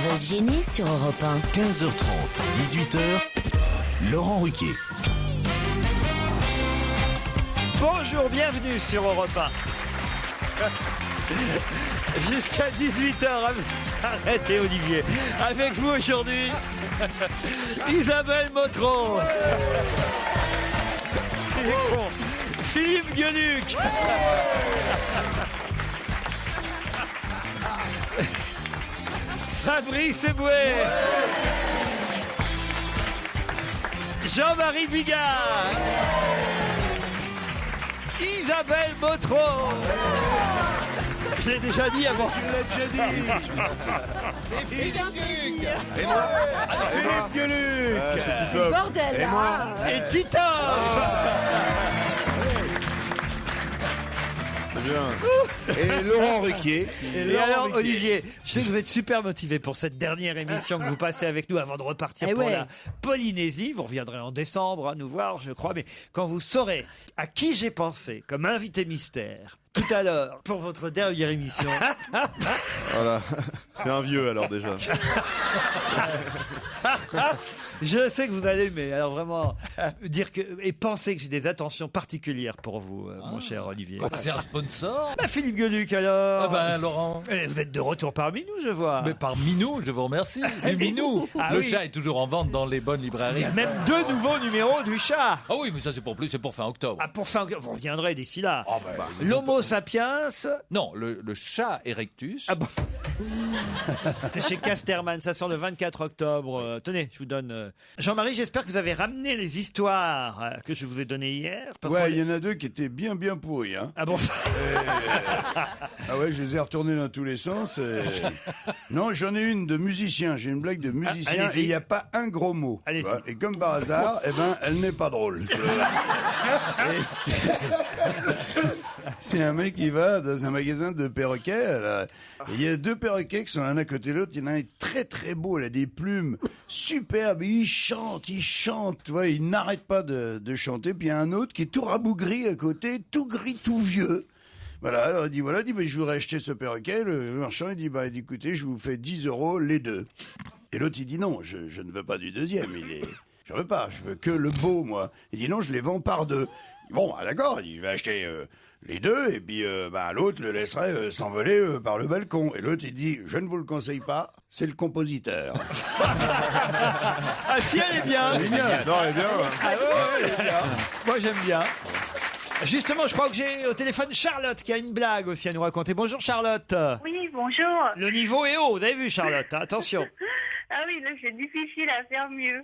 va se gêner sur Europe 1. 15h30, 18h, Laurent Ruquier. Bonjour, bienvenue sur Europe 1. Jusqu'à 18h, arrêtez Olivier. Avec vous aujourd'hui, Isabelle Motro. Il est con. Philippe Gueluc. Fabrice Eboué. Jean-Marie Bigard. Isabelle Motro. Je l'ai déjà dit avant. Tu l'as déjà dit. Et Philippe Gueluc. Et moi Philippe Gueluc. Bordel Et là. moi Et Titoff. Et Laurent Ruquier. Et alors, Olivier, je sais que vous êtes super motivé pour cette dernière émission que vous passez avec nous avant de repartir Eh pour ouais. la Polynésie. Vous reviendrez en décembre à nous voir, je crois. Mais quand vous saurez à qui j'ai pensé comme invité mystère tout à l'heure pour votre dernière émission, Voilà, c'est un vieux alors déjà. je sais que vous allez aimer. Alors vraiment, dire que et penser que j'ai des attentions particulières pour vous, mon cher Olivier. C'est un sponsor. Bah, Philippe Gueluc alors. Ah ben Laurent. Eh, vous êtes de retour parmi nous, je vois. Mais par Minou, je vous remercie. Du Minou. Ah Le oui. chat est toujours en vente dans les bonnes Il y librairies. a même 2 nouveaux numéros du chat. Ah oui, mais ça c'est pour plus, c'est pour fin octobre. Ah, pour fin, vous reviendrez d'ici là. Ah ben, L'Homo sapiens, Non, le chat Erectus. ah bon. C'est chez Casterman, ça sort le 24 octobre. Tenez, je vous donne. Jean-Marie, j'espère que vous avez ramené les histoires que je vous ai données hier. Parce qu'on Ouais, les- il y en a deux qui étaient bien pourris. Hein. Ah bon. Ah ouais, je les ai retournés dans tous les sens. Non, j'en ai une de musicien. J'ai une blague de musicien allez-y. et il n'y a pas un gros mot. Allez-y. Tu vois. Et comme par hasard, eh ben, elle n'est pas drôle. Et c'est un mec qui va dans un magasin de perroquets. Là. Et il y a 2 perroquets qui sont l'un à côté de l'autre. Il y en a un très très beau, il a des plumes superbes. Il chante, tu vois, il n'arrête pas de chanter. Puis il y a un autre qui est tout rabougri à côté, tout gris, tout vieux. Voilà, alors il dit, mais je voudrais acheter ce perroquet. Le marchand, il dit, écoutez, je vous fais 10 € les deux. Et l'autre, il dit, non, je ne veux pas du deuxième, je veux pas, je veux que le beau, moi. Il dit, non, je les vends par 2. Bon, d'accord, il dit, je vais acheter les 2, et puis l'autre le laisserait s'envoler par le balcon. Et l'autre, il dit, je ne vous le conseille pas, c'est le compositeur. Ah si, elle est bien. Non, elle est bien. Ah ouais, elle est bien. Moi, j'aime bien. Justement, je crois que j'ai au téléphone Charlotte qui a une blague aussi à nous raconter. Bonjour Charlotte. Oui, bonjour. Le niveau est haut, vous avez vu Charlotte, hein, attention. Ah oui, là, c'est difficile à faire mieux.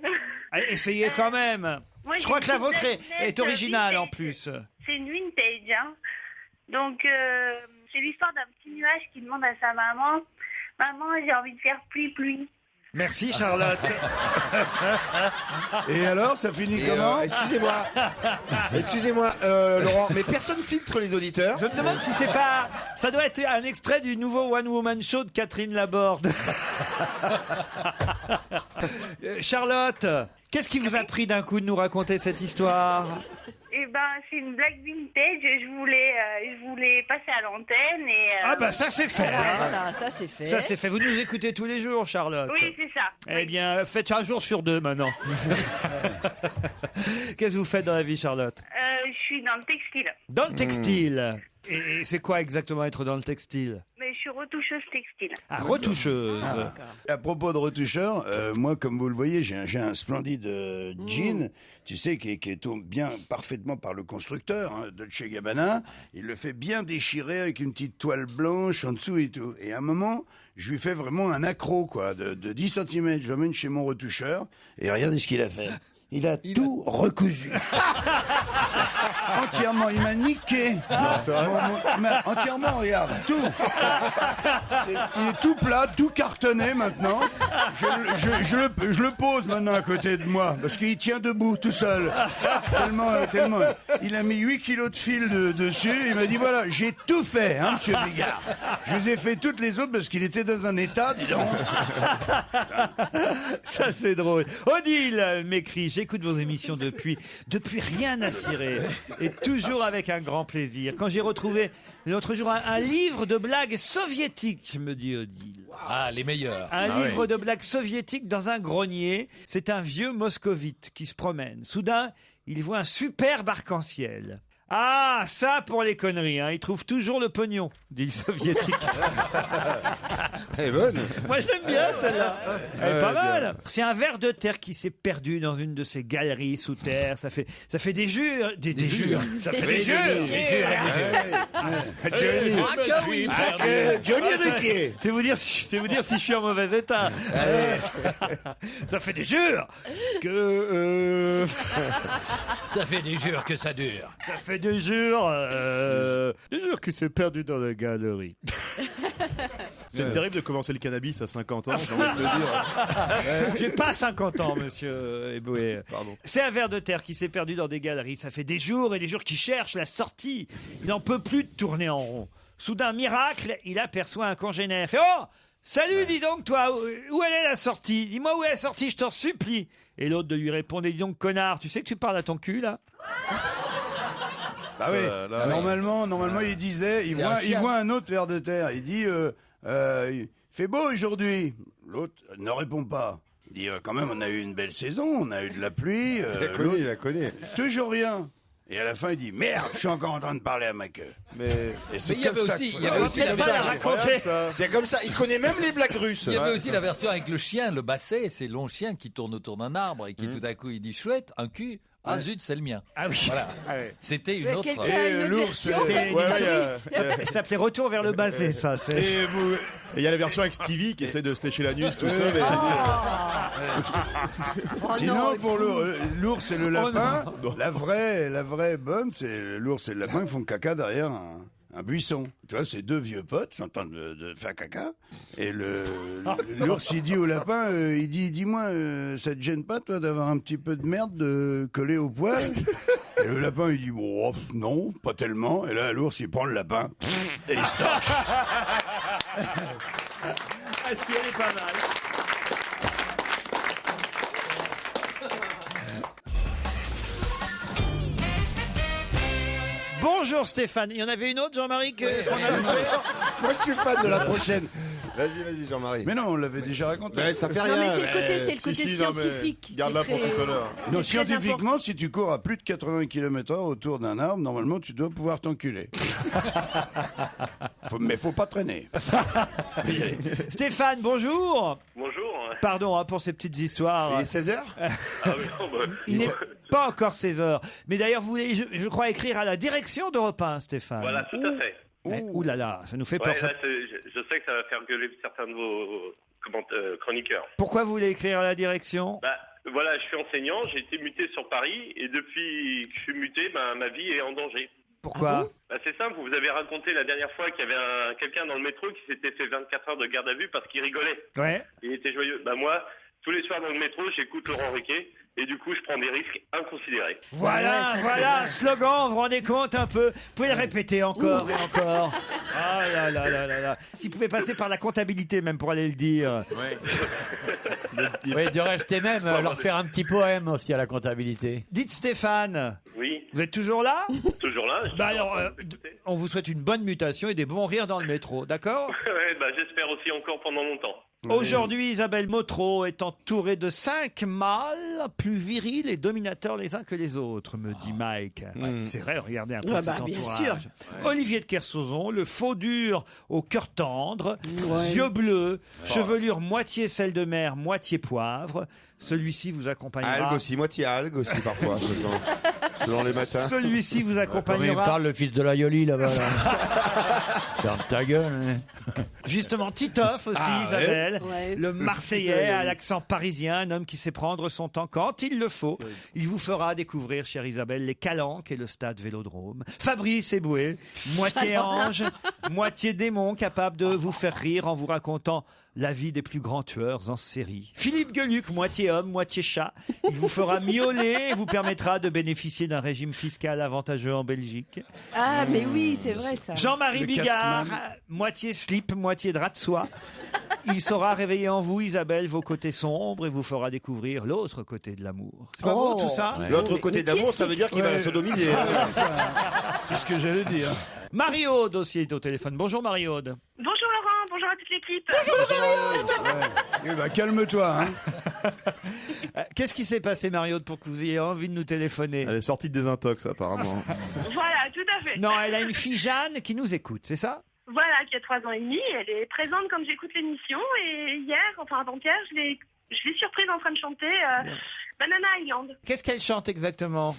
Allez, essayez quand même. Moi, Je crois que la j'ai une vôtre petite est originale en vintage. plus. C'est une vintage, hein. Donc, c'est l'histoire d'un petit nuage qui demande à sa maman, « Maman, j'ai envie de faire pluie. Merci Charlotte. Et alors, ça finit comment Excusez-moi, Laurent, mais personne filtre les auditeurs. Je me demande si c'est pas... Ça doit être un extrait du nouveau One Woman Show de Catherine Laborde. Charlotte, qu'est-ce qui vous a pris d'un coup de nous raconter cette histoire ? » Eh ben, c'est une blague vintage. Je voulais passer à l'antenne et... Ah bah ça c'est fait. hein. Voilà, ça c'est fait. Ça c'est fait. Vous nous écoutez tous les jours, Charlotte. Oui, c'est ça. Eh bien, faites un jour sur 2 maintenant. Qu'est-ce que vous faites dans la vie, Charlotte ? Je suis dans le textile. Dans le textile. Et c'est quoi exactement être dans le textile ? Mais je suis retoucheuse textile. Ah, retoucheuse. À propos de retoucheur, moi, comme vous le voyez, j'ai un splendide jean, tu sais, qui est bien parfaitement par le constructeur, hein, Dolce & Gabbana. Il le fait bien déchirer avec une petite toile blanche en dessous et tout. Et à un moment, je lui fais vraiment un accro, quoi, de 10 cm. Je l'emmène chez mon retoucheur et regardez ce qu'il a fait. Il a tout recousu. Entièrement, il m'a niqué. c'est vrai. Il m'a entièrement, regarde, tout. Il est tout plat, tout cartonné maintenant. Je le pose maintenant à côté de moi, parce qu'il tient debout tout seul. Tellement. Il a mis 8 kilos de fil dessus, il m'a dit, voilà, j'ai tout fait, hein, monsieur Bigard. Je les ai fait toutes les autres parce qu'il était dans un état, dis donc. Ça c'est drôle. Odile m'écrit, j'écoute vos émissions depuis rien à cirer. Et toujours avec un grand plaisir. Quand j'ai retrouvé l'autre jour un livre de blagues soviétiques, me dit Odile. Ah, les meilleurs. Un livre de blagues soviétiques dans un grenier. C'est un vieux moscovite qui se promène. Soudain, il voit un superbe arc-en-ciel. Ah, ça pour les conneries, hein. Il trouve toujours le pognon, dit le soviétique. Elle est bonne. Moi, je l'aime bien, celle-là. Elle est pas mal. C'est un ver de terre qui s'est perdu dans une de ces galeries sous terre. Ça fait des jures. Des jures. Ça fait des jures. Johnny Riquet. C'est vous dire si je suis en mauvais état. Ça fait des jures que... Ça fait des jours que ça dure. Ça fait des jures qui s'est perdu dans la galerie. C'est terrible de commencer le cannabis à 50 ans, j'ai envie de te dire. J'ai pas 50 ans, monsieur Eboué. Pardon. C'est un ver de terre qui s'est perdu dans des galeries. Ça fait des jours et des jours qu'il cherche la sortie. Il n'en peut plus de tourner en rond. Soudain, miracle, il aperçoit un congénère. Il fait « Oh, salut, dis donc, toi, où elle est la sortie? Dis-moi où est la sortie, je t'en supplie. » Et l'autre de lui répondre « Dis donc, connard, tu sais que tu parles à ton cul, là ?» Bah oui. Normalement, il disait, il voit un autre ver de terre. Il dit, il fait beau aujourd'hui. L'autre ne répond pas. Il dit, quand même, on a eu une belle saison, on a eu de la pluie. Il la connaît. Toujours rien. Et à la fin, il dit, merde, je suis encore en train de parler à ma queue. Mais Et c'est Mais il y avait comme ça aussi, que- il y avait aussi la Peut-être pas la version. raconter. C'est comme ça. Il connaît même les blagues russes. Il y avait aussi la version avec le chien, le basset, c'est long chien qui tourne autour d'un arbre et qui tout à coup il dit chouette, un cul. Ah zut, c'est le mien. Ah oui. Voilà. Ah ouais. C'était une Mais autre. quelqu'un a une autre l'ours, version. C'était une Ouais, émission- ça s'appelait Retour vers le basé, ça. c'est- Et il y a la version avec Stevie qui essaie de se lécher l'anus, tout ça. Mais Oh Sinon, non, pour l'ours et le lapin, non. la vraie bonne, c'est l'ours et le lapin qui font caca derrière un buisson. Tu vois, c'est deux vieux potes qui sont en train de faire caca. Et l'ours, il dit au lapin, il dit, dis-moi, ça te gêne pas, toi, d'avoir un petit peu de merde collée au poil? Et le lapin, il dit, oh, non, pas tellement. Et là, l'ours, il prend le lapin, et il se torche. Ah si, elle est pas mal. Bonjour Stéphane. Il y en avait une autre, Jean-Marie, qu'on a trouvée. Moi, je suis fan de la prochaine. Vas-y, Jean-Marie. Mais non, on l'avait déjà raconté. Ouais, ça fait Non, mais rien. c'est le côté, c'est le côté si, non, mais scientifique. garde-la qui est pour très- tout à l'heure. Non, qui est très scientifiquement, si tu cours à plus de 80 km/h autour d'un arbre, normalement, tu dois pouvoir t'enculer. Mais faut pas traîner. Stéphane, bonjour. Bonjour. Pardon pour ces petites histoires. Il est 16h Ah oui, non, bah, Il n'est pas encore 16 heures. Mais d'ailleurs, vous voulez, je crois, écrire à la direction d'Europe 1, Stéphane. voilà, tout à fait. Ouh là là, ça nous fait peur. Ouais, ça. là, je sais que ça va faire gueuler certains de vos chroniqueurs. Pourquoi vous voulez écrire à la direction? Bah, voilà, je suis enseignant, j'ai été muté sur Paris et depuis que je suis muté, ma vie est en danger. Pourquoi? Bah, c'est simple, vous avez raconté la dernière fois qu'il y avait quelqu'un dans le métro qui s'était fait 24 heures de garde à vue parce qu'il rigolait. Ouais. Il était joyeux. Bah moi, tous les soirs dans le métro, j'écoute Laurent Ruquier et du coup, je prends des risques inconsidérés. Voilà, Ouais, ça, voilà, un slogan, vous vous rendez compte un peu? Vous pouvez le répéter encore et encore. Ah là là là là là. S'il pouvait passer par la comptabilité même pour aller le dire. Oui, de rester même, leur faire un petit poème aussi à la comptabilité. Dites Stéphane, Oui, vous êtes toujours là? toujours là. je suis Bah toujours alors, en train d'écouter. on vous souhaite une bonne mutation et des bons rires dans le métro, d'accord? Ouais, bah, j'espère aussi encore pendant longtemps. Aujourd'hui, Isabelle Motro est entourée de 5 mâles plus virils et dominateurs les uns que les autres, me dit Mike. C'est vrai, regardez un peu Ouais, cet bah, bien entourage. sûr. Olivier de Kersauzon, le faux dur au cœur tendre, Ouais. yeux bleus, chevelure moitié sel de mer, moitié poivre. Celui-ci vous accompagnera. Algue aussi, moitié algue aussi parfois, selon les matins. Celui-ci vous Comment il accompagnera. parle le fils de l'Aioli là-bas là. Ferme ta gueule. Hein. Justement, Titoff aussi, Isabelle. Ouais. Le Marseillais à l'accent parisien, un homme qui sait prendre son temps quand il le faut. Il vous fera découvrir, chère Isabelle, les Calanques et le stade Vélodrome. Fabrice Eboué, moitié ange, moitié démon, capable de vous faire rire en vous racontant la vie des plus grands tueurs en série. Philippe Gueluc, moitié homme, moitié chat. Il vous fera miauler et vous permettra de bénéficier d'un régime fiscal avantageux en Belgique. Ah, mais oui, c'est vrai ça. Jean-Marie Le Bigard, Katzmann. moitié slip, moitié drap de soie. Il saura réveiller en vous, Isabelle, vos côtés sombres et vous fera découvrir l'autre côté de l'amour. C'est pas beau tout ça? L'autre côté d'amour, ça veut dire qu'il va la sodomiser. C'est ça. C'est ce que j'allais dire. Marie-Aude aussi est au téléphone. Bonjour Marie-Aude. Bonjour Laurent, bonjour à toute l'équipe. Eh ben, calme-toi. Hein. Qu'est-ce qui s'est passé Marie-Aude pour que vous ayez envie de nous téléphoner? Elle est sortie de désintox, apparemment. Voilà, tout à fait. Non, elle a une fille Jeanne qui nous écoute, c'est ça? Voilà, qui a 3 ans et demi, elle est présente quand j'écoute l'émission et hier, enfin avant-hier, je l'ai surprise en train de chanter Banana Island. Qu'est-ce qu'elle chante exactement?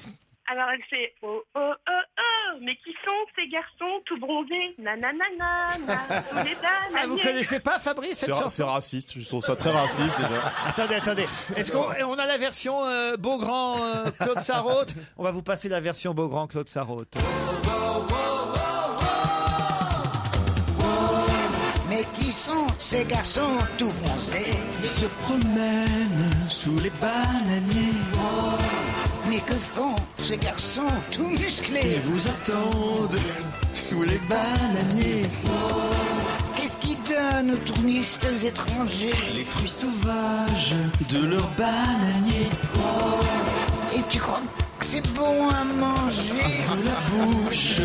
Alors elle fait oh oh oh oh, mais qui sont ces garçons tout bronzés? Nananana, tous les Ah, vous bananiers. connaissez pas Fabrice cette C'est chanson? raciste, je trouve ça très raciste déjà. Attendez. Est-ce qu'on a la version Beaugrand Claude Sarraute? On va vous passer la version Beaugrand Claude Sarraute. Mais qui sont ces garçons tout bronzés? Ils se promènent sous les bananiers. Mais que font ces garçons tout musclés? Ils vous attendent sous les bananiers. Qu'est-ce qu'ils donnent aux touristes étrangers? Les fruits sauvages de leurs bananiers. Et tu crois que c'est bon à manger? Ouvre la bouche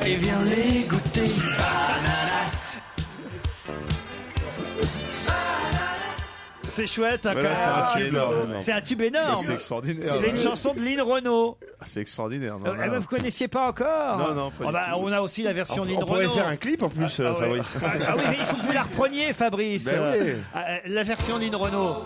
et viens les goûter. Bananas. C'est chouette, hein, Voilà, quand c'est même. un tube énorme. C'est un tube énorme. C'est extraordinaire. C'est une chanson de Lynn Renaud. C'est extraordinaire. Non, Mais vous connaissiez pas encore? Non, pas du tout. On a aussi la version Lynn On Renaud. pourrait faire un clip en plus, Ah, ouais. Fabrice. Ah oui, mais il faut que vous la repreniez, Fabrice. Ben oui. La version Lynn Renaud.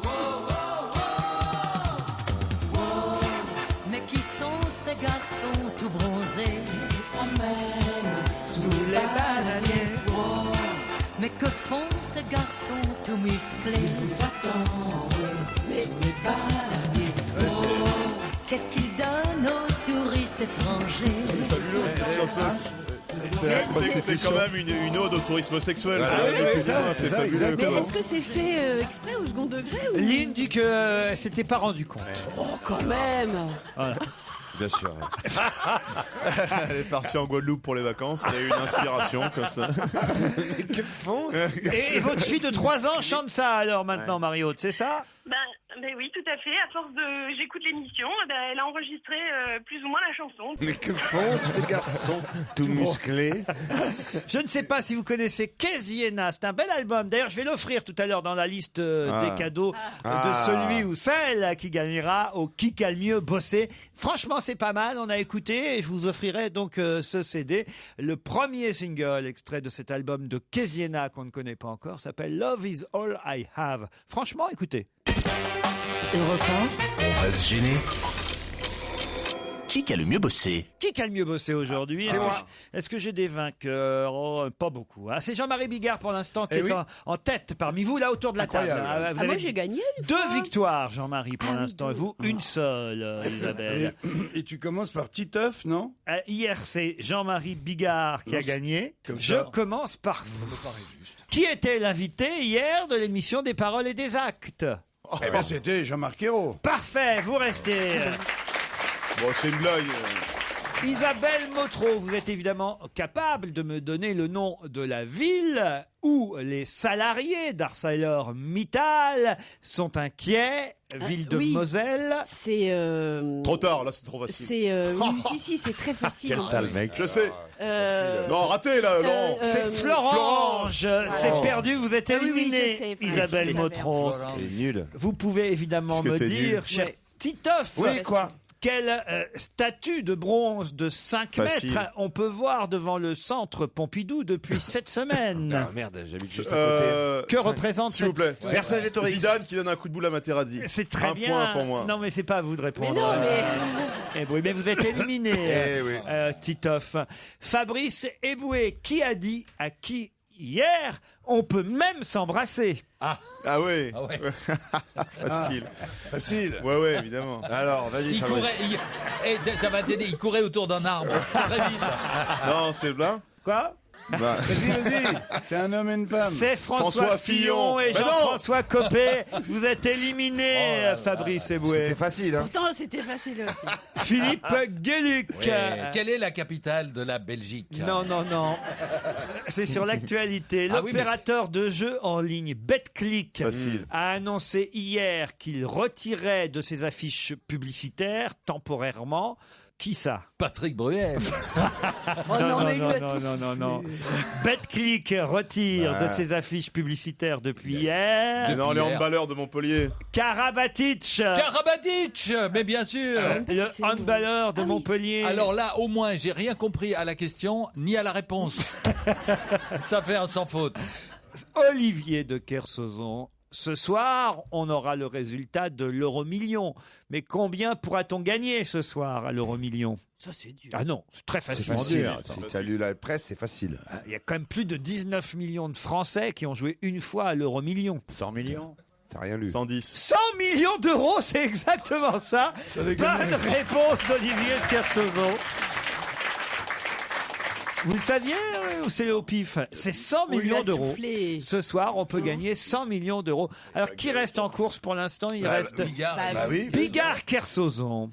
Mais qui sont ces garçons tout bronzés qui se promènent Sous les bananiers. Mais que font ces garçons tout musclés? Ils vous attendent sous les bananiers. Qu'est-ce qu'ils donnent aux touristes étrangers? C'est quand même une ode au tourisme sexuel. Ah oui, Excusez-moi, c'est ça, fabuleux. exactement. Mais est-ce que c'est fait exprès au second degré ou... Lynn dit que s'était pas rendu compte. Oh, quand même. Voilà. Bien sûr. Elle est partie en Guadeloupe pour les vacances. Elle a eu une inspiration comme ça. Que font Et votre fille de 3 ans chante ça alors maintenant, Marie-Aude, c'est ça? Ben oui, tout à fait. À force de, j'écoute l'émission, elle a enregistré plus ou moins la chanson. Mais que font ces garçons tout musclés? Je ne sais pas si vous connaissez Keziena, c'est un bel album. D'ailleurs, je vais l'offrir tout à l'heure dans la liste des cadeaux de celui ou celle qui gagnera au Qui a le mieux bossé. Franchement, c'est pas mal, on a écouté et je vous offrirai donc ce CD. Le premier single extrait de cet album de Keziena qu'on ne connaît pas encore s'appelle Love is All I Have. Franchement, écoutez. Europe On va se gêner. Qui a le mieux bossé? Qui a le mieux bossé aujourd'hui? Est-ce que j'ai des vainqueurs? Oh, pas beaucoup. Hein. C'est Jean-Marie Bigard pour l'instant qui est en tête parmi vous là autour de la table. Vous avez Moi j'ai gagné. deux victoires, Jean-Marie, pour l'instant. Et vous, une seule, Isabelle. Et tu commences par Titeuf, non? Hier, c'est Jean-Marie Bigard qui a gagné. comme Je ça. commence par vous. Qui était l'invité hier de l'émission des Paroles et des Actes? Eh bien, c'était Jean-Marc Ayrault. Parfait, vous restez. Bon, c'est une blague. Isabelle Motro, vous êtes évidemment capable de me donner le nom de la ville où les salariés d'ArcelorMittal sont inquiets. Ville de oui. Moselle. C'est. Trop tard, là, c'est trop facile. C'est. Oui, si, c'est très facile. en plus. mec. Je sais. Euh, Non, raté, là, Laurent. C'est Florange. C'est perdu, vous êtes Ah oui, oui, éliminé, je sais, Isabelle je Motro. C'est nul. Vous pouvez évidemment Est-ce que me t'es dire, nul cher Ouais. Titoff, Oui, quoi? quelle statue de bronze de 5 Facile. mètres on peut voir devant le centre Pompidou depuis cette semaine? Ah merde, j'habite juste à côté. Que représente S'il vous plaît. cette... Vercingétorix. Zidane qui donne un coup de boule à Materazzi. C'est très Un bien. point pour moi. Non, mais c'est pas à vous de répondre. Mais non, mais. Eh oui, mais vous êtes éliminé, Eh oui. Titoff. Fabrice Eboué, qui a dit à qui hier on peut même s'embrasser? Ah ouais. Ah ouais. Facile. Facile. Ouais, évidemment. Alors, vas-y, Il Fabrice. courait, ça va t'aider, il courait autour d'un arbre très vite. Non, c'est blanc. Quoi? Vas-y. C'est un homme et une femme. C'est François Fillon et Jean-François Copé. Vous êtes éliminés, Fabrice Eboué. C'était facile, hein. Pourtant, c'était facile aussi. Philippe Gueluc. Quelle est la capitale de la Belgique? Non. C'est sur l'actualité. Ah oui, mais L'opérateur de jeux en ligne BetClick Facile. a annoncé hier qu'il retirait de ses affiches publicitaires temporairement. Qui ça? Patrick Bruel. Oh non, mais il lui a tout non. BetClick retire de ses affiches publicitaires depuis hier. Non, les handballeurs de Montpellier. Karabatic. Karabatic, mais bien sûr. Le handballeur de Montpellier. Alors là, au moins, j'ai rien compris à la question ni à la réponse. Ça fait un sans faute. Olivier de Kersauzon. Ce soir, on aura le résultat de l'euro-million. Mais combien pourra-t-on gagner ce soir à l'euro-million? Ça, c'est dur. Ah non, c'est très C'est facile. facile. Si tu as lu la presse, c'est facile. Il y a quand même plus de 19 millions de Français qui ont joué une fois à l'euro-million. 100 millions. T'as rien lu. 110. 100 millions d'euros, c'est exactement ça. Bonne réponse d'Olivier de Kersauzon. Vous le saviez ou c'est au pif? C'est 100 On lui millions a d'euros. soufflé. Ce soir, on peut gagner 100 millions d'euros. Alors, qui reste en course pour l'instant? Il reste Bigard. Bah, oui. Bigard-Kersauzon.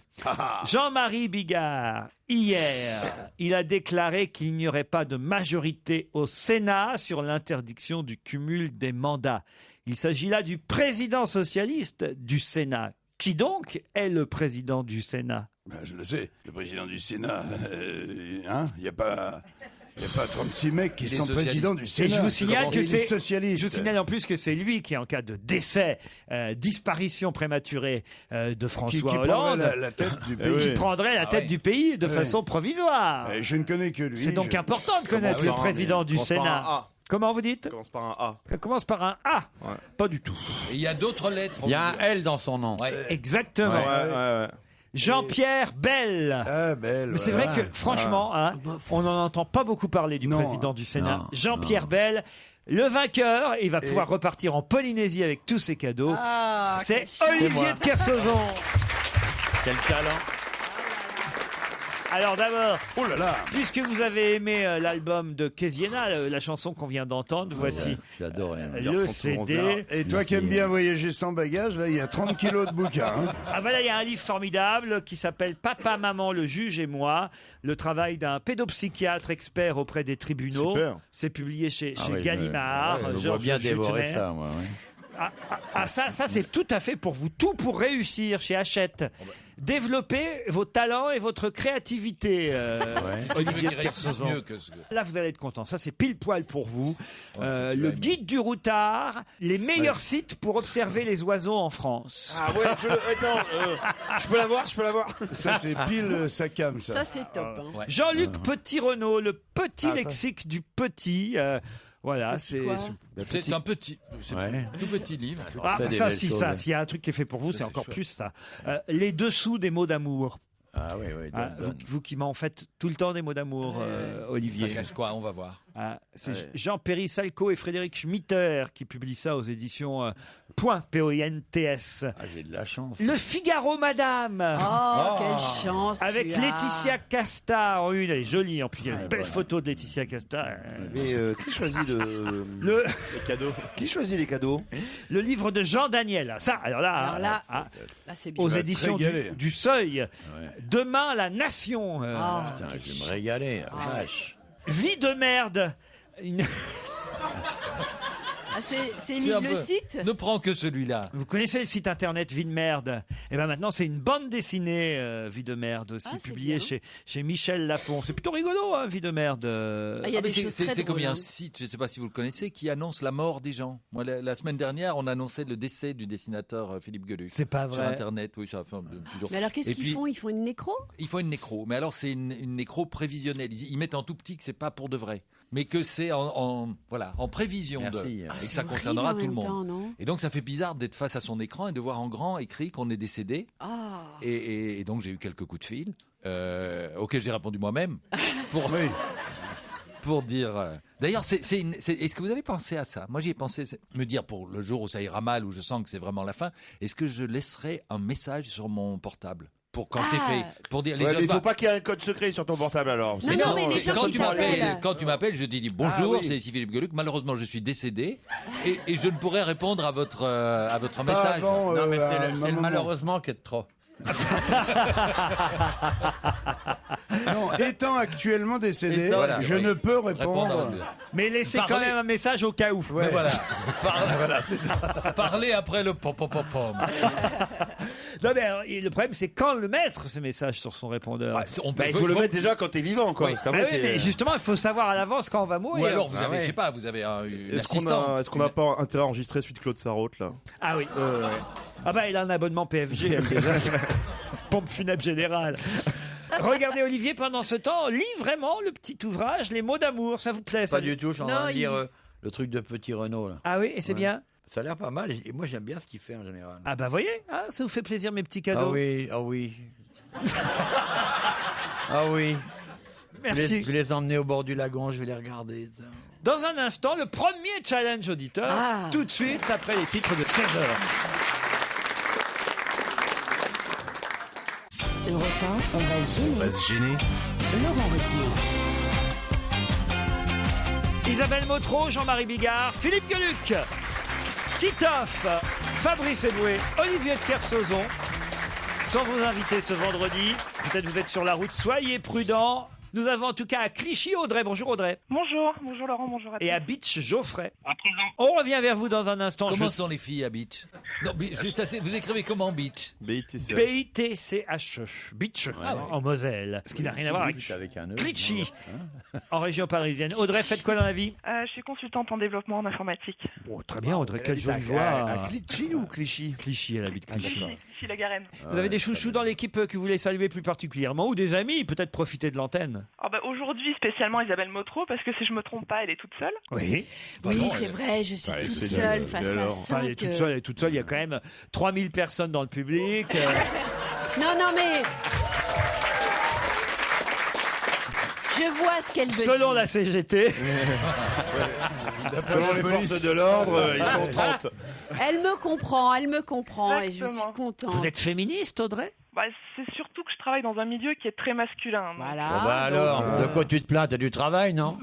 Jean-Marie Bigard, hier, il a déclaré qu'il n'y aurait pas de majorité au Sénat sur l'interdiction du cumul des mandats. Il s'agit là du président socialiste du Sénat. Qui donc est le président du Sénat? Je le sais, le président du Sénat, il n'y a pas 36 mecs qui Il est sont socialiste. présidents du Et Sénat. je vous signale que Il est c'est socialiste. Je vous signale en plus que c'est lui qui, en cas de décès, disparition prématurée de qui François prendrait Hollande, la tête du pays. qui prendrait la tête oui. du pays de Oui. façon provisoire. Je ne connais que lui. C'est donc important de connaître Comment le ça, président du commence par un Sénat. A. Comment vous dites? Ça commence par un A. Ça commence par un A. Ouais. Pas du tout. Et il y a d'autres lettres. Il y a un L dans son nom. Ouais. Exactement. Ouais. Jean-Pierre Bell. Ah, belle. Mais c'est vrai que, franchement, hein, on n'en entend pas beaucoup parler du Non. président du Sénat. Non. Jean-Pierre Bell, le vainqueur, il va pouvoir repartir en Polynésie avec tous ses cadeaux. Ah, C'est quel Olivier de Kersauzon. Quel talent. Alors d'abord, Oh là là. puisque vous avez aimé l'album de Kéziena, la chanson qu'on vient d'entendre, voici J'adore. le CD. Et toi qui aimes bien voyager sans bagage, là, il y a 30 kilos de bouquins. Hein. Ah bah là, il y a un livre formidable qui s'appelle Papa, Maman, le juge et moi, le travail d'un pédopsychiatre expert auprès des tribunaux. Super. C'est publié chez Ah oui, Gallimard. je vois Georges bien dévorer Jutemer. ça, moi. Ouais. Ça c'est tout à fait pour vous. Tout pour réussir chez Hachette. Développez vos talents et votre créativité, Olivier de Kersauzon. mieux que ce que... Là, vous allez être content. Ça, c'est pile poil pour vous. c'est Le bien. guide du routard, les meilleurs sites pour observer les oiseaux en France. Ah ouais, je peux l'avoir, Ça, c'est pile sa cam, ça. Ça, c'est top. Hein. Ouais. Jean-Luc Petit-Renaud, le petit ça. lexique du petit. Voilà, Petit c'est. quoi C'est un petit, c'est Ouais. un tout petit livre. Ah, fait des ça, belles si choses. ça, s'il y a un truc qui est fait pour vous, Ça, c'est c'est encore chouette. plus ça. Les dessous des mots d'amour. Ah oui, oui. Ah, vous qui m'en faites tout le temps des mots d'amour, Ça Olivier. cache quoi? On va voir. Ah, c'est Jean-Péry Salco et Frédéric Schmitter qui publient ça aux éditions .POINTS. Ah, j'ai de la chance. Le Figaro Madame. Oh, quelle chance. Avec tu as. Laetitia Casta en une, elle est jolie en plus, il y a une belle photo de Laetitia Casta. Mais qui choisit Le, Qui choisit les cadeaux? le livre de Jean Daniel, ça, alors là, Alors là, ah, Là, c'est bien. aux te éditions régaler. du Seuil. Demain, la Nation. Ah, Putain, je vais me régaler. Vache. Vie de merde. Une- Ah, c'est C'est le un peu- site. Ne prends que celui-là. Vous connaissez le site internet Vie de merde? Et ben maintenant c'est une bande dessinée Vie de merde aussi, Ah, c'est publiée bien. chez Michel Lafon. C'est plutôt rigolo, hein, Vie de merde. Ah, il y a Ah, mais des choses très c'est comme drôles, un hein. site, je ne sais pas si vous le connaissez, qui annonce la mort des gens. Moi, la semaine dernière, on annonçait le décès du dessinateur Philippe Gueluc. C'est pas Sur vrai. Internet, oui, ça fait un peu plus Mais alors, qu'est-ce Et qu'ils puis, font? Ils font une nécro? Ils font une nécro, mais alors c'est une nécro prévisionnelle. Ils mettent en tout petit que c'est pas pour de vrai, mais que c'est en prévision Merci. de, Ah, et que c'est ça horrible concernera en tout le même monde. temps, non Et donc ça fait bizarre d'être face à son écran et de voir en grand écrit qu'on est décédé. Ah. Et donc j'ai eu quelques coups de fil auxquels j'ai répondu moi-même pour pour dire. D'ailleurs, est-ce que vous avez pensé à ça? Moi, j'y ai pensé, me dire pour le jour où ça ira mal, où je sens que c'est vraiment la fin, est-ce que je laisserai un message sur mon portable? pour quand c'est fait. Pour dire les Ouais, gens mais il pas- faut pas qu'il y ait un code secret sur ton portable alors. Mais Non, non, mais les c'est gens quand qui tu t'appellent. m'appelles, je te dis bonjour, Ah oui. c'est ici Philippe Gueluc. Malheureusement, je suis décédé et je ne pourrai répondre à votre message. avant, Non, mais à c'est un le moment. malheureusement qui est de trop. Non, étant actuellement décédé, Voilà, je oui. ne peux Répondre à répondre. votre- Mais laissez quand Parlez. même un message au cas où. Ouais. Voilà. Parlez après le pom pom pom pom. Non, mais alors, le problème, c'est quand le mettre, ce message sur son répondeur. Ouais, on peut- Bah, il faut le mettre déjà quand t'es vivant, quoi. Oui. Parce Bah qu'après, oui, mais justement, il faut savoir à l'avance quand on va Ou mourir. alors vous Ah avez, ouais. je sais pas, vous avez une Est-ce assistante. qu'on n'a pas intérêt à enregistrer celui de Claude Sarraute là? Ah oui. Ah bah, il a un abonnement PFG, elle, déjà. Pompe funèbre générale. Regardez, Olivier, pendant ce temps, lit vraiment le petit ouvrage, Les mots d'amour. Ça vous plaît, ça? Pas du tout, je suis en Non, train de il- lire le truc de Petit Renault. Là. Ah oui, et c'est Ouais. bien? Ça a l'air pas mal, et moi j'aime bien ce qu'il fait en général. Ah bah, voyez, hein, ça vous fait plaisir, mes petits Ah cadeaux. oui, ah oui. Ah oui. Merci. Je vais les emmener au bord du lagon, je vais les regarder. ça. Dans un instant, le premier challenge auditeur, Ah. tout de suite après les titres de 16h. Europe 1, on va se gêner. On va se gêner. Laurent Ruquier. Isabelle Motro, Jean-Marie Bigard, Philippe Gueluc, Titoff, Fabrice Eboué, Olivier de Kersauzon sont vos invités ce vendredi. Peut-être vous êtes sur la route, soyez prudents. Nous avons en tout cas à Clichy Audrey. Bonjour Audrey. Bonjour Laurent, bonjour à tous. Et à Beach Geoffrey. À présent. On revient vers vous dans un instant. Comment sont les filles à Beach? Non, vous écrivez comment Beach? BITC. B-I-T-C-H-E. Beach, en Moselle. Ce qui n'a rien à voir avec Avec un E. Clichy, en région parisienne. Audrey, faites quoi dans la vie? Je suis consultante en développement en informatique. Oh, très bien Audrey, quelle jolie voix. À Clichy ou Clichy? Clichy, elle habite Clichy. Ici la Garenne. Vous avez des chouchous dans l'équipe que vous voulez saluer plus particulièrement ou des amis, peut-être profiter de l'antenne? Aujourd'hui spécialement Isabelle Motro parce que si je me trompe pas elle est toute seule. Oui. Oui, c'est vrai, je suis Bah, toute c'est seule bien, face mais à alors. ça. Enfin, elle est toute seule, elle est toute seule. Il y a quand même 3000 personnes dans le public. Non, non, mais. Je vois ce qu'elle veut Selon dire. la CGT. Selon les forces de l'ordre, ils sont 30. Elle me comprend et je suis Exactement. contente. Vous êtes féministe, Audrey? C'est surtout que je travaille dans un milieu qui est très masculin. donc. Voilà. Bon bah alors, de quoi tu te plains? T'as du travail, non?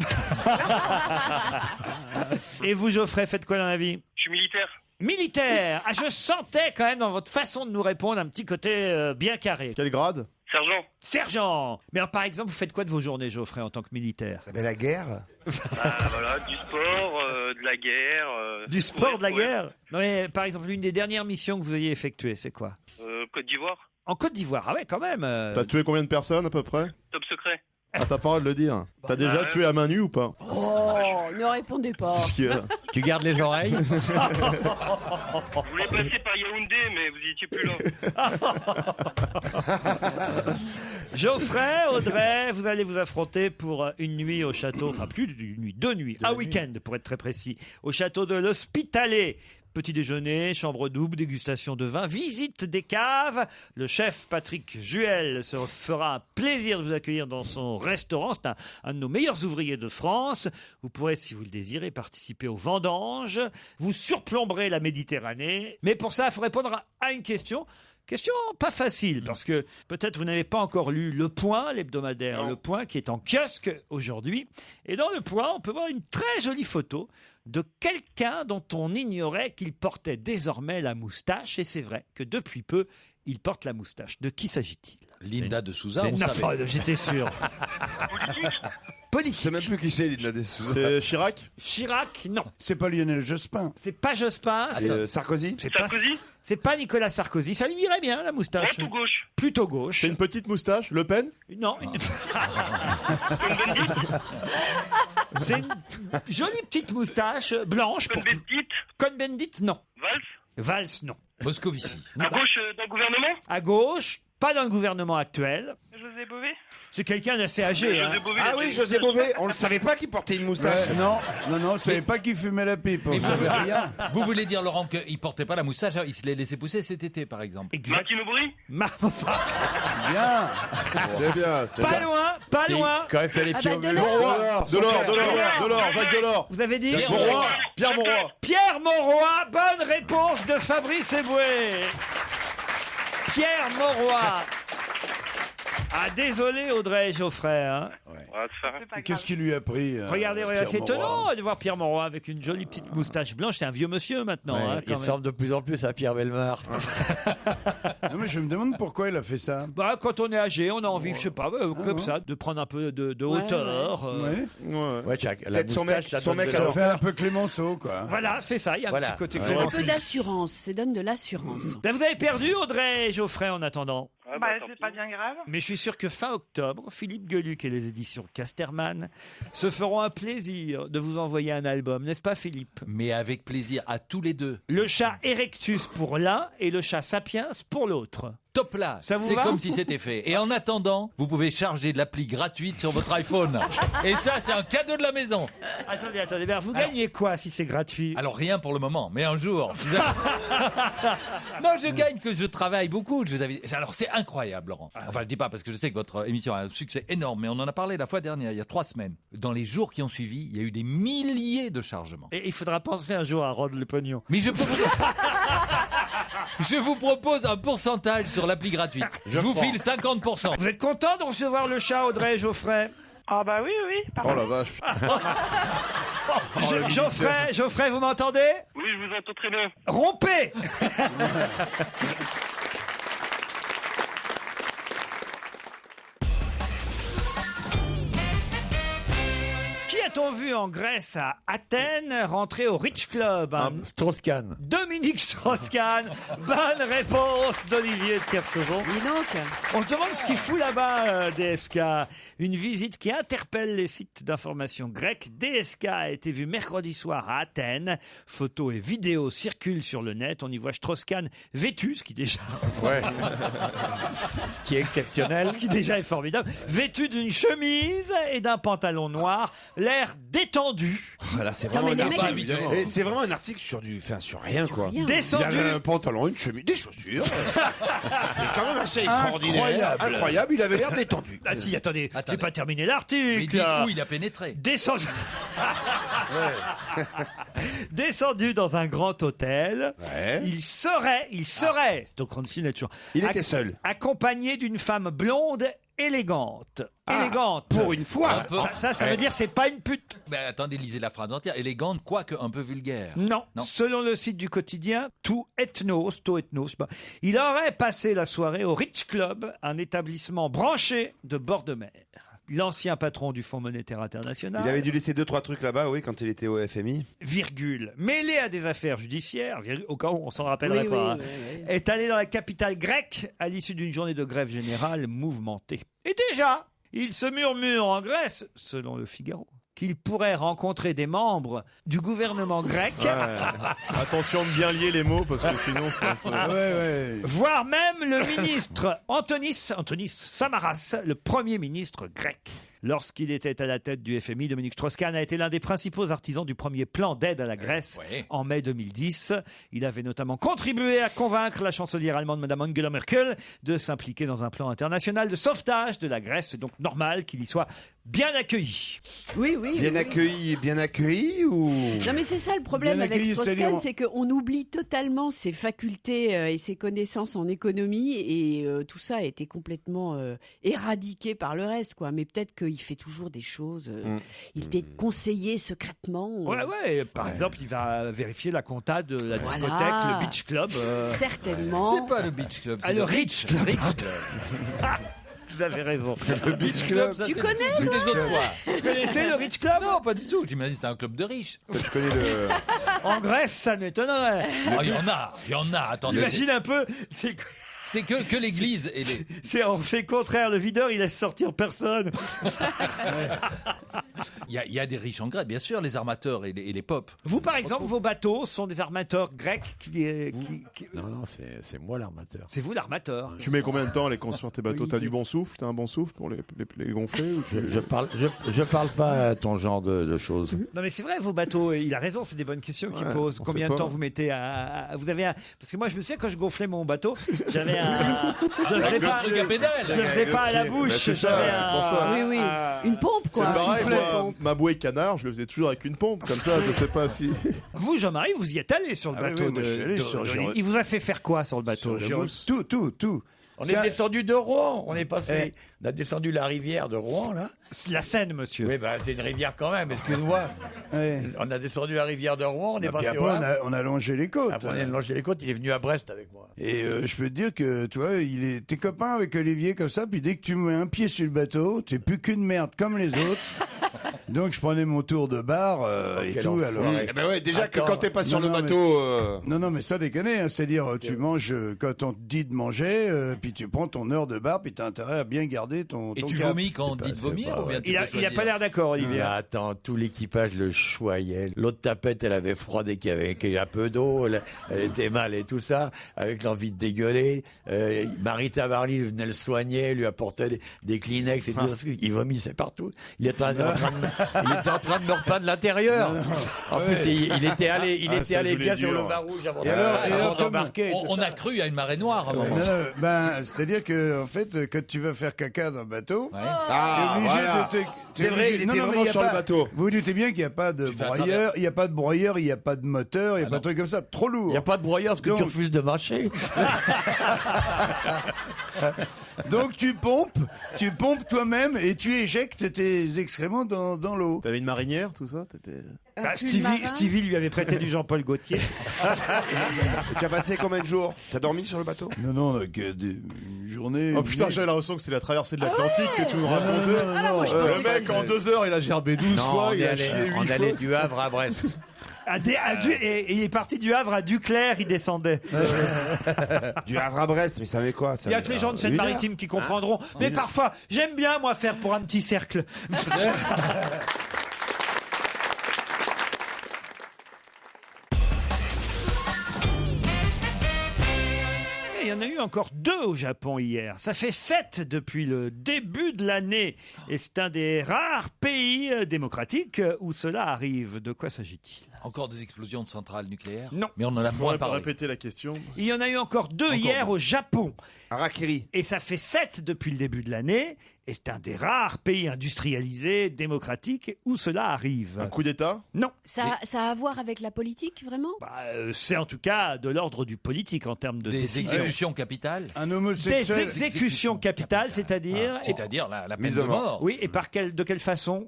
Et vous, Geoffrey, faites quoi dans la vie? Je suis militaire. Militaire. Ah, je sentais quand même dans votre façon de nous répondre un petit côté bien carré. Quel grade? Sergent. Sergent. Mais alors, par exemple, vous faites quoi de vos journées, Geoffrey, en tant que militaire? Mais la guerre. Voilà, du sport, de la guerre. Du sport, de la ouais. guerre? Non, mais par exemple, l'une des dernières missions que vous ayez effectuées, c'est quoi? Côte d'Ivoire. En Côte d'Ivoire. Ah ouais, quand même. T'as tué combien de personnes à peu près? Top secret. Ah, t'as pas le droit de le dire. T'as déjà ouais. tué à main nue ou pas? Oh, ne répondez pas. Qu'est-ce qu'il y a? Tu gardes les oreilles? Je voulais passer par Yaoundé, mais vous y étiez plus là. Geoffrey, Audrey, vous allez vous affronter pour une nuit au château, enfin plus d'une nuit, 2 nuits, un week-end pour être très précis, au château de l'Hospitalet. Petit déjeuner, chambre double, dégustation de vin, visite des caves. Le chef Patrick Juel se fera un plaisir de vous accueillir dans son restaurant. C'est un de nos meilleurs ouvriers de France. Vous pourrez, si vous le désirez, participer aux vendanges. Vous surplomberez la Méditerranée. Mais pour ça, il faut répondre à une question. Question pas facile, parce que peut-être vous n'avez pas encore lu Le Point, l'hebdomadaire Le Point, qui est en kiosque aujourd'hui. Et dans Le Point, on peut voir une très jolie photo de quelqu'un dont on ignorait qu'il portait désormais la moustache. Et c'est vrai que depuis peu, il porte la moustache. De qui s'agit-il? Linda de Souza, C'est on savait. Nafod, j'étais sûr. Politique. Je sais même plus qui c'est, Linda de Souza. C'est Chirac? Chirac, non. C'est pas Lionel Jospin. C'est pas Jospin. C'est Sarkozy? C'est pas, Sarkozy. c'est pas Nicolas Sarkozy. Ça lui irait bien, la moustache. Droite ou gauche? Plutôt gauche. C'est une petite moustache? Le Pen? Non. C'est une jolie petite moustache blanche. Pour tout. Cohn-Bendit. Cohn-Bendit, non. Valls. Valls, non. Moscovici. À gauche dans le gouvernement. À gauche, pas dans le gouvernement actuel. José Bové. C'est quelqu'un d'assez âgé. Hein. José Bové, Ah il a oui, fait- José Bové. On ne savait pas qu'il portait une moustache. Non, je savais pas qui fumait la pipe. On Mais savait rien. Vous voulez dire, Laurent, qu'il portait pas la moustache, il se l'est laissé pousser cet été, par exemple? Exact. Martine Aubry. Bien. C'est bien. C'est Pas bien. loin, pas Si, loin. quand il fait les Ah pieds bah, au de mur. là. Delors, Jacques Delors. Vous avez dit Pierre Mauroy, Pierre Mauroy. Pierre Mauroy. Bonne réponse de Fabrice Eboué. Pierre Mauroy. Ah, désolé, Audrey et Geoffrey. Hein. Qu'est-ce qu'il lui a pris Regardez, Pierre c'est Mauroy étonnant de voir Pierre Mauroy avec une jolie petite moustache blanche. C'est un vieux monsieur maintenant. Ouais, hein, il quand même. ressemble de plus en plus à Pierre Bellemare. Non, mais je me demande pourquoi il a fait ça. Bah, quand on est âgé, on a envie, je sais pas, comme ça, de prendre un peu de hauteur. Ouais, la moustache, ça donne de ça la- fait un peu Clémenceau, quoi. Voilà, c'est ça, il y a un petit côté Un Clémenceau. peu d'assurance, ça donne de l'assurance. Ben, vous avez perdu, Audrey et Geoffrey, en attendant. C'est pas bien grave. Mais je suis sûr que fin octobre, Philippe Gueluc et les éditions Casterman se feront un plaisir de vous envoyer un album, n'est-ce pas Philippe? Mais avec plaisir à tous les deux. Le chat Erectus pour l'un et le chat Sapiens pour l'autre. Top là, Ça vous c'est va comme si c'était fait. Et en attendant, vous pouvez charger de l'appli gratuite sur votre iPhone. Et ça, c'est un cadeau de la maison. Attendez, ben, vous gagnez quoi si c'est gratuit? Alors rien pour le moment, mais un jour. Non, je gagne que je travaille beaucoup. Alors c'est incroyable, Laurent. Enfin, je dis pas parce que je sais que votre émission a un succès énorme, mais on en a parlé la fois dernière, il y a 3 semaines. Dans les jours qui ont suivi, il y a eu des milliers de chargements. Et il faudra penser un jour à rendre le pognon. Mais je peux Je vous propose un pourcentage sur l'appli gratuite. Je vous file 50%. Vous êtes content de recevoir le chat, Audrey et Geoffrey? Ah bah oui. Oh la vache. Geoffrey, vous m'entendez? Oui, je vous entends très bien. Rompez. Qui a-t-on vu en Grèce à Athènes rentrer au Rich Club? Strauss-Kahn. Dominique Strauss-Kahn. Bonne réponse d'Olivier de Kersauzon. Dis donc. On se demande ce qu'il fout là-bas, DSK. Une visite qui interpelle les sites d'information grecs. DSK a été vu mercredi soir à Athènes. Photos et vidéos circulent sur le net. On y voit Strauss-Kahn vêtu, ce qui déjà... Ouais. Ce qui est exceptionnel. Ce qui déjà est formidable. Vêtu d'une chemise et d'un pantalon noir. L'air détendu. Là, c'est Non, vraiment, mais un les mecs, article. évidemment. Et c'est vraiment un article sur sur rien, quoi. rien. Descendu. Il avait un pantalon, une chemise, des chaussures. C'est quand même assez extraordinaire. Incroyable, il avait l'air détendu. Ah si, attendez, j'ai Attendez. pas terminé Mais l'article. dites où il a pénétré. Descendu. Descendu dans un grand hôtel. Ouais. Il serait, donc on est toujours. Il était seul. Accompagné d'une femme blonde élégante. Élégante. Pour une fois. Ça veut dire c'est pas une pute. Mais attendez, lisez la phrase entière. Élégante, quoique un peu vulgaire. Non. Non. Selon le site du quotidien, tout ethnos, il aurait passé la soirée au Rich Club, un établissement branché de bord de mer. L'ancien patron du Fonds monétaire international. Il avait dû laisser 2-3 trucs là-bas, oui, quand il était au FMI. Virgule, mêlé à des affaires judiciaires, au cas où on s'en rappellerait Oui, pas, oui, hein, oui, oui. est allé dans la capitale grecque à l'issue d'une journée de grève générale mouvementée. Et déjà, il se murmure en Grèce, selon le Figaro, qu'il pourrait rencontrer des membres du gouvernement grec, Attention de bien lier les mots parce que sinon c'est un peu... voire même le ministre Antonis Samaras, le premier ministre grec. Lorsqu'il était à la tête du FMI, Dominique Strauss-Kahn a été l'un des principaux artisans du premier plan d'aide à la Grèce en mai 2010. Il avait notamment contribué à convaincre la chancelière allemande Madame Angela Merkel de s'impliquer dans un plan international de sauvetage de la Grèce. C'est donc normal qu'il y soit bien accueilli. Oui. Bien accueilli ou... Non mais c'est ça le problème Bien avec accueilli, Strauss-Kahn, c'est-à-dire- c'est qu'on oublie totalement ses facultés et ses connaissances en économie et tout ça a été complètement éradiqué par le reste, quoi. Mais peut-être qu'il fait toujours des choses. Il était conseillé secrètement. Ouais. Par exemple, il va vérifier la compta de la Voilà. discothèque, le Beach Club. Certainement. C'est pas le Beach Club, c'est le le Rich Club. Vous avez raison. Le Beach Club, ça, Tu c'est connais, toutes toi les autres fois. Vous connaissez le Rich Club? Non, pas du tout. J'imagine que c'est un club de riches. Je connais le... En Grèce, ça m'étonnerait. Oh, il y en a. Attendez. T'imagines un peu, C'est que l'église et les... on fait le contraire. Le videur, il laisse sortir personne. Il y a des riches en Grèce, bien sûr, les armateurs et les pop. Vous, par exemple, vos bateaux sont des armateurs grecs qui... Non, c'est moi l'armateur. C'est vous l'armateur. Tu mets combien de temps à les construire tes bateaux? T'as du bon souffle? T'as un bon souffle pour les gonfler ou tu- Je parle pas à ton genre de choses. Non mais c'est vrai, vos bateaux, il a raison, c'est des bonnes questions qu'il Ouais, pose. on Combien sait de temps pas. vous mettez vous avez parce que moi je me souviens quand je gonflais mon bateau, j'avais un... Je le faisais Avec le pas, truc à pédale. je le faisais pas à la Bah, bouche, c'est ça, j'avais c'est pour ça. Oui. Une pompe, C'est quoi. Un pareil, soufflet. moi, ma bouée canard, je le faisais toujours avec une pompe, comme ça, je sais pas si... Vous, Jean-Marie, vous y êtes allé sur le Ah oui, bateau oui, moi, je suis allé de sur Rodrigue. Géro- Il vous a fait faire quoi sur le bateau? Tout. On est descendu de Rouen. On est passé. On a descendu la rivière de Rouen, là. La Seine, monsieur. Oui, c'est une rivière quand même, excuse-moi. On a descendu la rivière de Rouen, on est passé après, on a longé les côtes. Après, on a longé les côtes, il est venu à Brest avec moi. Et je peux te dire que, tu vois, t'es copain avec Olivier comme ça, puis dès que tu mets un pied sur le bateau, t'es plus qu'une merde comme les autres. Donc je prenais mon tour de bar et tout. Enfoiré. Alors, Déjà que quand t'es pas sur le bateau... Non, mais ça déconne, hein, c'est-à-dire tu manges quand on te dit de manger, puis tu prends ton heure de bar, puis t'as intérêt à bien garder ton Et tu cap. vomis quand on te dit de vomir ou bien tu Il a pas l'air d'accord, Olivier. Mais attends, tout l'équipage le choyait. L'autre tapette, elle avait froid dès qu'il y avait un peu d'eau. Elle était mal et tout ça, avec l'envie de dégueuler. Marita Barley venait le soigner, lui apportait des Kleenex et tout. Il vomissait partout. Il était en train de me repeindre l'intérieur. En plus, il était allé bien sur le vin rouge avant d'embarquer. On a cru à une marée noire à un moment. C'est-à-dire que en fait, quand tu vas faire caca dans le bateau, c'est vrai, il était vraiment sur le bateau. Vous vous doutez bien qu'il n'y a pas de broyeur, il n'y a pas de moteur, il n'y a pas de truc comme ça, trop lourd. Il n'y a pas de broyeur parce que tu refuses de marcher. Donc tu pompes toi-même et tu éjectes tes excréments dans l'eau. T'avais une marinière, tout ça? Stevie lui avait prêté du Jean-Paul Gaultier. Tu as passé combien de jours? T'as dormi sur le bateau? Non, une journée. Oh putain, j'avais l'impression que c'est la traversée de l'Atlantique que tu nous racontais. Non, le mec, en 2 heures, il a gerbé 12 fois, il a chié 8 fois. On allait du Havre à Brest. Et il est parti du Havre à Duclair, il descendait. Du Havre à Brest, mais ça veut quoi? Il y a que les gens de Seine-Maritime qui comprendront. Mais parfois, j'aime bien, moi, faire pour un petit cercle. Il y en a eu encore 2 au Japon hier. Ça fait 7 depuis le début de l'année. Et c'est un des rares pays démocratiques où cela arrive. De quoi s'agit-il? Encore des explosions de centrales nucléaires? Non. Mais on en a moins parlé. Répéter la question. Il y en a eu encore 2 hier au Japon. Harakiri. Et ça fait 7 depuis le début de l'année. Et c'est un des rares pays industrialisés, démocratiques, où cela arrive. Un coup d'État? Non. Ça a à voir avec la politique, vraiment? C'est en tout cas de l'ordre du politique en termes de Des décision. exécutions capitales? Un homosexuel. Des exécutions capitales, c'est-à-dire... C'est-à-dire la peine de mort. Oui, et de quelle façon?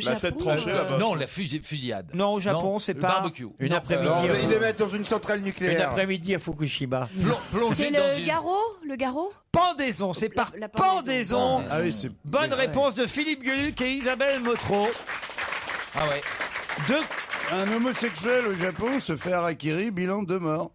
La tête tranchée là-bas. Non, la fusillade. Non, au Japon, c'est le pas... barbecue. Une après-midi. Ils les mettent dans une centrale nucléaire. Une après-midi à Fukushima. C'est le garrot? Le garot? Pendaison, c'est par la pendaison. Ah oui, c'est Bonne réponse de Philippe Gueluc et Isabelle Motro. Ah ouais. Un homosexuel au Japon se fait harakiri, bilan 2 morts.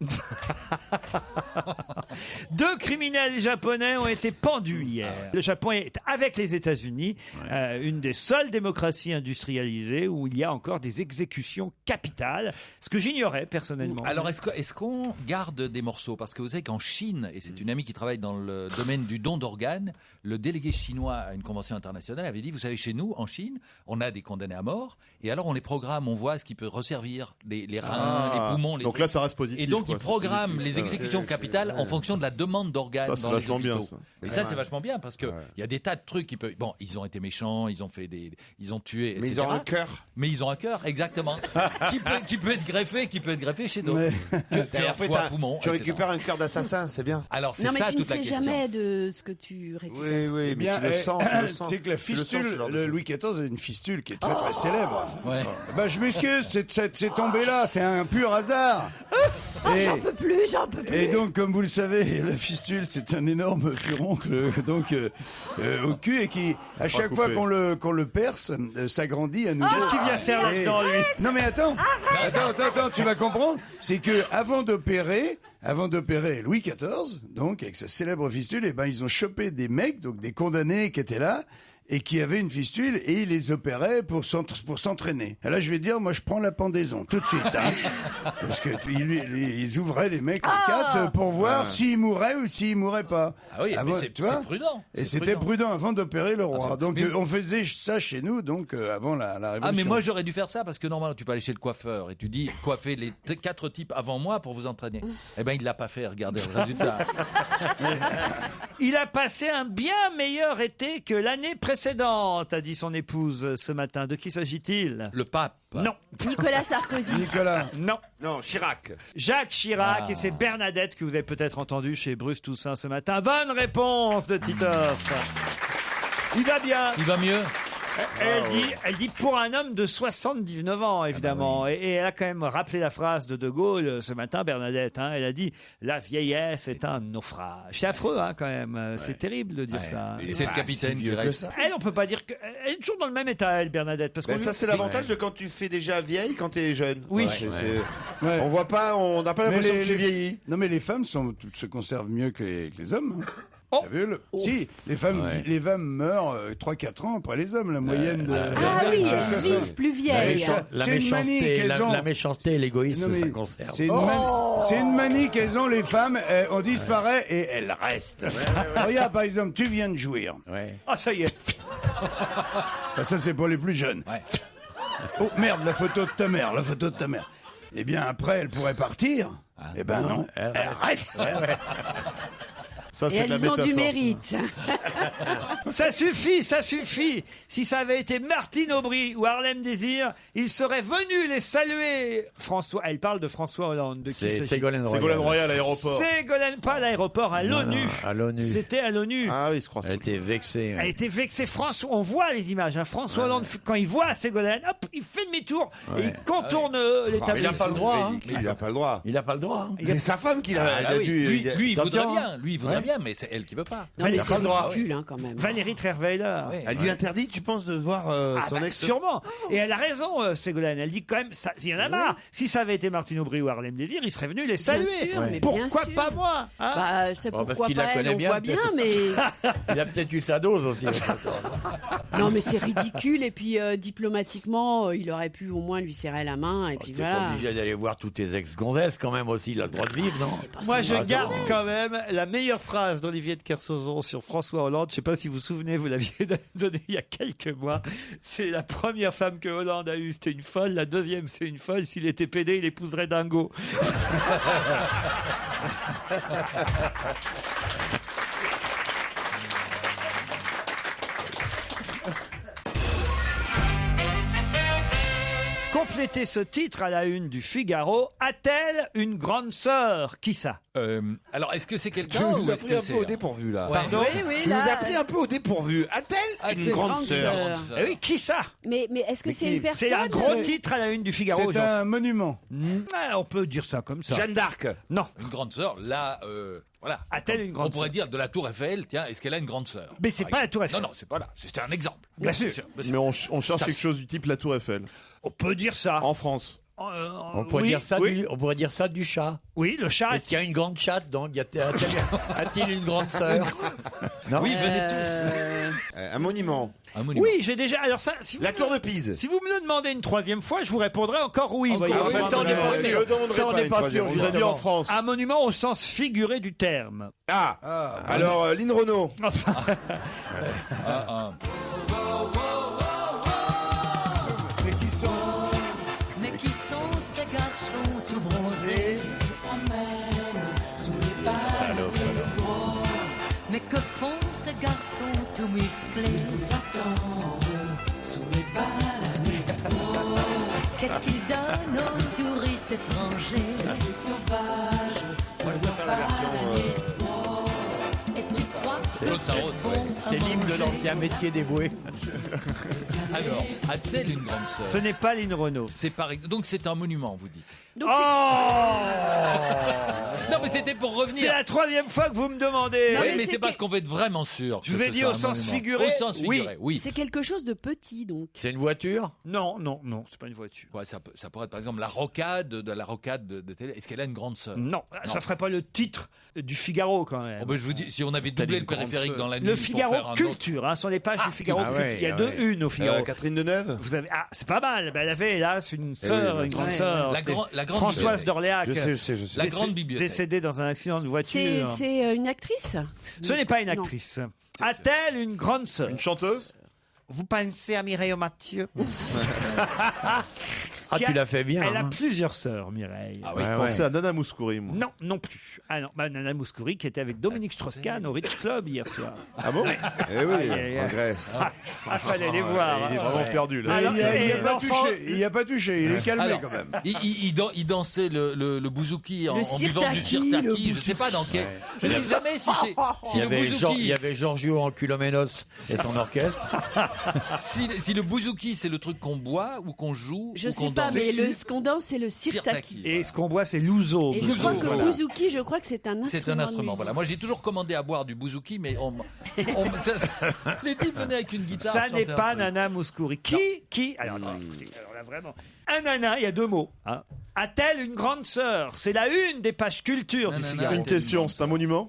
2 criminels japonais ont été pendus hier. Le Japon est, avec les États-Unis, une des seules démocraties industrialisées où il y a encore des exécutions capitales, ce que j'ignorais personnellement. Alors, est-ce qu'on garde des morceaux? Parce que vous savez qu'en Chine, et c'est une amie qui travaille dans le domaine du don d'organes, le délégué chinois à une convention internationale avait dit, vous savez, chez nous, en Chine, on a des condamnés à mort, et alors on les programme, on voit ce qui peut resservir, les reins, les poumons. Donc là, ça reste positif. Et donc, quoi, ils programment les exécutions capitales en fonction de la demande d'organes dans les hôpitaux. Bien, ça. Et ça, c'est vachement bien, parce qu'il y a des tas de trucs qui peuvent... Bon, ils ont été méchants, ils ont tué, etc. Mais ils ont un cœur. Mais ils ont un cœur, exactement. qui peut être greffé chez d'autres. Cœur, foie, poumon, tu etc. récupères un cœur d'assassin, c'est bien. Alors, c'est Non, mais ça tu ne toute la sais question. jamais de ce que tu récupères. Oui, mais tu le sens. C'est que la fistule, Louis XIV a une fistule qui est très très célèbre. Ouais. Je m'excuse, c'est tombé là, c'est un pur hasard. J'en peux plus. Et donc, comme vous le savez, la fistule, c'est un énorme furoncle au cul et qui, à chaque fois qu'on le perce, s'agrandit à nouveau. Qu'est-ce qu'il vient faire là-dedans, lui? Non mais attends, tu vas comprendre. C'est que avant d'opérer Louis XIV, donc avec sa célèbre fistule, ils ont chopé des mecs, donc des condamnés qui étaient là, et qui avaient une fistule, et ils les opéraient pour s'entraîner. Et là, je vais dire, moi, je prends la pendaison, tout de suite. Parce que ils ouvraient les mecs en 4 pour voir s'ils mourraient ou s'ils mourraient pas. Ah oui, mais c'est prudent. Et c'était prudent avant d'opérer le roi. Donc, on faisait ça chez nous, avant la Révolution. Ah, mais moi, j'aurais dû faire ça, parce que normalement, tu peux aller chez le coiffeur, et tu dis, coiffez les 4 types avant moi pour vous entraîner. Eh ben, il l'a pas fait, regardez le résultat. Il a passé un bien meilleur été que l'année précédente. précédente, a dit son épouse ce matin. De qui s'agit-il? Le pape. Non. Nicolas Sarkozy. Non. Non, Chirac. Jacques Chirac, et c'est Bernadette que vous avez peut-être entendu chez Bruce Toussaint ce matin. Bonne réponse de Titoff. Il va bien. Il va mieux. Elle dit pour un homme de 79 ans, évidemment. Et elle a quand même rappelé la phrase de Gaulle ce matin, Bernadette. Elle a dit « La vieillesse est un naufrage ». C'est affreux, quand même. C'est terrible de dire ça. Et c'est le capitaine qui reste. Elle, on peut pas dire qu'elle est toujours dans le même état, elle, Bernadette. Parce Ça, c'est l'avantage de quand tu fais déjà vieille quand tu es jeune. Oui. Ouais. On voit pas, on n'a pas l'impression que tu vieillis. Non, mais les femmes se conservent mieux que les hommes. T'as vu Si, les femmes meurent 3-4 ans après les hommes, la moyenne de... Ah oui, elles vivent plus vieilles. La méchanceté et l'égoïsme, ça conserve. C'est une manie qu'elles ont, les femmes. On disparaît et elles restent. Regarde, par exemple, tu viens de jouir. Ah, ça y est. Ça, c'est pour les plus jeunes. Oh, merde, la photo de ta mère. Eh bien, après, elle pourrait partir. Eh ben non, elle reste. Ça, Et elles ont du mérite. Ça suffit. Si ça avait été Martine Aubry ou Harlem Désir, ils seraient venus les saluer. François, elle parle de François Hollande. De qui C'est s'agit-il? Ségolène Royal. Ségolène Royal à l'aéroport. Ségolène, pas à l'aéroport, à l'ONU. À l'ONU. C'était à l'ONU. Ah oui, je crois. Elle était vexée. Elle était vexée. François, on voit les images. François Hollande, quand il voit Ségolène, hop, il fait demi-tour et il contourne l'établissement. Il n'a pas le droit. Il n'a pas le droit. Il n'a pas le droit. C'est sa femme qui l'a Lui, il voudrait Attention. bien. Lui, il voudrait bien, mais c'est elle qui veut pas. Non, mais Valérie- c'est ridicule, quand même. Valérie Trierweiler. Elle lui interdit, tu penses, de voir son ex? Sûrement. Et elle a raison, Ségolène. Elle dit quand même, il y en a marre. Si ça avait été Martine Aubry ou Harlem Désir, ils seraient venus les saluer. sûr, mais Pourquoi bien sûr. pas moi C'est parce pourquoi qu'il pas la connaît elle, on bien, voit bien, peut-être. mais... Il a peut-être eu sa dose aussi. Non, mais c'est ridicule. Et puis, diplomatiquement, il aurait pu au moins lui serrer la main. Et puis T'es pas voilà. obligé d'aller voir toutes tes ex-gonzesses quand même aussi. Il a le droit de vivre, non? Moi, je Attends. garde quand même la meilleure phrase d'Olivier de Kersauzon sur François Hollande. Je ne sais pas si vous vous souvenez, vous l'aviez donnée il y a quelques mois. C'est la première femme que Hollande a eue, c'était une folle. La deuxième, c'est une folle. S'il était pédé, il épouserait Dingo. Complétez ce titre à la une du Figaro. A-t-elle une grande sœur? Qui ça? Alors, est-ce que c'est Tu quelqu'un nous ou as est-ce pris que un peu c'est... au dépourvu, là. Pardon? Oui, Tu là, nous as pris un peu au dépourvu. A-t-elle une grande sœur? Eh oui, qui ça? Mais est-ce que c'est une personne C'est un gros titre à la une du Figaro. C'est un monument. On peut dire ça comme ça. Jeanne d'Arc. Non. Une grande sœur, là, voilà. A-t-elle une grande On pourrait sœur? dire de la Tour Eiffel, tiens, est-ce qu'elle a une grande sœur? Mais c'est Par pas la exemple. Tour Eiffel. Non, c'est pas là. C'était un exemple. Bien sûr. bien Mais on cherche Ça- quelque chose du type la Tour Eiffel. On peut dire ça. En France. On pourrait oui, dire ça oui. on pourrait dire ça du chat. Oui, le chat. Est-ce qu'il y a une grande chatte donc a-t-il une grande sœur? Non. Oui, venez tous. Un monument. Un monument. Oui, j'ai déjà. Alors ça, si vous La me- Tour de Pise. Si vous me le demandez une troisième fois, je vous répondrai encore oui. Encore voyez. oui, mais ça, on n'est pas je sûr. le demanderai Ça, on pas n'est une pas troisième. sûr, On a dit en justement. France. Un monument au sens figuré du terme. Ah, alors Lynn Renault. Mais qui sont ces garçons tout bronzés qui se promènent sous les balles? Mais que font ces garçons tout musclés? Ils vous attendent sous les balles. Qu'est-ce qu'ils donnent aux touristes étrangers? Des sauvages, Moi, je préfère la version. et tu crois que Claude Sarraute, bon ouais. à C'est l'hymne de manger? l'ancien métier dévoué. Alors, a-t-elle une grande sœur? Ce n'est pas Lynn Renault. C'est donc c'est un monument, vous dites. Donc, Non, mais c'était pour C'est revenir. la troisième fois que vous me demandez. Non, Oui, mais mais c'est c'est parce que- qu'on veut être vraiment sûr. Je que vous ai ce dit soit au un sens monument. figuré. Au sens Oui. figuré, oui. c'est quelque chose de petit, donc. C'est une voiture? Non, non, non, c'est pas une voiture. Ouais, ça pourrait être par exemple la rocade de télé. Est-ce qu'elle a une grande sœur? Non, ça ferait pas le titre du Figaro quand même. Oh, ben, je vous dis, si on avait doublé une le grande périphérique sœur. dans la nuit Le pour Figaro faire un autre- Culture, hein, sur les pages du Figaro ah Culture. ouais, Il y a ah deux ouais. unes au Figaro. Catherine Deneuve. Vous avez c'est pas mal. Ben, elle avait hélas une sœur, oui, une grande ouais. sœur. La C'était grande Françoise bibliothèque. d'Orléac. Je sais. La grande bibliothèque. Décédée dans un accident de C'est voiture. une actrice? Ce n'est pas une Non. actrice. A-t-elle une grande sœur? Une chanteuse? Vous pensez à Mireille Mathieu? Ah, tu l'as fait bien. Elle a hein. plusieurs sœurs, Mireille. Je pensais à Nana Mouskouri, moi. Non, non plus. Ah non, Nana Mouskouri qui était avec Dominique Strauss-Kahn au Rich Club hier soir. Ah bon Eh oui, Aïe, aïe, aïe. regret. Fallait les voir. Il est vraiment perdu, là. Alors, Il et a pas l'enfant- touché, il a pas touché, il est calmé Alors, quand même. il dansait le bouzouki en buvant du sirtaki. Je sais pas dans quel. Je sais jamais si c'est. Si Il y, le avait il y bouzouki. avait Giorgio Anculomenos et son orchestre. Si le bouzouki, c'est le truc qu'on boit ou qu'on joue. Je ou sais qu'on pas, danse. mais ce qu'on danse, c'est le sirtaki. Et ce qu'on boit, c'est l'ouzo. Et je crois que le bouzouki, je crois que c'est un instrument. C'est un de instrument. musique. Voilà. Moi, j'ai toujours commandé à boire du bouzouki, mais les types venaient avec une guitare. Ça n'est chanter un pas truc. Nana Mouskouri. Qui alors, attends, écoutez, alors là, vraiment. Un nana, il y a 2 mots. Hein. A-t-elle une grande sœur? C'est la une des pages culture du Nanana. Figaro. Une question, c'est un monument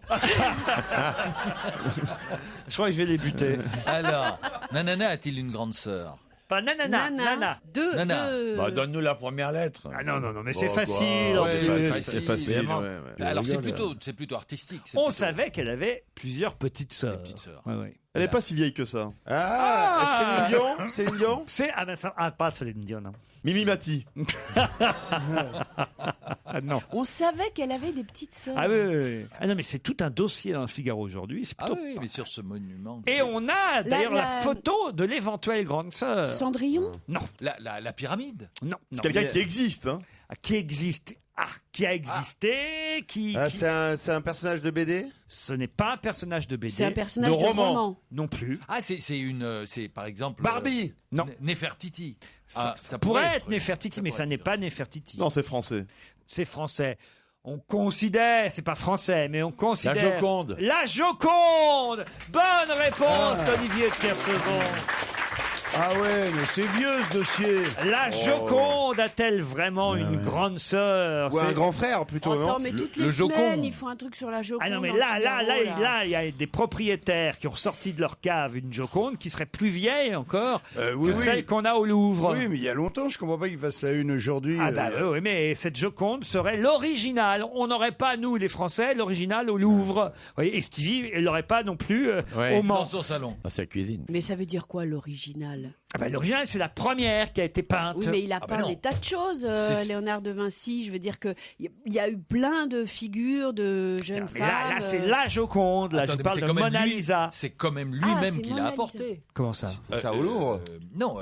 Je crois que je vais les buter. Alors, Nanana a-t-il une grande sœur? Pas nanana, nana. Deux. Bah, donne-nous la première lettre. Ah non, mais Bon, c'est quoi. facile. en Ouais, plus. c'est facile. Évidemment. Alors, c'est rigole. plutôt artistique. c'est On plutôt- savait qu'elle avait plusieurs petites sœurs. petites sœurs. Ouais, ouais. Elle n'est pas si vieille que ça. Ah, Céline Dion Céline Dion C'est pas Céline Dion, non. Mimi Mati. Ah non. On savait qu'elle avait des petites sœurs. Ah oui, oui, oui. Ah non, mais c'est tout un dossier dans le Figaro aujourd'hui. C'est Ah plutôt... oui, mais sur ce monument. Et on a d'ailleurs la la- photo de l'éventuelle grande sœur. Cendrillon. Non, La pyramide. non, non. Quelqu'un qui existe. Hein. Qui existe. Ah, qui a existé, qui... C'est un personnage de BD Ce n'est pas un personnage de BD. C'est un personnage de roman. Non plus. Ah, c'est par exemple. Barbie Non. Nefertiti. Ça, Ça pourrait être Nefertiti, ça mais pourrait ça n'est être. pas Nefertiti. Non, c'est français. C'est français. On considère, c'est pas français, mais on considère... La Joconde. La Joconde. Bonne réponse d'Olivier de Kersauzon. Ah ouais, mais c'est vieux ce dossier. La Joconde a-t-elle vraiment une grande sœur? Ou un C'est- grand frère plutôt, Attends, non mais toutes le les semaines, Joconde. ils font un truc sur la Joconde. Ah non, mais dans le là, Figaro, il y a des propriétaires qui ont ressorti de leur cave une Joconde qui serait plus vieille encore Oui, que oui. celle qu'on a au Louvre. Oui, mais il y a longtemps, je comprends pas qu'il fasse la une aujourd'hui. Ah bah oui, mais cette Joconde serait l'original. On n'aurait pas, nous les Français, l'original au Louvre. Vous voyez, et Stevie, elle l'aurait pas non plus Ouais. au Mans. Dans son salon. Dans sa cuisine. Mais ça veut dire quoi, l'original? Ah bah, l'original, c'est la première qui a été peinte. Oui, mais il a Ah bah peint non. des tas de choses, C'est- Léonard de Vinci. Je veux dire qu'il y a eu plein de figures de jeunes Mais femmes. là, c'est la Joconde. Là, Attendez, je mais parle c'est de quand même Mona lui- Lisa. C'est quand même Ah, lui-même c'est qui Mona l'a Lisa. apporté. Comment ça? Ça au Louvre Non.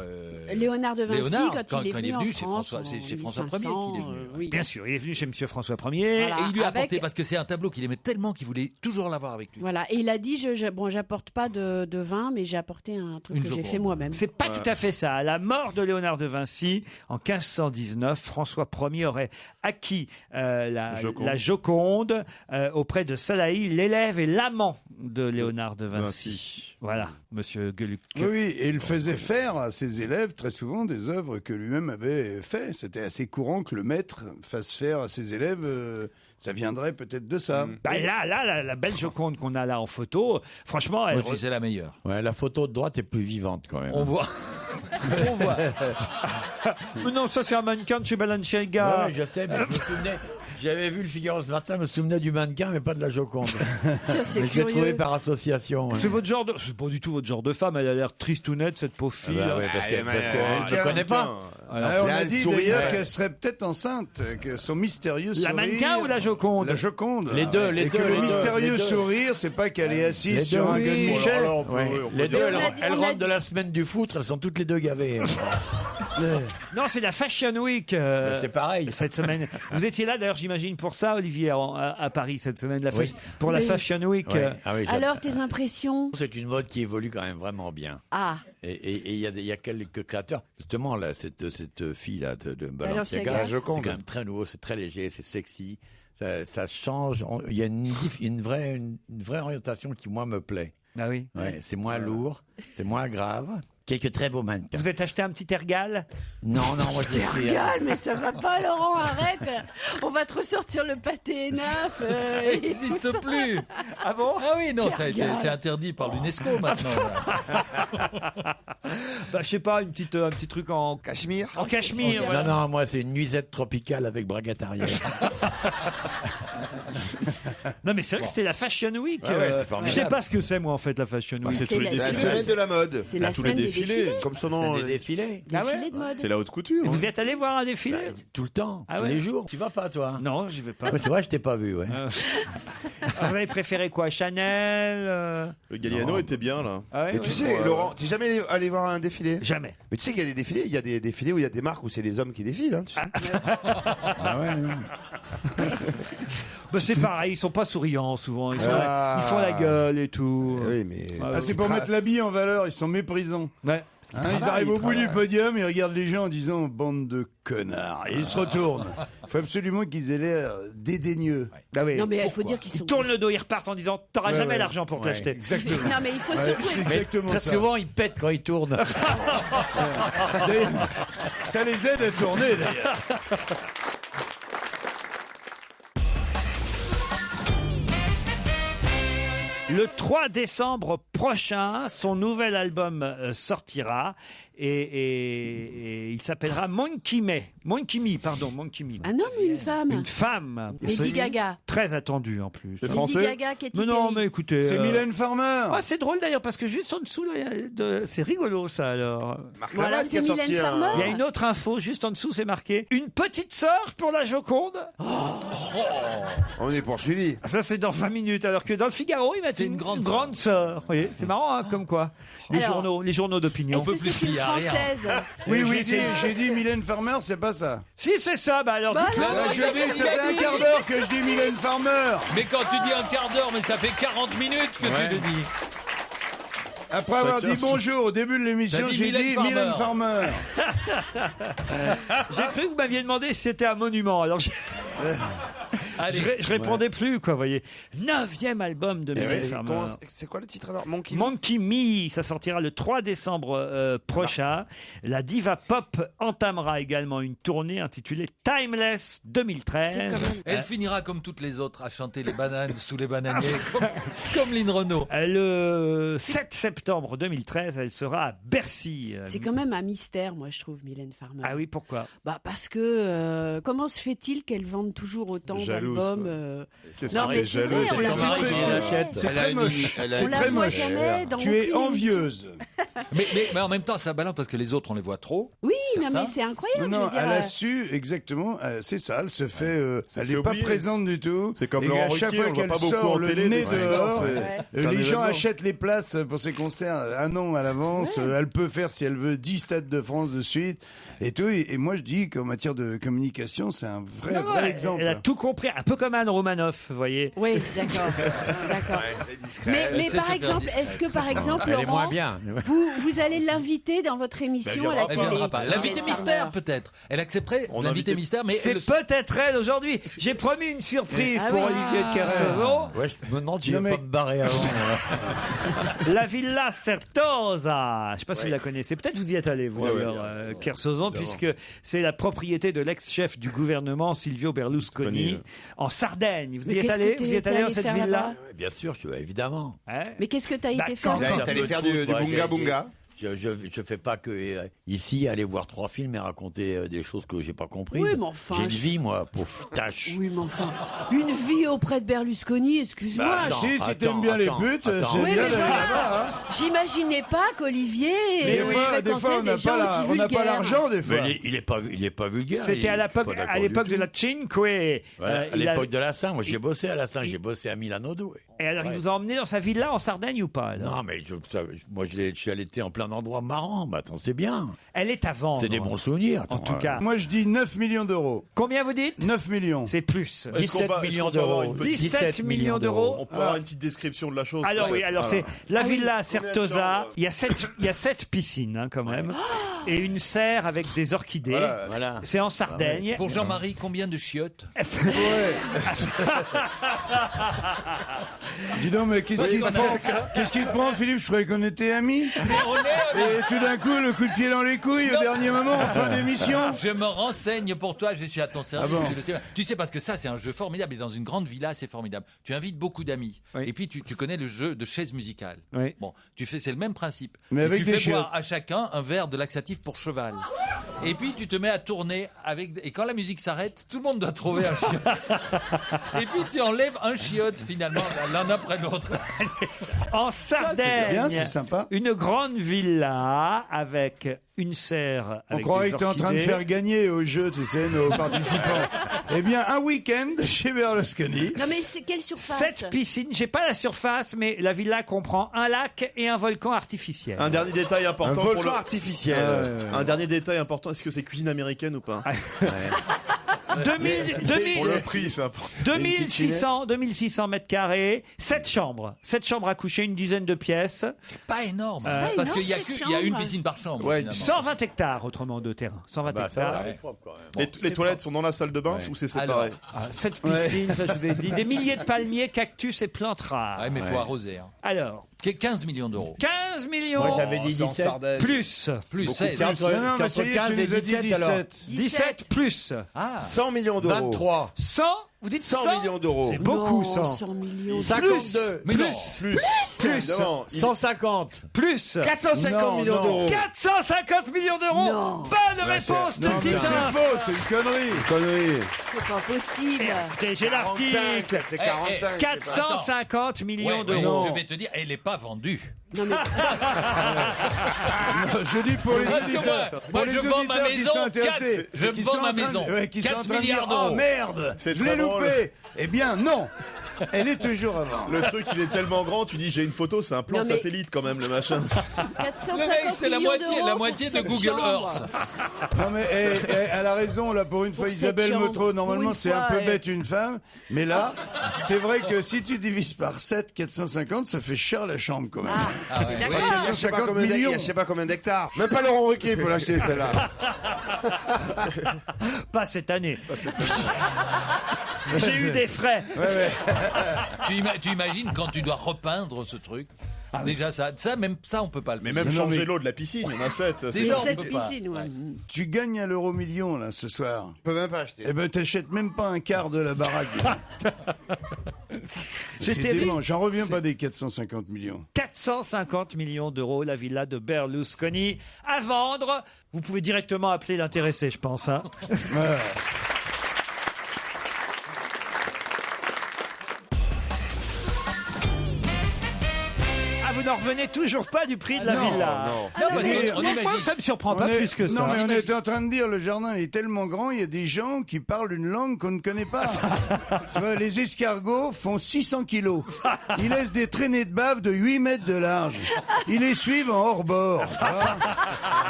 Léonard de Vinci, Léonard, quand il est venu en chez France, François, c'est en chez François 1500, Ier qu'il est venu. oui. Bien sûr, il est venu chez Monsieur François Ier. Voilà. Et il lui a Avec- apporté, parce que c'est un tableau qu'il aimait tellement qu'il voulait toujours l'avoir avec lui. Voilà, et il a dit, bon, j'apporte pas de vin, mais j'ai apporté un truc Une que j'ai Joconde. fait moi-même. C'est pas tout à fait ça. À la mort de Léonard de Vinci, en 1519, François Ier aurait acquis la Joconde auprès de Salahi, l'élève et l'amant de Léonard de Vinci. Voilà, Monsieur Gueluc. Oui, et il faisait faire à ses élèves très souvent des œuvres que lui-même avait fait. C'était assez courant que le maître fasse faire à ses élèves. Ça viendrait peut-être de ça. Bah là, la belle Joconde qu'on a là en photo, franchement, elle... Moi, je dis c'est la meilleure. Ouais, la photo de droite est plus vivante quand même. On voit. On voit. Mais non, ça c'est un mannequin de chez Balenciaga. Ouais, je sais, mais je me souvenais. J'avais vu le Figaro ce matin, je me souvenais du mannequin, mais pas de la Joconde. Tiens, c'est Mais je l'ai curieux. trouvé par association. C'est votre genre de... C'est pas du tout votre genre de femme, elle a l'air tristounette, cette pauvre fille. Ah bah ouais, parce que je tiens, connais pas. Alors, on Là, a le dit sourire. d'ailleurs qu'elle serait peut-être enceinte, que son mystérieux La sourire... mannequin ou la Joconde? La Joconde. Les deux, Et que le les mystérieux deux. sourire, c'est pas qu'elle est assise Les sur deux, un oui. gueules-michel. Les deux, on elles, a dit- elles on a rentrent de dit- la semaine du foutre, elles sont toutes les deux gavées. Non, c'est la Fashion Week. C'est pareil. Cette semaine. Vous étiez là d'ailleurs, j'imagine, pour ça, Olivier, à Paris cette semaine, Oui. pour la Oui. Fashion Week. Ouais. Ah oui, j'aime. Alors, tes impressions? C'est une mode qui évolue quand même vraiment bien. Ah, Et il y a quelques créateurs. Justement, là, cette fille-là de Balenciaga. Balenciaga, La Joconde. c'est quand même très nouveau, c'est très léger, c'est sexy. Ça change. Il y a une vraie orientation qui, moi, me plaît. Ah oui. Ouais, c'est moins lourd, c'est moins grave. Quelques très beaux mannequins. Vous êtes acheté un petit ergal? Non, moi, je l'ai pris, regarde, mais ça va pas, Laurent, arrête. On va te ressortir le pâté énaf. Ça n'existe plus. Ah bon? Ah oui, non, Regarde. c'est interdit par l'UNESCO maintenant. Bah, je sais pas, un petit truc en Cachemire en cachemire. Non, voilà. non, moi, c'est une nuisette tropicale avec braguette arrière. Non, mais c'est vrai que c'est la Fashion Week. Ah ouais, c'est Je formidable. sais pas ce que c'est, moi, en fait, la Fashion Week. C'est tous les La défilés. semaine de la mode. C'est la Tous les semaine des défilés, défilés. comme son nom. Des défilés. Défilés de mode. C'est la haute couture. Et vous êtes allé voir un défilé Tout le temps, Ah tous ouais les jours. Tu vas pas, toi? Non, j'y vais pas. Ouais, c'est vrai, je t'ai pas vu, ouais. Vous avez préféré quoi, Chanel Le Galliano était bien là. Ah ouais, Mais tu sais, Laurent, t'es jamais allé voir un défilé? Jamais. Mais tu sais qu'il y a des défilés, il y a des défilés où il y a des marques où c'est les hommes qui défilent. Hein, tu sais. Ah ouais. Bah, c'est pareil, ils sont pas souriants souvent. Ils font la Ah. gueule et tout. Oui, mais Ah, c'est pour mettre l'habit en valeur, ils sont méprisants. Ouais. Hein, ils arrivent au bout du podium, ils regardent les gens en disant bande de connards. Et ils se retournent. Il faut absolument qu'ils aient l'air dédaigneux. Bah oui. Non, mais il faut dire qu'ils sont. Ils tournent le dos, ils repartent en disant t'auras Ouais, jamais ouais. l'argent pour te l'acheter. Exactement. Non, mais il faut Ouais, surtout. c'est exactement Très ça. souvent, ils pètent quand ils tournent. D'ailleurs, ça les aide à tourner d'ailleurs. Le 3 décembre prochain, son nouvel album sortira et il s'appellera Monkey Me. Monkey Me. Un homme ou une femme? Une femme. Et Lady c'est Gaga. Très attendu en plus. C'est Lady français. Gaga, Katy Mais non, Perry. mais écoutez. C'est Mylène Farmer. Ah, c'est drôle d'ailleurs parce que juste en dessous, là, c'est rigolo ça alors. Marc Voilà, Lavoine qui a c'est sorti Mylène Farmer. Il y a une autre info juste en dessous, c'est marqué une petite sœur pour la Joconde. On est poursuivi. Ça c'est dans 20 minutes alors que dans le Figaro ils mettent une grande sœur. Vous voyez, c'est marrant hein, comme quoi. Les Alors, journaux d'opinion. Est-ce que c'est une française? Oui, j'ai dit Mylène Farmer, c'est pas ça. Si c'est ça, bah alors Bah dites-le. non, Là, je dis, ça fait un quart d'heure que je dis Mylène Farmer. Mais quand tu dis un quart d'heure, mais ça fait 40 minutes que tu le dis. Après avoir dit bonjour au début de l'émission, T'as dit j'ai dit Mylène Mylène Farmer. J'ai cru que vous m'aviez demandé si c'était un monument. Alors Allez. je répondais plus quoi, vous voyez. 9e album de Mylène Farmer. C'est quoi le titre alors? Monkey Me, ça sortira le 3 décembre prochain. La diva pop entamera également une tournée intitulée Timeless 2013. Elle finira comme toutes les autres à chanter les bananes sous les bananiers, comme Lynn Renaud. Le 7 septembre 2013, elle sera à Bercy. C'est quand même un mystère, moi, je trouve, Mylène Farmer. Ah oui, pourquoi? Bah parce que comment se fait-il qu'elle vende toujours autant Jalouse, d'albums Non, mais c'est vrai, on la son voit mari qui jamais. l'achète. C'est très moche. On C'est la très voit moche. jamais dans Tu es aucune envieuse. Mais en même temps, ça balance parce que les autres, on les voit trop. Oui, non, Certains. mais c'est incroyable. Non, je veux dire, elle a su exactement, c'est ça, elle se fait, elle fait n'est pas oublier. présente du tout. C'est comme Et Laurent à chaque Ruquier, fois on le voit qu'elle pas beaucoup sort en le télé, nez donc dehors, c'est un les gens événement. achètent les places pour ses concerts un an à l'avance. Elle peut faire, si elle veut, 10 stades de France de suite et tout. Et moi, je dis qu'en matière de communication, c'est un vrai, Non, vrai elle- exemple. Elle a tout compris, un peu comme Anne Romanoff, vous voyez. Oui, d'accord. D'accord. Mais par exemple, est-ce que par exemple, Elle est Laurent, moins bien. vous allez l'inviter dans votre émission à la Elle télé? viendra pas. L'invité Mylène mystère, Farmer. peut-être. Elle accepterait l'invité mystère, mais C'est elle- peut-être elle aujourd'hui. J'ai promis une surprise Ah pour oui. Olivier de Kersauzon. Ouais, je me demande si je Non, vais mais- pas me barrer avant. La Villa Certosa. Je ne sais pas si vous la connaissez. Peut-être vous y êtes allé, vous, Ouais, d'ailleurs, Kersauzon, puisque c'est la propriété de l'ex-chef du gouvernement, Silvio Berlusconi, en Sardaigne. Vous Mais y êtes qu'est-ce allé que Vous y êtes t'es allé dans allé cette faire villa là-bas Bien sûr, évidemment. Hein Mais qu'est-ce que tu as été quand- faire? Là, t'es allé faire du bunga bunga. Je fais pas que ici aller voir 3 films et raconter des choses que j'ai pas comprises. Oui, mais enfin, J'ai une vie, moi, pour tâche. Oui, mais enfin, une vie auprès de Berlusconi, excuse-moi. Bah, Ah, si attends, t'aimes bien les attends, putes, attends. c'est Oui, bien mais d'aller voilà. là-bas. hein. J'imaginais pas qu'Olivier Des fois, fréquentait on n'a des gens pas, aussi on n'a pas vulgaires. l'argent, des fois. Mais il est pas vulgaire. C'était à l'époque, de la Cinque. Ouais, à il a- l'époque de la Saint. Moi, j'ai bossé à la Saint. J'ai bossé à Milano. Ouais. Et alors, il vous a emmené dans sa villa en Sardaigne ou pas alors Non, mais moi, je suis allé en plein endroit marrant. Bah, attends, c'est bien. Elle est à vendre. C'est des bons souvenirs. En tout cas. Moi, je dis 9 millions d'euros. Combien vous dites 9 millions. C'est plus. 17 millions d'euros. 17 millions d'euros. On peut avoir une petite description de la chose. Alors oui, peut-être. alors Voilà. c'est la Villa Combien de Certosa. chambres Il y a 7 piscines hein, quand même, et une serre avec des orchidées. Voilà. C'est en Sardaigne. Pour Jean-Marie, combien de chiottes? Dis donc, mais qu'est-ce qui te prend, Philippe? Je croyais qu'on était amis. Mais on est Et tout d'un coup, le coup de pied dans les couilles au dernier moment, en fin d'émission. Je me renseigne pour toi, je suis à ton service. Ah bon tu le sais. Tu sais, parce que ça, c'est un jeu formidable. Et dans une grande villa, c'est formidable. Tu invites beaucoup d'amis. Oui. Et puis, tu connais le jeu de chaise musicale. Oui. Bon, c'est le même principe. Mais Et avec tu des fais boire chiottes. à chacun un verre de laxatif pour cheval. Et puis, tu te mets à tourner et quand la musique s'arrête, tout le monde doit trouver un chiot. Et puis, tu enlèves un chiotte finalement, l'un après l'autre. En Sardaigne, bien, c'est sympa. une grande villa avec une serre. On avec croirait des que t'es en train de orchidées. faire gagner au jeu, tu sais, nos participants. Eh bien, un week-end chez Berlusconi. Non mais c'est quelle surface? 7 piscines, j'ai pas la surface, mais la villa comprend un lac et un volcan artificiel. Un dernier détail important. Un pour volcan le- artificiel. Un dernier détail important, est-ce que c'est cuisine américaine ou pas? 2000 Pour le prix, c'est important. 2600 mètres carrés, 7 chambres à coucher, une dizaine de pièces, C'est pas énorme. pas parce énorme, qu'il y a, cette il y a une chambre. piscine par chambre. Ouais, finalement. 120 hectares autrement de terrain, 120 Bah, ça hectares. va, c'est propre quand même. Les toilettes sont dans la salle de bain ou c'est séparé? Alors, 7 piscines, ça je vous ai dit, des milliers de palmiers, cactus et plantes rares. ouais, mais il faut arroser. Hein. Alors, 15 millions d'euros. 15 millions Moi, j'avais dit c'est en 17. Sardaigne. plus Plus 16. C'est entre, Non, non, c'est mais ça entre y est, 15 tu et nous as dit 17 alors. 17 plus Ah, 100 millions d'euros. 23. 100, vous dites 100, 100 millions d'euros. C'est beaucoup, Non, 100. 100 millions. 52. mais non. Plus, Non, il- 150. plus, 450 Non, millions non. d'euros. 450 millions d'euros. Non. Bonne réponse de Non, mais Tita. c'est faux, c'est une connerie. Connerie. C'est pas possible. Écoutez, j'ai l'article. C'est 45. 450 millions Ouais, d'euros. je vais te dire, elle n'est pas vendue. Non mais Non, je dis pour les Parce que auditeurs. moi, Pour les je vends ma auditeurs qui maison, sont intéressés. quatre- je qui vends sont en ma train de- maison, ouais, qui sont 4 en train de dire, milliards d'euros. oh merde, C'est je l'ai très drôle. loupé. Eh bien, non. Elle est toujours avant. Le truc, il est tellement grand, tu dis j'ai une photo, c'est un plan Non, mais- satellite quand même, le machin. 450 Le mec, c'est la millions moitié, d'euros la pour moitié de cette Google chambre. Earth. Non mais elle a raison là pour une fois Pour cette Isabelle chambre, Motro normalement pour une c'est un fois, peu ouais. bête une femme mais là c'est vrai que si tu divises par 7 450 ça fait cher la chambre quand même. Ah ouais. D'accord. Je sais pas 450 combien millions. je sais pas combien d'hectares. Même pas Laurent Ruquier peut l'acheter celle-là. Pas cette année. J'ai eu des frais. Tu imagines quand tu dois repeindre ce truc. Déjà, ça, même ça, on peut pas le Mais faire. même Non, changer mais- l'eau de la piscine, il y en a 7. Déjà, on Cette peut pas. piscine, ouais. Tu gagnes à l'euro-million là ce soir. Je peux même pas acheter. Eh ben t'achètes même pas un quart de la baraque. C'est terrible. dément. J'en reviens pas des 450 millions. 450 millions d'euros, la villa de Berlusconi à vendre. Vous pouvez directement appeler l'intéressé, je pense. Hein. Ouais. Ah, vous n'en revenez toujours pas du prix de la Non, villa. Non, parce Mais- qu'on Moi, imagine. ça me surprend pas On est- plus que ça. Non, mais on Imagine- était en train de dire, le jardin il est tellement grand, il y a des gens qui parlent une langue qu'on ne connaît pas. Tu vois, les escargots font 600 kilos. Ils laissent des traînées de bave de 8 mètres de large. Ils les suivent en hors-bord.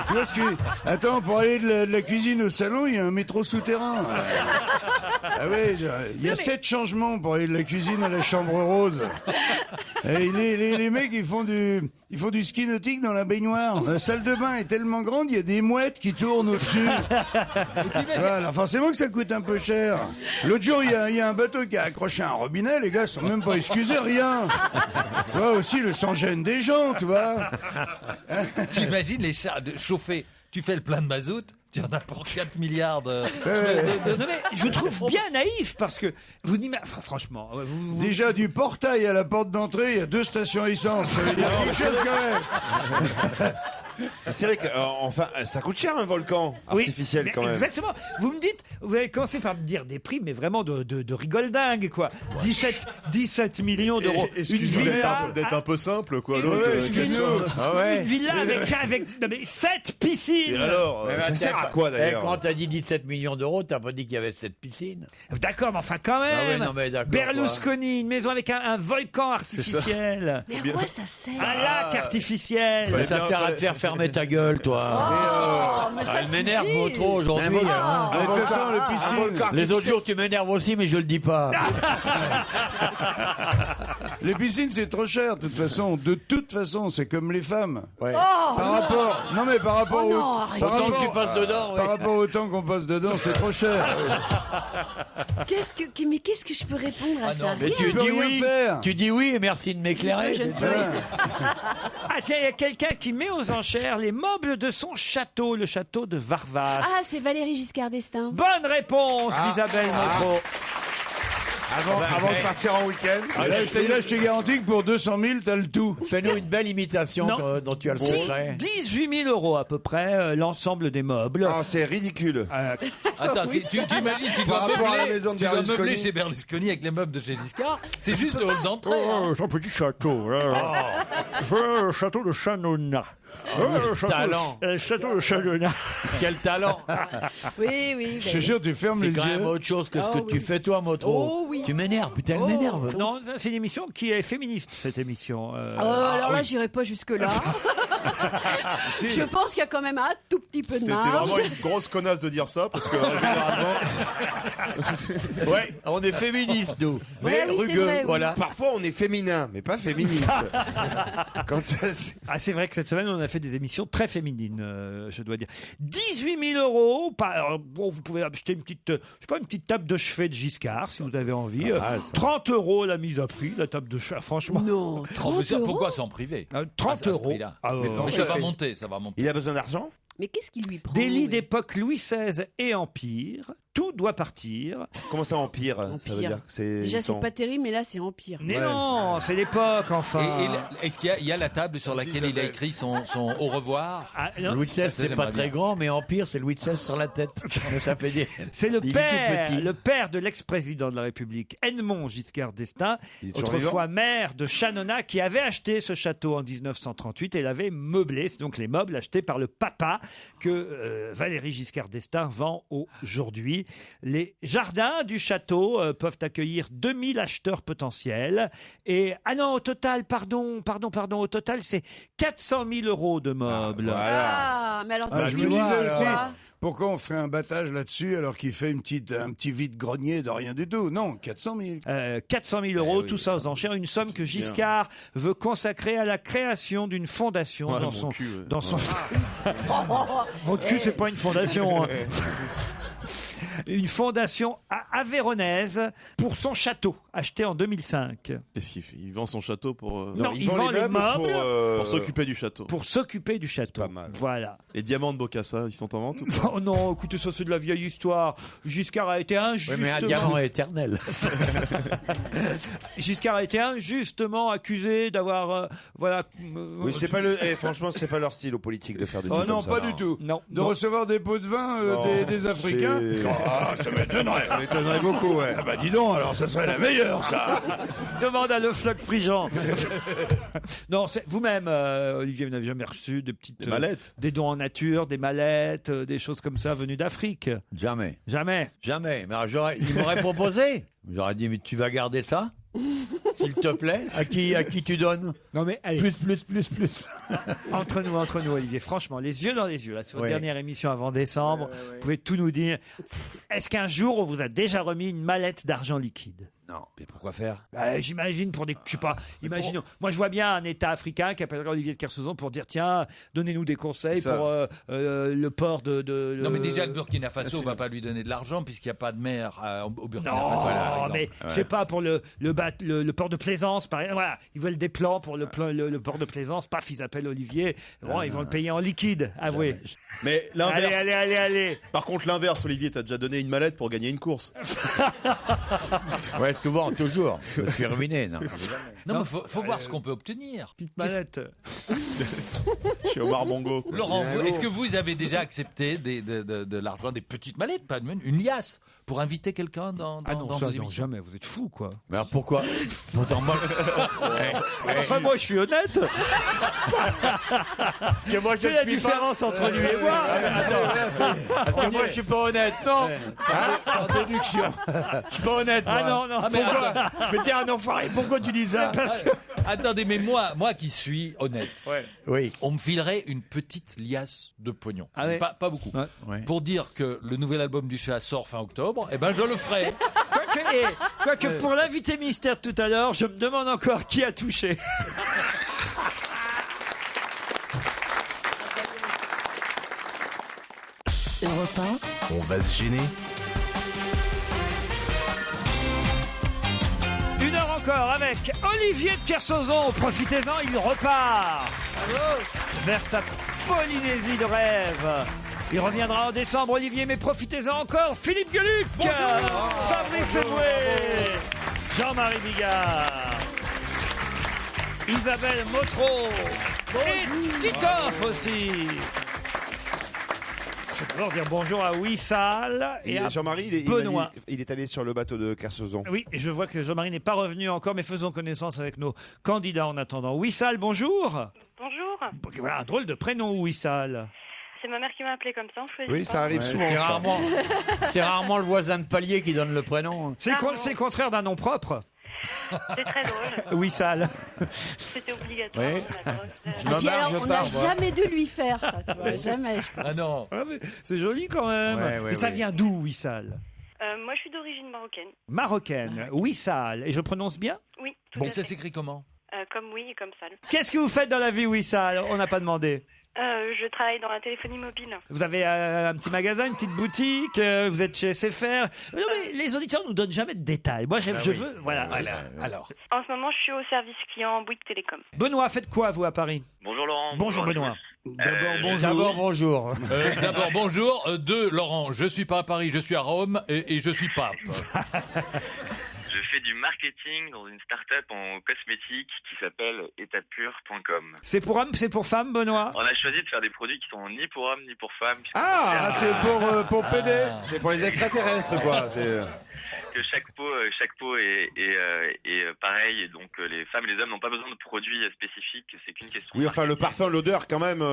Tu vois ce que... Attends, pour aller de la cuisine au salon, il y a un métro souterrain. Ah oui, il y a 7 changements pour aller de la cuisine à la chambre rose. Et les mecs, ils font du ski nautique dans la baignoire. La salle de bain est tellement grande, il y a des mouettes qui tournent au-dessus. Tu vois, alors forcément que ça coûte un peu cher. L'autre jour, il y a un bateau qui a accroché à un robinet, les gars sont même pas excusés, rien. Tu vois, aussi le sans-gêne des gens, tu vois. Tu imagines les chars de chauffer. Tu fais le plein de mazout, tu en as pour 4 milliards de. Non, mais je vous trouve bien naïf parce que vous n'imaginez. Enfin, franchement, Déjà, du portail à la porte d'entrée, il y a 2 stations essence. Ça veut dire quelque chose quand même. C'est vrai que, enfin, ça coûte cher un volcan Oui, artificiel mais quand même. exactement. Vous me dites, vous avez commencé par me dire des prix, mais vraiment de rigole dingue, quoi. 17 millions d'euros. Une Excuse-moi villa, d'être un peu simple, quoi. L'autre, Ouais, excuse-nous. Ah ouais. une villa avec non, mais 7 piscines. Et alors, Mais ça attends, sert à quoi, d'ailleurs Quand t'as dit 17 millions d'euros, t'as pas dit qu'il y avait cette piscine. D'accord, mais enfin quand même. Ah ouais, non, mais d'accord, Berlusconi, une maison avec un volcan artificiel, Mais à quoi ça sert? un lac artificiel. Mais ça sert à te faire fermer ta gueule, toi. Oh, mais ça Elle m'énerve suffit. trop aujourd'hui. hein. De toute façon, le piscine, Les autres jours, tu m'énerves aussi, mais je le dis pas. les piscines, c'est trop cher, de toute façon. De toute façon, c'est comme les femmes. Ouais. Oh, Par rapport, non mais par rapport Oh au, non, arrête. par Autant que tu rapport, passes dedans, par oui. rapport au temps qu'on passe dedans, c'est trop cher. mais qu'est-ce que je peux répondre à Ah ça? non, Mais Rien. tu peux dis rien oui. faire. Tu dis oui et merci de m'éclairer. Je ne c'est peux tout. rien. Ah tiens, il y a quelqu'un qui met aux enchères les meubles de son château, le château de Varvas. Ah, c'est Valérie Giscard d'Estaing. Bonne réponse d'Isabelle Motro. Avant de partir en week-end. Ah, là, je te garantis que pour 200 000, t'as le tout. Fais-nous une belle imitation dont tu as le secret. 18 000 € à peu près, l'ensemble des meubles. Ah, c'est ridicule. Attends, tu imagines, tu Par dois rapport à la meubler, maison de tu dois Berlusconi. meubler chez Berlusconi avec les meubles de chez Giscard. C'est juste le hall d'entrée. hein. C'est un petit château. Le château de Chanona. talent. Château de Chanona. Quel talent. Oui. Je te jure, tu fermes C'est les quand yeux. même autre chose que ce que Oh, tu oui. fais toi, Motro. Oh, oui. Tu m'énerves, putain, elle m'énerve. Non, c'est une émission qui est féministe, cette émission. Alors là, j'irai pas jusque-là. Je pense qu'il y a quand même un tout petit peu de T'es marge. vraiment une grosse connasse de dire ça, parce que généralement... Ouais, on est féministes, nous. Ouais, Mais oui, c'est rugueux, vrai, oui. voilà. Parfois, on est féminin, mais pas féministe. Ah, c'est vrai que cette semaine, on a fait des émissions très féminines, je dois dire. 18 000 €. Alors, bon, vous pouvez acheter une petite, je sais pas, une petite table de chevet de Giscard, si vous avez envie. 30 € la mise à prix, la table de chevet. Franchement. Non, Oh, mais 30 ça, €. pourquoi c'est en privé 30 à ce €. prix-là. Ah, Mais ça va monter, ça va monter. Il a besoin d'argent? Mais qu'est-ce qui lui prend Des lits oui. d'époque Louis XVI et Empire. Tout doit partir. Comment ça, empire? Ça veut Empire. dire que c'est... Déjà, ils c'est sont- pas terrible, mais là, c'est empire. Mais non, c'est l'époque, enfin. Est-ce qu'il y a la table sur laquelle il a écrit son au revoir? Ah, non. Louis XVI, c'est J'aimerais pas très bien. grand, mais Empire, c'est Louis XVI sur la tête. Ça fait dire. C'est le Il est tout père, petit. le père de l'ex-président de la République, Edmond Giscard d'Estaing, Il est toujours autrefois maire de Chanona, qui avait acheté ce château en 1938 et l'avait meublé. C'est donc les meubles achetés par le papa que Valéry Giscard d'Estaing vend aujourd'hui. Les jardins du château peuvent accueillir 2000 acheteurs potentiels. Et, ah non, au total, pardon, au total, c'est 400 000 € de meubles. Ah, mais alors, Ah, je 18 me 000, disais c'est aussi, quoi pourquoi on ferait un battage là-dessus alors qu'il fait un petit vide-grenier de rien du tout? Non, 400 000. 400 000 €, tout ça aux enchères, une somme que Giscard veut consacrer à la création d'une fondation Ouais, dans mon son... cul, ouais. Dans son... Votre cul, c'est pas une fondation. Hein. Une fondation avéronaise pour son château, acheté en 2005. Qu'est-ce qu'il fait? Il vend son château pour... Non, il vend les meubles pour s'occuper du château. pour s'occuper du château. Pas mal. Voilà. Les diamants de Bocassa, ils sont en vente ou pas? Oh non, écoutez, ça c'est de la vieille histoire. Giscard a été Oui, injustement... mais un diamant éternel. Giscard a été injustement accusé d'avoir... Oui, c'est pas le... franchement, c'est pas leur style aux politiques de faire des Oh trucs non, comme ça. pas du tout. Non. De recevoir des pots de vin des Africains. Ah, ça m'étonnerait. Ça m'étonnerait beaucoup, ouais. Ah bah dis donc, alors ça serait la meilleure, ça. Demande à Le Floch Prigent. Non, vous-même, Olivier, vous n'avez jamais reçu de petites... Des mallettes. Des dons en nature, des mallettes, des choses comme ça venues d'Afrique? Jamais. Jamais. Jamais. Mais alors, il m'aurait proposé. J'aurais dit, mais tu vas garder ça? S'il te plaît. À qui tu donnes? Non mais allez, Plus. entre nous, Olivier, franchement, les yeux dans les yeux, là, sur Ouais. la dernière émission avant décembre, vous pouvez tout nous dire. Est-ce qu'un jour, on vous a déjà remis une mallette d'argent liquide? Non. Mais pourquoi faire? J'imagine pour des... Je sais pas, imaginons. Moi, je vois bien un État africain qui appellerait Olivier de Kersauzon pour dire, tiens, donnez-nous des conseils Ça. pour le port de... Non, mais déjà, le Burkina Faso va pas lui donner de l'argent puisqu'il n'y a pas de mer au Burkina Non, Faso. par exemple. mais je sais pas, pour le port de Plaisance, par exemple. Voilà, ils veulent des plans pour le port de Plaisance. Paf, ils appellent Olivier. Bon, ils vont le payer en liquide, avouez. Mais l'inverse. Allez. Par contre, l'inverse, Olivier, t'as déjà donné une mallette pour gagner une course. Ouais, souvent, toujours. Je suis ruiné, non. Non, mais faut voir ce qu'on peut obtenir. Petite mallette. Je suis Omar Bongo. quoi. Laurent, est-ce que vous avez déjà accepté de l'argent, des petites mallettes, pas une liasse, pour inviter quelqu'un dans Ah non, dans ça, vos non, émissions? jamais, vous êtes fou, quoi. Mais alors pourquoi? Pourtant, moi. Enfin, moi, je suis honnête. Parce que moi, C'est la différence entre lui et moi. Parce que moi, je suis pas honnête. Non. En déduction. Je suis pas honnête. Ah moi. non. mais Pourquoi? Mais tiens, un enfoiré, pourquoi tu dis ça? Attendez, mais moi qui suis honnête, Oui. on me filerait une petite liasse de pognon. Ah ouais. Pas beaucoup. Ouais. Pour dire que le nouvel album du chat sort fin octobre, eh ben je le ferai. Quoique pour l'invité mystère tout à l'heure, je me demande encore qui a touché. Europe 1, On va se gêner. Une heure encore avec Olivier de Kersauzon. Profitez-en, il repart vers sa Polynésie de rêve. Il reviendra en décembre, Olivier, mais profitez-en encore. Philippe Gueluc, Fabrice Eboué, Jean-Marie Bigard, Isabelle Motro et Titoff aussi. Je vais d'abord dire bonjour à Wissal et à Jean-Marie, Benoît. il est allé sur le bateau de Kersozon. Oui, et je vois que Jean-Marie n'est pas revenu encore, mais faisons connaissance avec nos candidats en attendant. Wissal, bonjour. Bonjour. Voilà un drôle de prénom, Wissal. C'est ma mère qui m'a appelé comme ça. Oui, ça arrive souvent. C'est rarement le voisin de palier qui donne le prénom. C'est le contraire d'un nom propre. C'est très drôle. Wissal. C'était obligatoire. Oui. Et puis alors, on n'a jamais dû lui faire ça, tu vois, jamais, je pense. Ah non. Ah, mais c'est joli quand même. Ouais, et ça ouais. vient d'où, Wissal? Moi, je suis d'origine marocaine. Marocaine. Wissal. Et je prononce bien? Oui, tout Bon, à Ça fait. s'écrit comment? Comme oui et comme sale. Qu'est-ce que vous faites dans la vie, Wissal? On n'a pas demandé. Je travaille dans la téléphonie mobile. Vous avez un petit magasin, une petite boutique, vous êtes chez SFR. Non, mais les auditeurs nous donnent jamais de détails. Moi, je veux, voilà. Alors. En ce moment, je suis au service client Bouygues Télécom. Benoît, faites quoi, vous, à Paris? Bonjour Laurent. Bonjour, Benoît. D'abord, bonjour. D'abord, bonjour. Deux, Laurent, je suis pas à Paris, je suis à Rome et je suis pape. Je fais du marketing dans une start-up en cosmétique qui s'appelle etapure.com. C'est pour hommes, c'est pour femmes, Benoît? On a choisi de faire des produits qui sont ni pour hommes ni pour femmes. Ah, c'est pour PD. C'est pour les extraterrestres, quoi. Que chaque peau est pareil, et donc les femmes et les hommes n'ont pas besoin de produits spécifiques, c'est qu'une question. Oui, enfin, le parfum, l'odeur, quand même.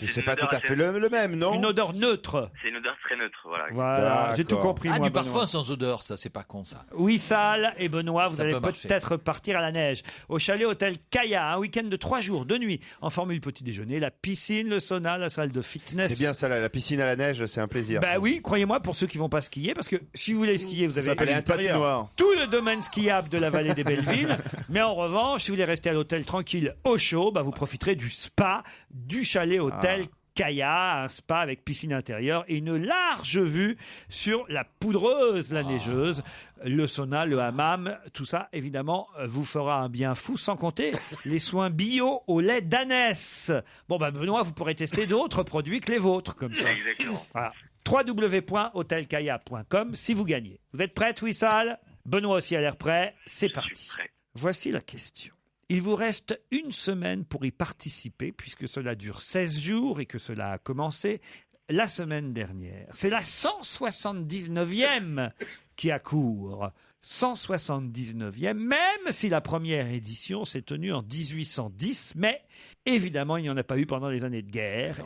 C'est pas tout à fait le même, non? Une odeur neutre. C'est une odeur très neutre, voilà. Voilà, j'ai tout compris. Ah, moi, du Benoît. parfum sans odeur, ça, c'est pas con, ça. Wissal et Benoît, vous Ça allez peut marcher. peut-être partir à la neige. Au chalet hôtel Kaya, un week-end de 3 jours, 2 nuits, en formule petit déjeuner, la piscine, le sauna, la salle de fitness. C'est bien ça, la piscine à la neige, c'est un plaisir. Bah oui, croyez-moi, pour ceux qui vont pas skier, parce que si vous voulez skier, vous avez s'appelle une patinoire. tout le domaine skiable de la vallée des Bellevilles. Mais en revanche, si vous voulez rester à l'hôtel tranquille au chaud, bah vous profiterez du spa du chalet hôtel Kaya, un spa avec piscine intérieure et une large vue sur la poudreuse, la neigeuse, le sauna, le hammam, tout ça évidemment vous fera un bien fou, sans compter les soins bio au lait d'ânesse. Bon bah Benoît, vous pourrez tester d'autres produits que les vôtres comme ça. Exactement. Voilà. www.hotelkaya.com si vous gagnez. Vous êtes prêts, Wissal? Benoît aussi a l'air prêt. C'est parti. Voici la question. Il vous reste une semaine pour y participer, puisque cela dure 16 jours et que cela a commencé la semaine dernière. C'est la 179e qui a cours. 179e, même si la première édition s'est tenue en 1810, mais évidemment, il n'y en a pas eu pendant les années de guerre.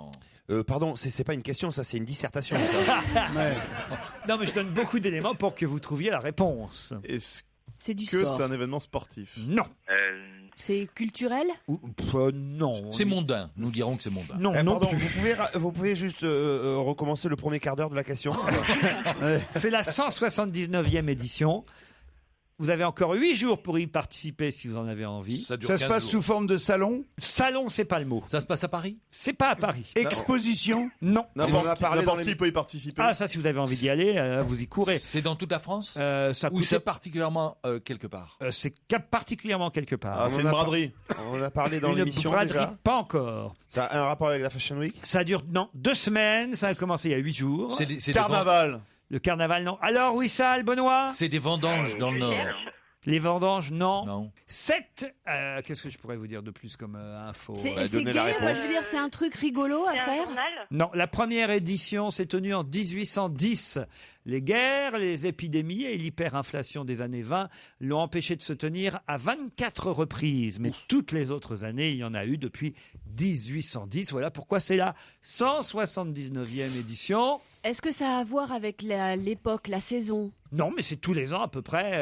Pardon, c'est pas une question, ça, c'est une dissertation. Ça. Non, mais je donne beaucoup d'éléments pour que vous trouviez la réponse. Est-ce C'est du que sport. c'est un événement sportif? Non. C'est culturel? Non. C'est mondain. Nous dirons que c'est mondain. Non, Pardon, plus. vous pouvez juste recommencer le premier quart d'heure de la question? C'est la 179e édition. Vous avez encore 8 jours pour y participer si vous en avez envie. Ça dure Ça se 15 passe jours. sous forme de salon? Salon, c'est pas le mot. Ça se passe à Paris? C'est pas à Paris. Exposition? Non. Non, mais on a parlé dans N'importe qui peut y participer. Ah, ça, si vous avez envie d'y aller, vous y courez. C'est dans toute la France? Ça Ou coûte. c'est particulièrement quelque part? C'est particulièrement quelque part. Ah, c'est une braderie. On a parlé dans Une l'émission braderie, déjà. pas encore. Ça a un rapport avec la Fashion Week? Ça dure, non, 2 semaines. Ça a commencé il y a 8 jours. C'est des Carnaval. Le carnaval, non. Alors, Wissal, Benoît? C'est des vendanges dans le Nord. Les vendanges, non. Non. 7. Qu'est-ce que je pourrais vous dire de plus comme info? C'est donner gay, la enfin, réponse. je veux dire, c'est un truc rigolo à C'est un faire. journal. Non, la première édition s'est tenue en 1810. Les guerres, les épidémies et l'hyperinflation des années 20 l'ont empêché de se tenir à 24 reprises. Mais toutes les autres années, il y en a eu depuis 1810. Voilà pourquoi c'est la 179e édition. Est-ce que ça a à voir avec l'époque, la saison? Non, mais c'est tous les ans à peu près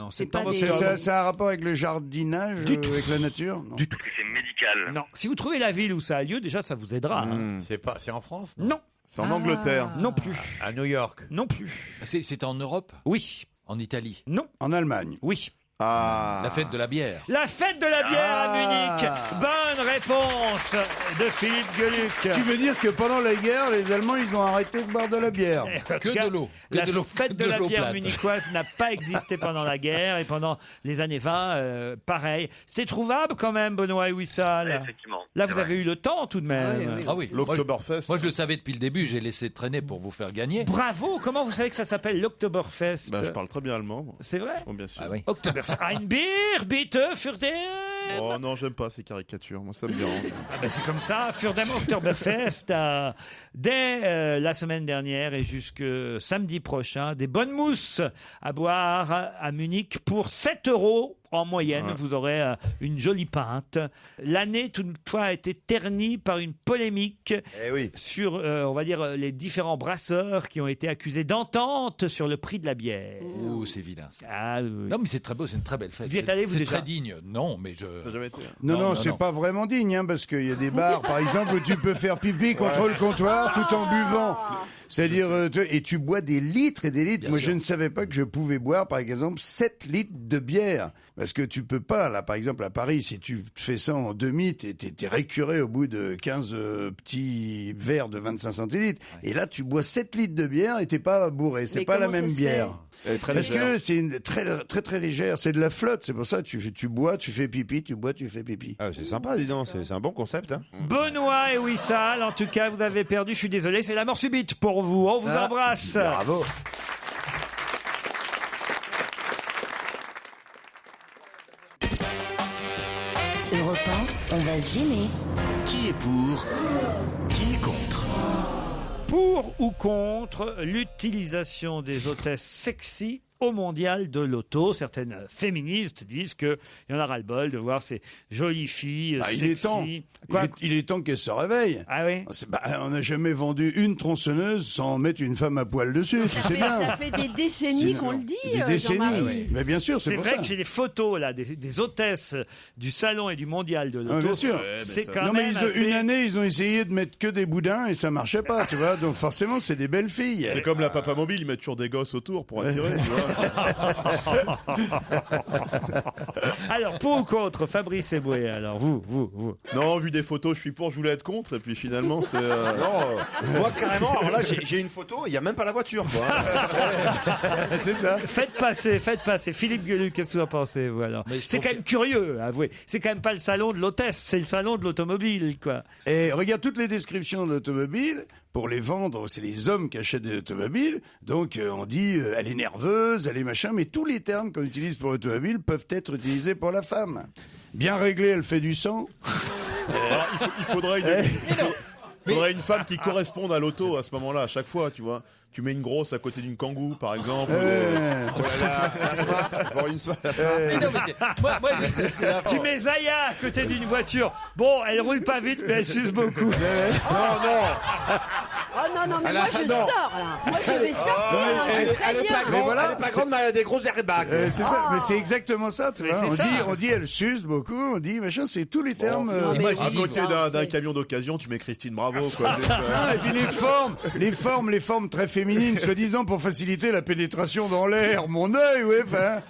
en septembre. pas des- octobre. Ça a un rapport avec le jardinage, Du tout. avec la nature? Non. Du tout. C'est médical. Non, si vous trouvez la ville où ça a lieu, déjà ça vous aidera. hein. C'est en France? Non, C'est en Angleterre. non plus, À New York. non plus. C'est en Europe? Oui, En Italie? non, En Allemagne? oui. La fête de la bière. La fête de la bière à Munich. Bonne réponse de Philippe Gueluc. Tu veux dire que pendant la guerre, les Allemands, ils ont arrêté de boire de la bière? Que de l'eau. La fête de la bière munichoise n'a pas existé pendant la guerre et pendant les années 20, pareil. C'était trouvable quand même, Benoît et Wissal. Ouais, effectivement. Là, vous avez eu le temps tout de même. Ah oui. L'Oktoberfest. Moi, je le savais depuis le début. J'ai laissé traîner pour vous faire gagner. Bravo. Comment vous savez que ça s'appelle l'Oktoberfest? Je parle très bien allemand. Moi. C'est vrai? Bon, bien sûr. Ah oui. Oktoberfest. Ein Bier, bitte, für den... Oh non, j'aime pas ces caricatures. Moi, ça me dérange. C'est comme ça, für den Oktoberfest. Dès la semaine dernière et jusque samedi prochain, des bonnes mousses à boire à Munich pour 7 € en moyenne. Ouais. Vous aurez une jolie pinte. L'année, toutefois, a été ternie par une polémique sur, on va dire, les différents brasseurs qui ont été accusés d'entente sur le prix de la bière. Ouh, c'est vilain. Ça. Ah, oui. Non, mais c'est très beau, c'est une très belle fête. Vous y êtes allé, vous, C'est déjà? très digne. Non, mais je. Non, c'est pas vraiment digne, hein, parce qu'il y a des bars, par exemple, où tu peux faire pipi contre le comptoir tout en buvant. C'est-à-dire, et tu bois des litres et des litres. Moi, je ne savais pas que je pouvais boire, par exemple, 7 litres de bière. Parce que tu peux pas, là, par exemple, à Paris, si tu fais ça en demi, t'es récuré au bout de 15 petits verres de 25 centilitres. Et là, tu bois 7 litres de bière et t'es pas bourré. C'est pas la même bière. Parce que c'est une très légère. C'est de la flotte. C'est pour ça que tu bois, tu fais pipi, tu bois, tu fais pipi. Ah, c'est sympa, dis donc. C'est un bon concept. Hein. Benoît et Wissal, en tout cas, vous avez perdu. Je suis désolé, c'est la mort subite pour vous. On vous embrasse. Bravo. Europe 1, on va se gêner. Qui est pour? Qui est contre? Pour ou contre l'utilisation des hôtesses sexy au mondial de l'auto? Certaines féministes disent qu'il y en a ras-le-bol de voir ces jolies filles sexy. Il est temps. Quoi? Il est temps qu'elles se réveillent. Ah oui? On n'a jamais vendu une tronçonneuse sans mettre une femme à poil dessus. C'est bien. Ça fait des décennies qu'on le dit. Des décennies. Jean-Marie. Mais bien sûr, c'est pour vrai ça. que j'ai des photos là des hôtesses du salon et du mondial de l'auto. Bien sûr. C'est quand non, même mais assez... une année, ils ont essayé de mettre que des boudins et ça marchait pas, tu vois. Donc forcément, c'est des belles filles. C'est comme la papa mobile, ils mettent toujours des gosses autour pour attirer. Tu vois. Alors, pour ou contre, Fabrice Eboué, alors vous. Non, vu des photos, je suis pour, je voulais être contre, et puis finalement, c'est... Non, moi, carrément, alors là, j'ai une photo, il n'y a même pas la voiture, quoi. C'est ça. Faites passer. Philippe Gueluc, qu'est-ce que vous en pensez, vous, alors? C'est quand même curieux, avouez. C'est quand même pas le salon de l'hôtesse, c'est le salon de l'automobile, quoi. Et regarde toutes les descriptions de l'automobile. Pour les vendre, c'est les hommes qui achètent des automobiles. Donc on dit elle est nerveuse, elle est machin, mais tous les termes qu'on utilise pour l'automobile peuvent être utilisés pour la femme. Bien réglée, elle fait du sang. Alors, il faudrait une femme qui corresponde à l'auto à ce moment-là, à chaque fois, tu vois. Tu mets une grosse à côté d'une Kangoo, par exemple. Tu mets Zaya à côté d'une voiture. Bon, elle roule pas vite, mais elle suce beaucoup. Oh non, mais moi je sors là. Moi je vais sortir. Elle est pas grande, mais elle a des gros airbags. C'est ça, mais c'est exactement ça. Tu vois. On dit elle suce beaucoup, on dit machin, c'est tous les termes. À côté d'un camion d'occasion, tu mets Christine Bravo, quoi. Et puis les formes très féminines, soi-disant pour faciliter la pénétration dans l'air. Mon œil, ouais, enfin.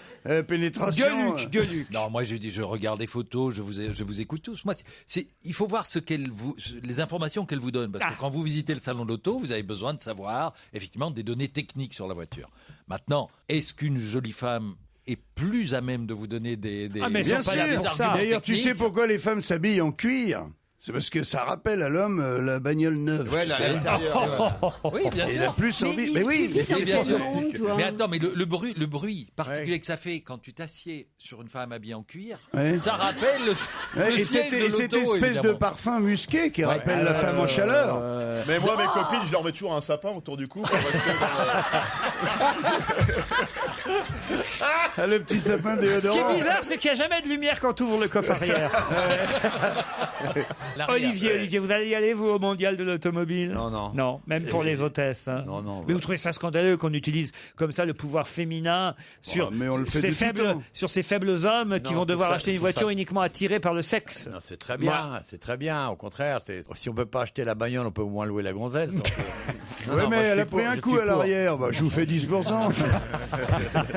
Pénétration. Gueuluc. Non, moi je dis, je regarde des photos, je vous écoute tous. Moi, il faut voir les informations qu'elle vous donne, parce que quand vous visitez le salon de l'auto, vous avez besoin de savoir effectivement des données techniques sur la voiture. Maintenant, est-ce qu'une jolie femme est plus à même de vous donner des mais bien sûr. arguments D'ailleurs, tu techniques? sais pourquoi les femmes s'habillent en cuir? C'est parce que ça rappelle à l'homme la bagnole neuve. Ouais, l'intérieur. Oui, bien sûr. Il a plus envie. Mais oui, bien sûr. Toi. Mais attends, mais le bruit particulier que ça fait quand tu t'assieds sur une femme habillée en cuir, Ouais. ça rappelle le et siège de l'auto, cette espèce évidemment. de parfum musqué qui rappelle la femme en chaleur. Mais moi, mes copines, je leur mets toujours un sapin autour du cou pour rester Le petit sapin Ce qui déodorant. est bizarre, c'est qu'il n'y a jamais de lumière quand tu ouvres le coffre arrière. Olivier, vous allez y aller, vous, au mondial de l'automobile? Non. Non, même pour les hôtesses. Hein. Non. Mais vous trouvez ça scandaleux qu'on utilise comme ça le pouvoir féminin sur, mais on le fait ces, de tout faibles, temps. sur ces faibles hommes qui vont devoir acheter une voiture uniquement attirés par le sexe? Non, c'est très bien, c'est très bien. Au contraire, si on peut pas acheter la bagnole, on peut au moins louer la gonzesse. Donc, Oui, mais elle a pris un coup à l'arrière. Bah, je vous fais 10%.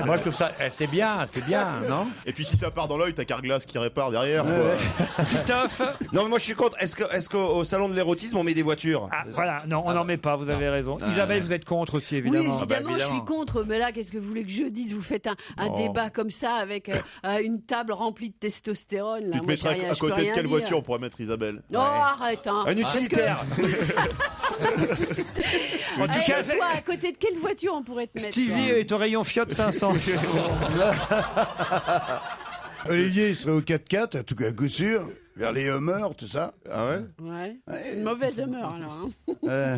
Moi, je trouve ça, c'est bien, non? Et puis si ça part dans l'œil, t'as Carglass qui répare derrière. Quoi. Titoff. Non, mais moi je suis contre. Est-ce qu'au salon de l'érotisme on met des voitures? Ah, voilà, non, on n'en met pas, vous avez raison. Isabelle, vous êtes contre aussi, Oui, évidemment. évidemment, je suis contre, mais là, qu'est-ce que vous voulez que je dise? Vous faites un débat comme ça avec une table remplie de testostérone. Là. Tu te Moi, mettrais j'ai rien- à je peux côté de rien quelle dire. voiture on pourrait mettre Isabelle? Oh, arrête, hein. Un Parce utilitaire. En tout cas, toi, à côté de quelle voiture on pourrait te mettre? Stevie est au rayon Fiat 500. Olivier, il serait au 4x4, à tout cas, à coup sûr, vers les Hummers, tout ça. Ah ouais? Ouais. C'est une mauvaise humeur, alors. Hein.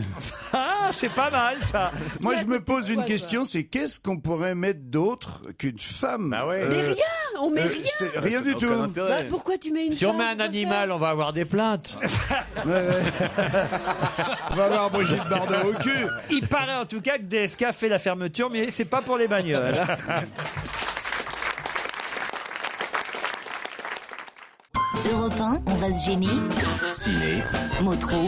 Ah, c'est pas mal, ça. Moi, je me pose une quoi, question, c'est qu'est-ce qu'on pourrait mettre d'autre qu'une femme? Mais rien, on met rien. Rien du tout. Bah, pourquoi tu mets une Si on femme met un animal, on va avoir des plaintes. On va avoir Brigitte Bardot au cul. Il paraît en tout cas que DSK fait la fermeture, mais c'est pas pour les bagnoles. Europe 1, on va se gêner. Ciné, Motro.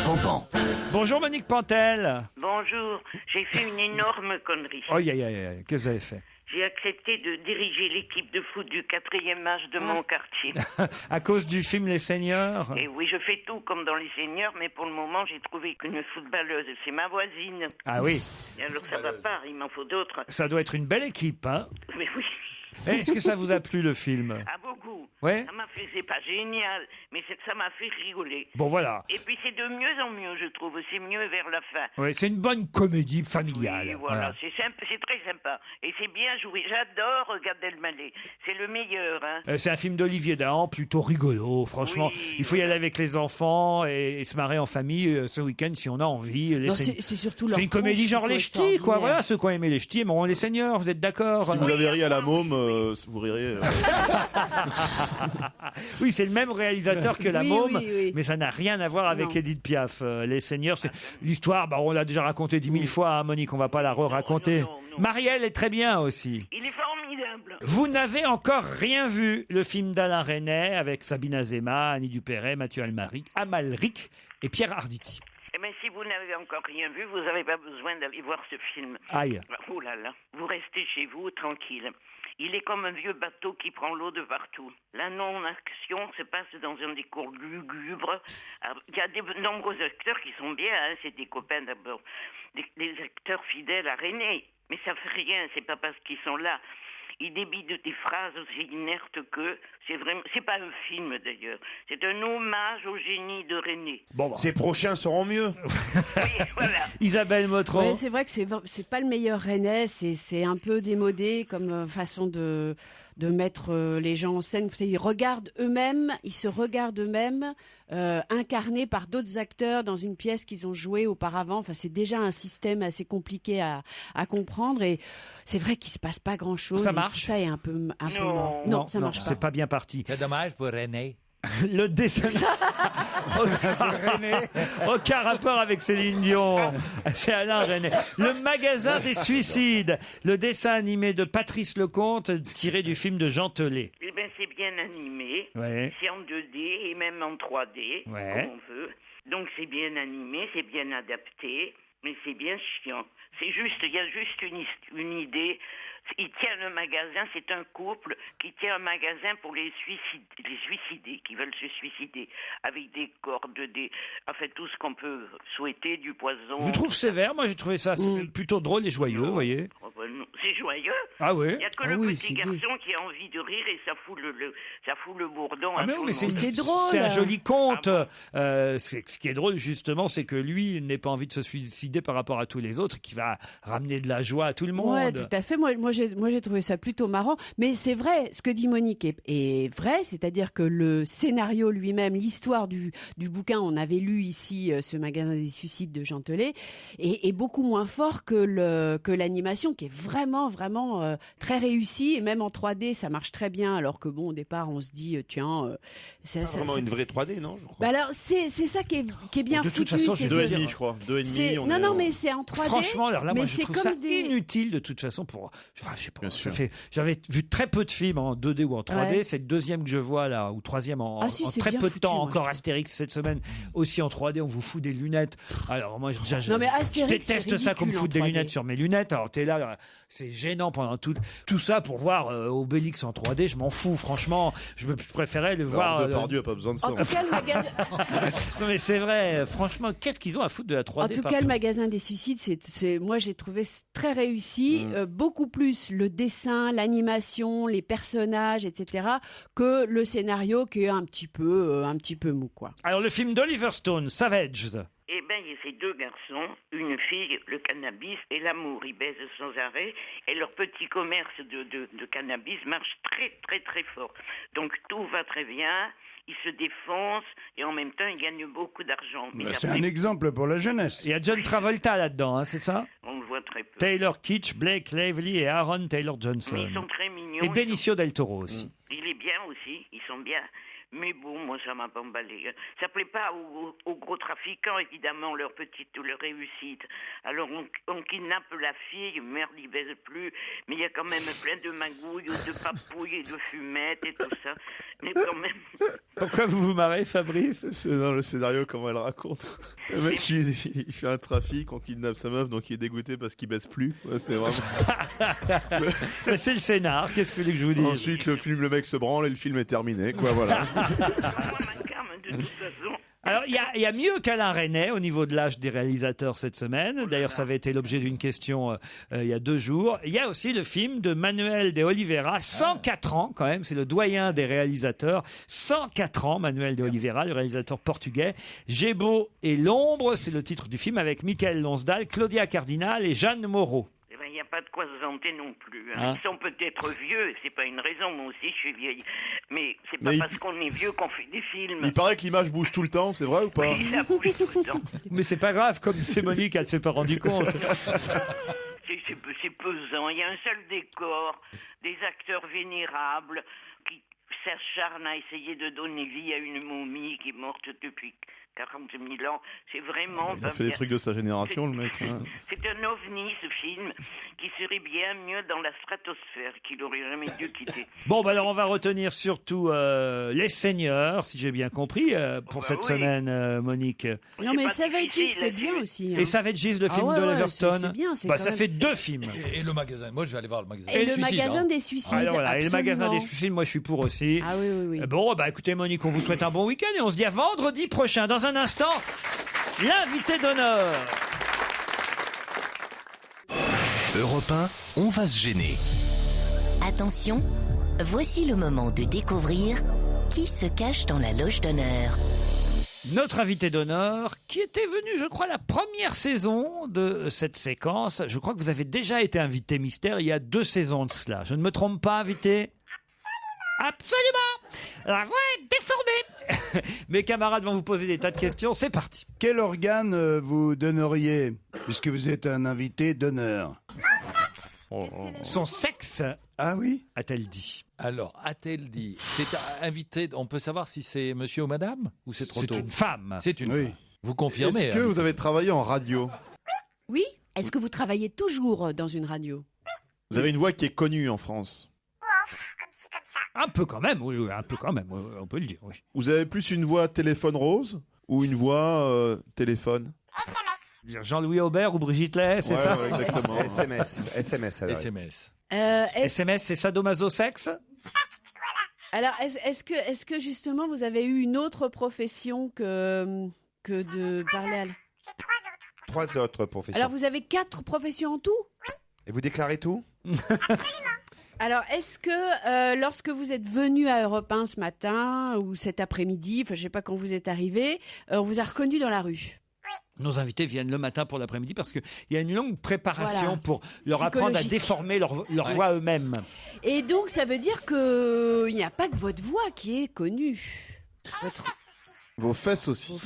Pampan. Bonjour Monique Pantel. Bonjour, j'ai fait une énorme connerie. Oh, aïe, aïe, aïe, qu'est-ce que vous avez fait? J'ai accepté de diriger l'équipe de foot du 4e âge de mon quartier. À cause du film Les Seigneurs? Et oui, je fais tout comme dans Les Seigneurs, mais pour le moment, j'ai trouvé qu'une footballeuse, c'est ma voisine. Ah oui. Et alors ça va pas, il m'en faut d'autres. Ça doit être une belle équipe, hein? Mais oui. Est-ce que ça vous a plu, le film? Ah, beaucoup. Ouais. Ça m'a fait, c'est pas génial, mais ça m'a fait rigoler. Bon, voilà. Et puis c'est de mieux en mieux, je trouve. C'est mieux vers la fin. Ouais, c'est une bonne comédie familiale. Et voilà, c'est sympa, c'est très sympa. Et c'est bien joué. J'adore Gad Elmaleh. C'est le meilleur, hein. C'est un film d'Olivier Dahan, plutôt rigolo, franchement. Oui, il faut y aller avec les enfants et se marrer en famille ce week-end si on a envie. Non, c'est surtout C'est une comédie genre Les Ch'tis, quoi. Voilà, ceux qui ont aimé Les Ch'tis aimeront Les Seigneurs, vous êtes d'accord? Si vous avez ri à la môme, vous rirez. Oui, c'est le même réalisateur que La Oui, Môme, oui, oui. mais ça n'a rien à voir avec Non. Edith Piaf. Les Seigneurs, c'est l'histoire, on l'a déjà racontée 10 000 fois, hein, Monique, on va pas la re-raconter. non. Marielle est très bien aussi. Il est formidable. Vous n'avez encore rien vu, le film d'Alain Resnais avec Sabine Azéma, Annie Dupéret, Mathieu Amalric et Pierre Arditi. Eh bien, si vous n'avez encore rien vu, vous n'avez pas besoin d'aller voir ce film. Aïe. Oh là là, vous restez chez vous, tranquille. Il est comme un vieux bateau qui prend l'eau de partout. La non-action se passe dans un décor lugubre. Il y a de nombreux acteurs qui sont bien, hein, c'est des copains d'abord. Des acteurs fidèles à René. Mais ça fait rien, c'est pas parce qu'ils sont là. Ils débitent des phrases aussi inertes que c'est pas un film d'ailleurs. C'est un hommage au génie de René. Ces prochains seront mieux. Isabelle Motro. Ouais, c'est vrai que c'est pas le meilleur Rennais, c'est un peu démodé comme façon de mettre les gens en scène. Ils se regardent eux-mêmes, incarnés par d'autres acteurs dans une pièce qu'ils ont jouée auparavant. Enfin, c'est déjà un système assez compliqué à comprendre et c'est vrai qu'il se passe pas grand-chose. Ça et marche? tout ça est un peu mort. Non, ça marche pas. C'est pas bien parti. C'est dommage pour René. Le dessin. Aucun rapport avec Céline Dion. C'est Alain Resnais. Le magasin des suicides. Le dessin animé de Patrice Lecomte tiré du film de Jean Telet. Eh bien, c'est bien animé. Ouais. C'est en 2D et même en 3D, Ouais. comme on veut. Donc, c'est bien animé, c'est bien adapté, mais c'est bien chiant. Il y a juste une idée. Il tient le magasin, c'est un couple qui tient un magasin pour les suicidés, qui veulent se suicider, avec des cordes, tout ce qu'on peut souhaiter, du poison. Je vous trouve sévère. Moi, j'ai trouvé ça plutôt drôle et joyeux, vous voyez. Oh, ben non, c'est joyeux. Ah oui. Il n'y a que le petit garçon qui a envie de rire et ça fout le bourdon à Ah mais tout oui, mais le monde. c'est drôle. C'est un joli conte. Ce qui est drôle, justement, c'est que lui n'ait pas envie de se suicider par rapport à tous les autres, qui va ramener de la joie à tout le monde. Ouais, tout à fait. Moi, j'ai trouvé ça plutôt marrant. Mais c'est vrai, ce que dit Monique est vrai, c'est-à-dire que le scénario lui-même, l'histoire du bouquin, on avait lu ici ce magasin des suicides de Jean Telet, est beaucoup moins fort que l'animation, qui est vraiment très réussie. Et même en 3D, ça marche très bien. Alors que au départ, on se dit, C'est vraiment une vraie 3D, non, je crois. Bah alors, c'est ça qui est bien De foutu. toute façon, c'est que- 2,5, je crois. 2,5. Non, mais c'est en 3D. Franchement, alors là, mais moi, je c'est trouve comme ça des- inutile de toute façon Enfin, je sais pas. J'avais vu très peu de films en 2D ou en 3D. Ouais. C'est le deuxième que je vois là, ou troisième en, Ah si, en c'est très bien peu de foutu, temps. moi, Encore je Astérix cette semaine aussi en 3D. On vous fout des lunettes. Alors moi, Non, mais je Astérix, déteste c'est ça qu'on me ridicule foute des en 3D. lunettes sur mes lunettes. Alors t'es là, c'est gênant pendant tout ça pour voir Obélix en 3D. Je m'en fous, franchement. Je préférais le voir. Depardieu a pas besoin de ça. En tout cas, le magasin, Non mais c'est vrai. Franchement, qu'est-ce qu'ils ont à foutre de la 3D? en tout cas, le magasin des suicides, moi j'ai trouvé très réussi. Beaucoup plus le dessin, l'animation, les personnages, etc., que le scénario qui est un petit peu mou, quoi. Alors le film d'Oliver Stone, Savage. Eh bien, il y a ces deux garçons, une fille, le cannabis et l'amour. Ils baisent sans arrêt et leur petit commerce de cannabis marche très, très, très fort. Donc, tout va très bien. Ils se défoncent et en même temps, ils gagnent beaucoup d'argent. Mais C'est après, un exemple pour la jeunesse. Il y a John Travolta là-dedans, hein, c'est ça? on le voit très peu. Taylor Kitsch, Blake Lively et Aaron Taylor Johnson. Mais ils sont très mignons. Et Benicio del Toro aussi. Il est bien aussi, ils sont bien. Mais bon, moi, ça m'a pas emballé. Ça plaît pas aux gros trafiquants, évidemment, leur réussite. Alors, on kidnappe la fille, merde, ils baisent plus. Mais il y a quand même plein de magouilles, de papouilles et de fumettes et tout ça. Mais quand même... Pourquoi vous vous marrez, Fabrice? C'est dans le scénario, comment elle raconte. Le mec, il fait un trafic, on kidnappe sa meuf, donc il est dégoûté parce qu'il baisse plus. Ouais, c'est vraiment... Mais c'est le scénar, qu'est-ce que vous voulez que je vous dise? Ensuite, le mec se branle et le film est terminé, quoi, voilà. Alors, il y a mieux qu'Alain Resnais au niveau de l'âge des réalisateurs cette semaine. D'ailleurs, ça avait été l'objet d'une question il y a 2 jours. Il y a aussi le film de Manuel de Oliveira, 104 ans quand même, c'est le doyen des réalisateurs. 104 ans, Manuel de Oliveira, le réalisateur portugais. Gébo et l'ombre, c'est le titre du film avec Michael Lonsdal, Claudia Cardinal et Jeanne Moreau. Il n'y a pas de quoi se vanter non plus. Hein? Ils sont peut-être vieux, c'est pas une raison, moi aussi je suis vieille. Mais c'est pas Mais parce qu'on est vieux qu'on fait des films. Il paraît que l'image bouge tout le temps, c'est vrai ou pas? Oui, ça bouge tout le temps. Mais c'est pas grave, comme c'est Monique, elle ne s'est pas rendue compte. C'est pesant, il y a un seul décor, des acteurs vénérables qui s'acharnent à essayer de donner vie à une momie qui est morte depuis 40 000 ans. C'est vraiment Il pas a fait bien. des trucs de sa génération, le mec. hein. C'est un ovni, ce film, qui serait bien mieux dans la stratosphère, qu'il aurait jamais dû quitter. Bon, bah alors on va retenir surtout Les Seigneurs, si j'ai bien compris, pour cette semaine, Monique. Non, mais Savages, c'est bien aussi. hein. Et Savages, le Ah film ouais, de ouais, Leverstone, c'est bien, c'est bah, quand ça même- fait 2 films. Et le magasin. Moi, je vais aller voir le magasin. Et le Suicide, magasin hein. des suicides. Alors voilà, et le magasin des absolument. suicides, moi je suis pour aussi. Ah oui, oui, oui. Bon, bah écoutez Monique, on vous souhaite un bon week-end et on se dit à vendredi prochain. Dans un instant, l'invité d'honneur. Europe 1, on va se gêner. Attention, voici le moment de découvrir qui se cache dans la loge d'honneur. Notre invité d'honneur, qui était venu, je crois, la première saison de cette séquence. Je crois que vous avez déjà été invité mystère il y a 2 saisons de cela. Je ne me trompe pas, invité? Absolument. La voix est déformée. Mes camarades vont vous poser des tas de questions. C'est parti. Quel organe vous donneriez, puisque vous êtes un invité d'honneur? Son sexe. Ah oui? A-t-elle dit? Alors, a-t-elle dit? C'est invité, on peut savoir si c'est monsieur ou madame? Ou c'est trop C'est tôt? une femme. C'est une Oui. femme. Vous confirmez? Est-ce que vous avez travaillé en radio? Oui. Est-ce que vous travaillez toujours dans une radio? Vous avez une voix qui est connue en France. Un peu quand même, oui, un peu quand même, on peut le dire, oui. Vous avez plus une voix téléphone rose ou une voix téléphone? Jean-Louis Aubert ou Brigitte Lay, c'est Ouais, ça? ouais, exactement. SMS alors. SMS. SMS, c'est sadomaso-sexe? Alors, est-ce que justement vous avez eu une autre profession que de parler à... 3 autres professions. Alors, vous avez 4 professions en tout? Et vous déclarez tout? Alors, est-ce que lorsque vous êtes venu à Europe 1 ce matin ou cet après-midi, enfin je sais pas quand vous êtes arrivé, on vous a reconnu dans la rue? Nos invités viennent le matin pour l'après-midi parce qu'il y a une longue préparation Voilà. pour leur apprendre à Psychologique. déformer leur voix eux-mêmes. Et donc, ça veut dire qu'il n'y a pas que votre voix qui est connue. Vos fesses aussi.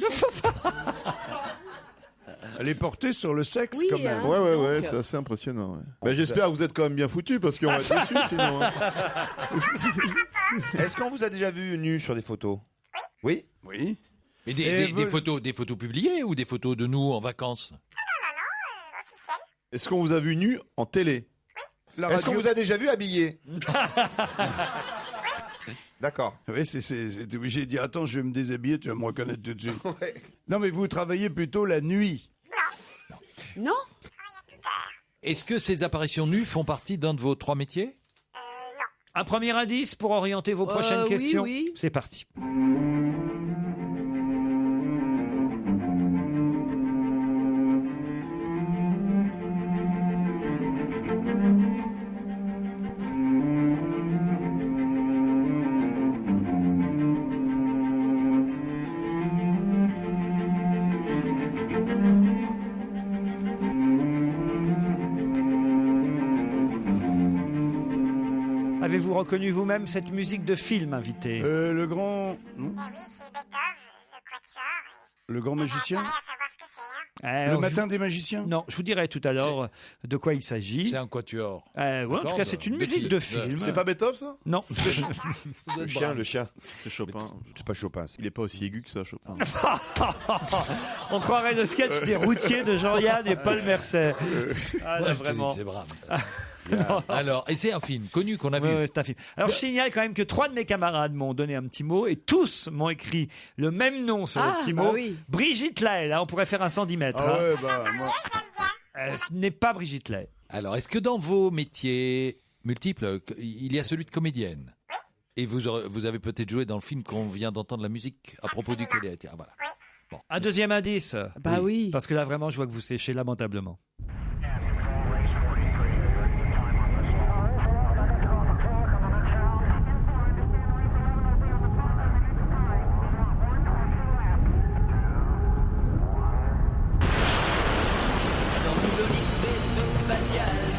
Elle est portée sur le sexe Oui, quand même. hein. Ouais, c'est assez impressionnant. Ouais. Bah, j'espère que vous êtes quand même bien foutus parce qu'on va être déçus sinon. hein. Est-ce qu'on vous a déjà vu nu sur des photos? Oui. Oui. Mais Et des photos publiées ou des photos de nous en vacances? Est-ce qu'on vous a vu nu en télé? Est-ce qu'on vous a déjà vu habillé? D'accord. Oui, c'est obligé de dire attends, je vais me déshabiller, tu vas me reconnaître tout de suite. Non, mais vous travaillez plutôt la nuit. Non. Est-ce que ces apparitions nues font partie d'un de vos 3 métiers? Un premier indice pour orienter vos prochaines oui, questions. oui. C'est parti. Avez-vous reconnu vous-même cette musique de film, invité? Le grand... non oui, c'est Beethoven, le quatuor. Le grand magicien? À savoir ce que c'est, hein. Le matin des magiciens? Non, je vous dirai tout à l'heure de quoi il s'agit. C'est un quatuor. Ouais, en tout cas, c'est une musique de film. C'est pas Beethoven, ça? Non. Le chien. C'est Chopin. C'est pas Chopin. Il est pas aussi aigu que ça, Chopin. On croirait le sketch des routiers de Jean-Yann et Paul Mercet. Ah, là, Ouais, vraiment. c'est Brahms. Alors, et c'est un film connu qu'on a vu. Ouais, c'est un film. Alors, je signale quand même que 3 de mes camarades m'ont donné un petit mot et tous m'ont écrit le même nom sur le petit mot. Oui. Brigitte Lahaye. On pourrait faire un 110 mètres. Ah ouais, bah, moi... Ce n'est pas Brigitte Lahaye. Alors, est-ce que dans vos métiers multiples, il y a celui de comédienne? Et vous avez peut-être joué dans le film qu'on vient d'entendre la musique à propos duquel il a été. Ah, voilà. Bon. Un deuxième indice. Bah oui. Parce que là, vraiment, je vois que vous séchez lamentablement.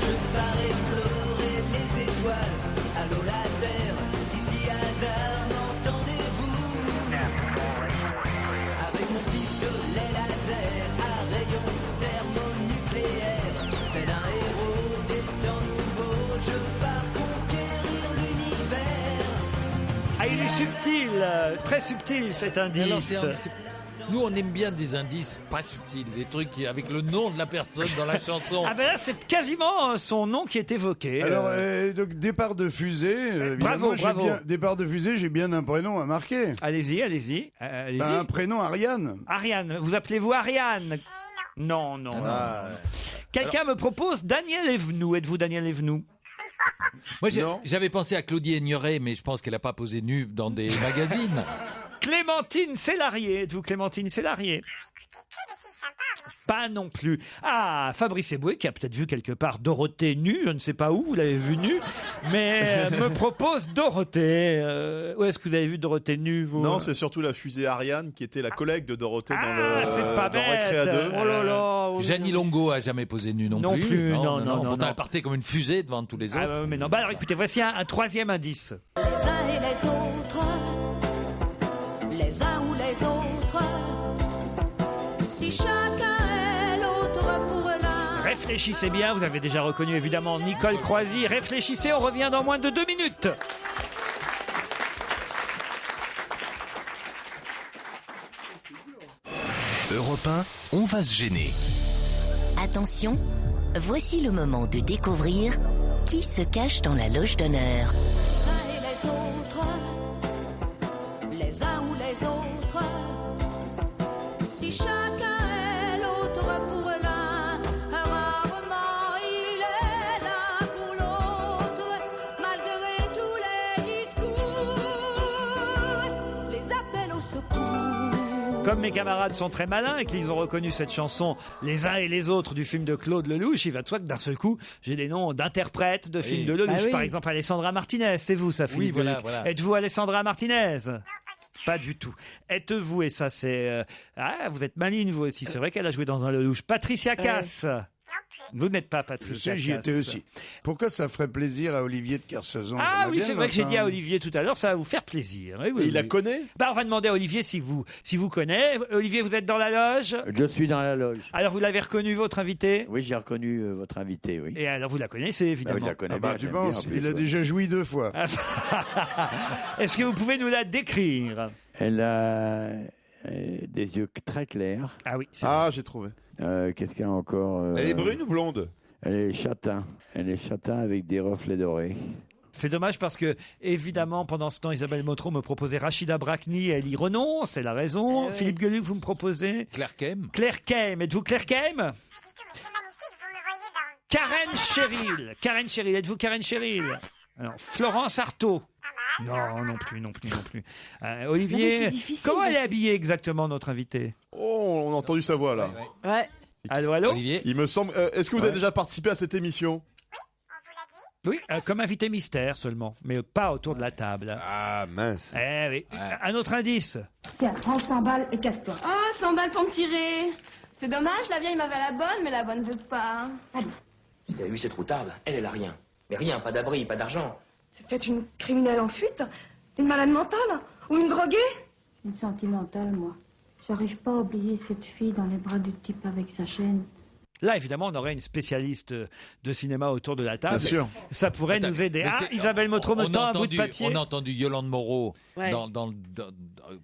Je pars explorer les étoiles. Allô la Terre, ici hasard, m'entendez-vous? Avec mon pistolet laser à rayon thermonucléaire, tel un héros des temps nouveaux, je pars conquérir l'univers. Ah, il est subtil, très subtil cet indice. Alors, nous, on aime bien des indices pas subtils, des trucs avec le nom de la personne dans la chanson. Ah ben là, c'est quasiment son nom qui est évoqué. Alors, donc, départ de fusée. Bravo. Départ de fusée, j'ai bien un prénom à marquer. Allez-y. Un prénom, Ariane. Ariane. Vous appelez-vous Ariane? Non. Quelqu'un me propose Daniel Evenou. Êtes-vous Daniel Evenou? Moi, j'avais pensé à Claudie Aigneret, mais je pense qu'elle n'a pas posé nue dans des magazines. Clémentine Célarié. Êtes-vous Clémentine Célarié? Pas non plus. Ah, Fabrice Eboué, qui a peut-être vu quelque part Dorothée nue, je ne sais pas où, vous l'avez vue nue, mais me propose Dorothée. Où est-ce que vous avez vu Dorothée nue, vous? Non, c'est surtout la fusée Ariane qui était la collègue de Dorothée c'est pas dans Récré à bête. 2. Oh là là. Jeannie Longo a jamais posé nue non plus. Non. Pourtant, elle partait comme une fusée devant tous les autres. Ah, mais non. Bah alors écoutez, voici un troisième indice. Les uns et les autres, les uns ou les autres, si chacun est l'autre pour l'un. Réfléchissez bien, vous avez déjà reconnu évidemment Nicole Croisy. Réfléchissez, on revient dans moins de 2 minutes. Europe 1, on va se gêner. Attention, voici le moment de découvrir qui se cache dans la loge d'honneur. Les uns ou les autres, si chacun est l'autre pour l'un, rarement il est là pour l'autre, malgré tous les discours, les appels au secours. Comme mes camarades sont très malins et qu'ils ont reconnu cette chanson les uns et les autres du film de Claude Lelouch, il va de soi que d'un seul coup, j'ai des noms d'interprètes de films de Lelouch. Ah oui. Par exemple, Alessandra Martinez, c'est vous ça, Philippe? voilà, Lelouch. voilà. Êtes-vous Alessandra Martinez? Pas du tout. Êtes-vous, et ça c'est... vous êtes maligne vous aussi, c'est vrai qu'elle a joué dans un Lelouch. Patricia Cass. Vous n'êtes pas Je Patricia sais, j'y Cass. étais aussi. Pourquoi ça ferait plaisir à Olivier de Kersauzon? Ah J'aimerais oui, bien c'est vrai que j'ai voir dit ça. à Olivier tout à l'heure, ça va vous faire plaisir. Oui, Et il la oui. connaît? Bah, on va demander à Olivier si vous connaissez. Olivier, vous êtes dans la loge? Je suis dans la loge. Alors, vous l'avez reconnu, votre invité? Oui, j'ai reconnu votre invité, oui. Et alors, vous la connaissez, évidemment. Ah oui, je la connais Ah bah, bien, tu j'aime bien, penses? en plus, Il a ouais. déjà joui 2 fois. Est-ce que vous pouvez nous la décrire? Elle a des yeux très clairs. Ah oui. Ah, j'ai trouvé. Qu'est-ce qu'elle a encore Elle est brune ou blonde? Elle est châtain. Elle est châtain avec des reflets dorés. C'est dommage parce que, évidemment, pendant ce temps, Isabelle Motro me proposait Rachida Brakni, elle y renonce, elle a raison. Philippe Gueluc, vous me proposez Claire Kem. Claire Kem, êtes-vous Claire Kem Karen Cheryl. Karen Cheryl, êtes-vous Karen Cheryl Alors, Florence Artaud. Non plus. Olivier, Non, mais c'est difficile comment elle est de- habillée exactement, notre invité Oh, on a entendu sa voix là. Ouais. Allô Olivier. Il me semble. Est-ce que vous avez déjà participé à cette émission? Oui, comme invité mystère seulement, mais pas autour de la table. Ah mince. Eh oui. Un autre indice. Tiens, prends 100 balles et casse-toi. Ah, 100 balles pour me tirer. C'est dommage, la vieille m'avait la bonne, mais la bonne veut pas. Allez. T'as vu, c'est trop tard, là. Elle a rien. Mais rien, pas d'abri, pas d'argent. C'est peut-être une criminelle en fuite, une malade mentale ou une droguée. Une sentimentale, moi. J'arrive pas à oublier cette fille dans les bras du type avec sa chaîne. Là, évidemment, on aurait une spécialiste de cinéma autour de la table. Bien sûr. Ça pourrait Attends, nous aider. mais Ah, c'est- Isabelle Motro me on a tend un bout de entendu- papier. On a entendu Yolande Moreau Ouais.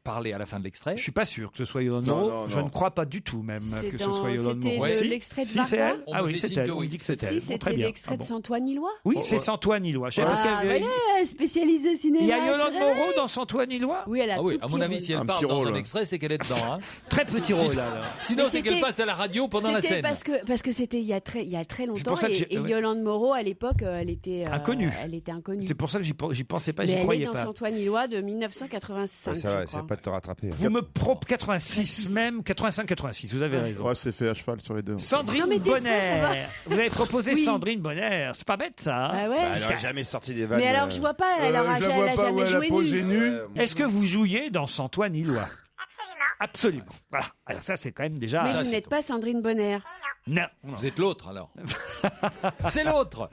parler à la fin de l'extrait. Je suis pas sûr que ce soit Yolande Non, Moreau. non, Je non. ne crois pas du tout même C'est que ce dans- soit Yolande c'était Moreau. le- Si. l'extrait de Si, c'est Varda elle. On Ah me oui, fait c'est signe elle. que On me oui. dit que c'est elle. Si, Bon, c'était très bien. l'extrait Ah de bon. Santoine Illois. Oui, c'est Santoine Illois. Je savais pas qu'il y Ah, avait- voilà, spécialiste de cinéma. Il y a c'est Yolande vrai. Moreau dans Santoine Illois. Oui, elle a Ah oui, tout à mon petit avis, rôle. si elle Un parle petit dans rôle. un extrait, c'est qu'elle est dedans. Hein. Très petit rôle alors. Sinon, Mais c'est qu'elle c'était- passe à la radio pendant la C'était scène. parce que c'était il y a très longtemps pour ça que et j'ai- ouais. Yolande Moreau à l'époque elle était Inconnue. Elle était inconnue. C'est pour ça que j'y pensais pas, Mais j'y elle est croyais dans pas. Santoine Illois de 1985. Ça va, je crois. c'est pas de te rattraper. Vous me 86 même, 85-86, vous avez raison. Ouais, c'est fait à cheval sur les deux. Sandrine Non, mais des fois, ça Bonner. va. Vous avez proposé Oui. Sandrine Bonner. C'est pas bête ça. Hein Ah ouais. Bah, elle aurait jamais sorti des vannes. Mais alors je vois pas, elle aura je la vois elle a pas où jamais elle a joué posé nue. nue. Est-ce que vous jouiez dans Santoine Illois? Absolument. Absolument. Voilà. Alors ça, c'est quand même déjà. Mais ça, vous c'est n'êtes pas Sandrine Bonner. Non. Vous êtes l'autre alors. C'est l'autre.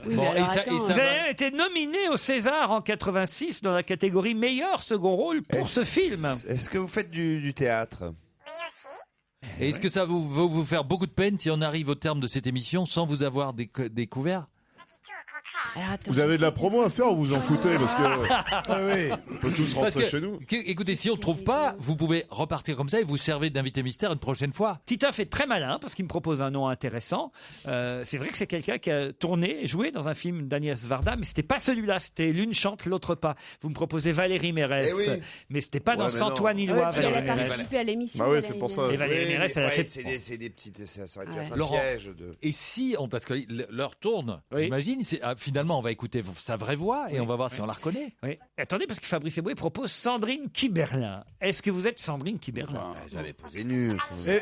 Oui, Bon, mais alors, et ça- attends, et ça Vous va- avez été nominé au César en 86 dans la catégorie meilleur second rôle pour ce film. Est-ce que vous faites du théâtre? Oui aussi. Et est-ce que ça vous faire beaucoup de peine si on arrive au terme de cette émission sans vous avoir découvert? Pas du tout, au contraire. Alors, attends, Vous avez de la j'essaie promo à faire ou vous en foutez? Parce que oui. on peut tous Parce rentrer que, chez nous. écoutez, si on ne trouve pas, vous pouvez repartir comme ça et vous servez d'invité mystère une prochaine fois. Titoff est très malin parce qu'il me propose un nom intéressant. C'est vrai que c'est quelqu'un qui a tourné et joué dans un film d'Agnès Varda, mais c'était pas celui-là. C'était L'une chante, l'autre pas. Vous me proposez Valérie Mérès, Eh oui. mais c'était pas Ouais, dans mais Santoine Ouais, Illois. puis elle a Valérie Mérès. participé à l'émission. Bah oui, Valérie c'est pour ça. Mérès. Et Valérie Oui, Mérès, mais elle a ouais, fait. c'est des petites. Ça aurait pu Ouais. être un Laurent. piège de. Et si on, parce que l'heure tourne, Oui. j'imagine, finalement on va écouter sa vraie voix et on va voir si on la reconnaît. Oui. Attendez, parce que Fabrice Eboué propose Sandrine Kiberlin. Est-ce que vous êtes Sandrine Kiberlin? J'avais posé nu.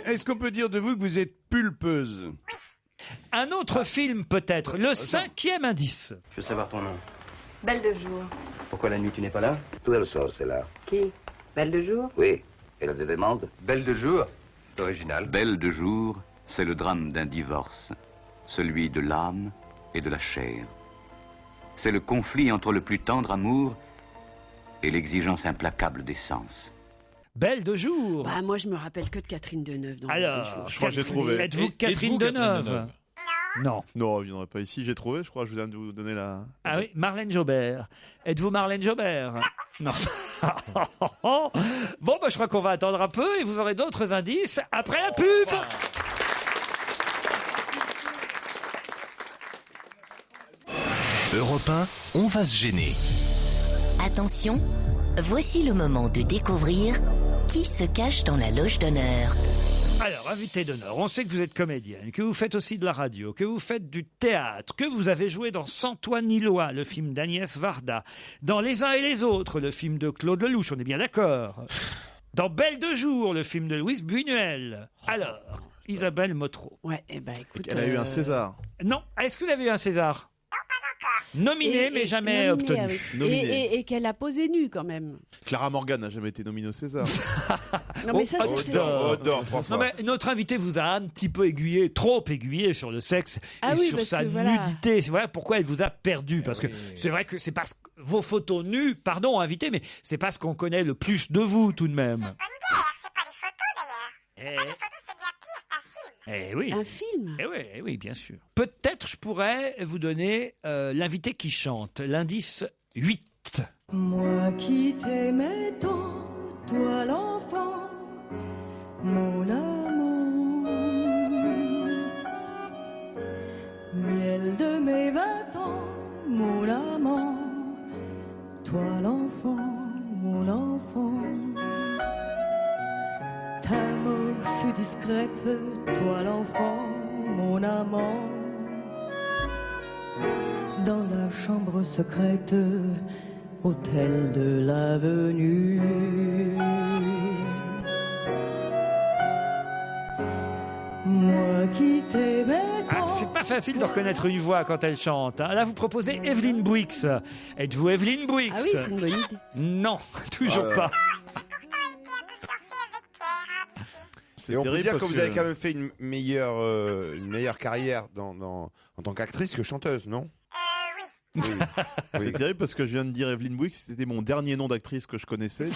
Est-ce qu'on peut dire de vous que vous êtes pulpeuse? Un autre film peut-être, le 5e indice. Je veux savoir ton nom. Belle de jour. Pourquoi la nuit tu n'es pas là? Tout elle sort, c'est là. Qui? Belle de jour? Oui. Elle a des demandes. Belle de jour? C'est original. Belle de jour, c'est le drame d'un divorce, celui de l'âme et de la chair. C'est le conflit entre le plus tendre amour et l'exigence implacable des sens. Belle de jour. Bah, moi, je me rappelle que de Catherine Deneuve. Dans Belle de Alors, jour. Je crois que j'ai trouvé. Êtes-vous Catherine Deneuve? Non. Non, je viendrai pas ici. J'ai trouvé, je crois. Je viens de vous donner la. Ah oui, Marlène Jobert. Êtes-vous Marlène Jobert? Non. Bon, bah, je crois qu'on va attendre un peu et vous aurez d'autres indices après la pub. Europe 1, on va se gêner. Attention, voici le moment de découvrir qui se cache dans la loge d'honneur. Alors, invité d'honneur, on sait que vous êtes comédienne, que vous faites aussi de la radio, que vous faites du théâtre, que vous avez joué dans Santoine Illois, le film d'Agnès Varda, dans Les uns et les autres, le film de Claude Lelouch, on est bien d'accord. Dans Belle de jour, le film de Louise Buñuel. Alors, Isabelle Motro. Ouais, eh ben écoute. Elle a eu un César. Non, est-ce que vous avez eu un César? Nominé, mais jamais nominée, obtenu. ah oui. Nominé. Et qu'elle a posé nue quand même. Clara Morgan n'a jamais été nominée au César. Non, mais ça, c'est. Odor, trois fois. Non mais notre invité vous a un petit peu aiguillé, trop aiguillé sur le sexe Ah et oui, sur parce sa que voilà. nudité. C'est vrai pourquoi elle vous a perdu. Parce que c'est vrai que c'est pas vos photos nues, pardon invité, mais c'est pas ce qu'on connaît le plus de vous tout de même. C'est pas les photos d'ailleurs. Pas les photos, c'est bien pire, c'est un film. Eh oui. Un film. Eh oui, bien sûr. Peut-être je pourrais vous donner l'invité qui chante, l'indice 8. Moi qui t'aimais tant, toi l'enfant, mon amour. mon enfant. Ta mort fut discrète, toi l'enfant, mon amant. Dans la chambre secrète, hôtel de l'avenue. Moi qui t'aimais tant. C'est pas facile de reconnaître une voix quand elle chante. Là, vous proposez Evelyne Bouix. Êtes-vous Evelyne Bouix? Ah oui, c'est une bonne idée. Non, toujours pas. Et on peut terrible dire que parce vous avez quand même fait une meilleure carrière en tant qu'actrice que chanteuse, non? Oui. C'est terrible parce que je viens de dire Evelyne Bouix, c'était mon dernier nom d'actrice que je connaissais. Donc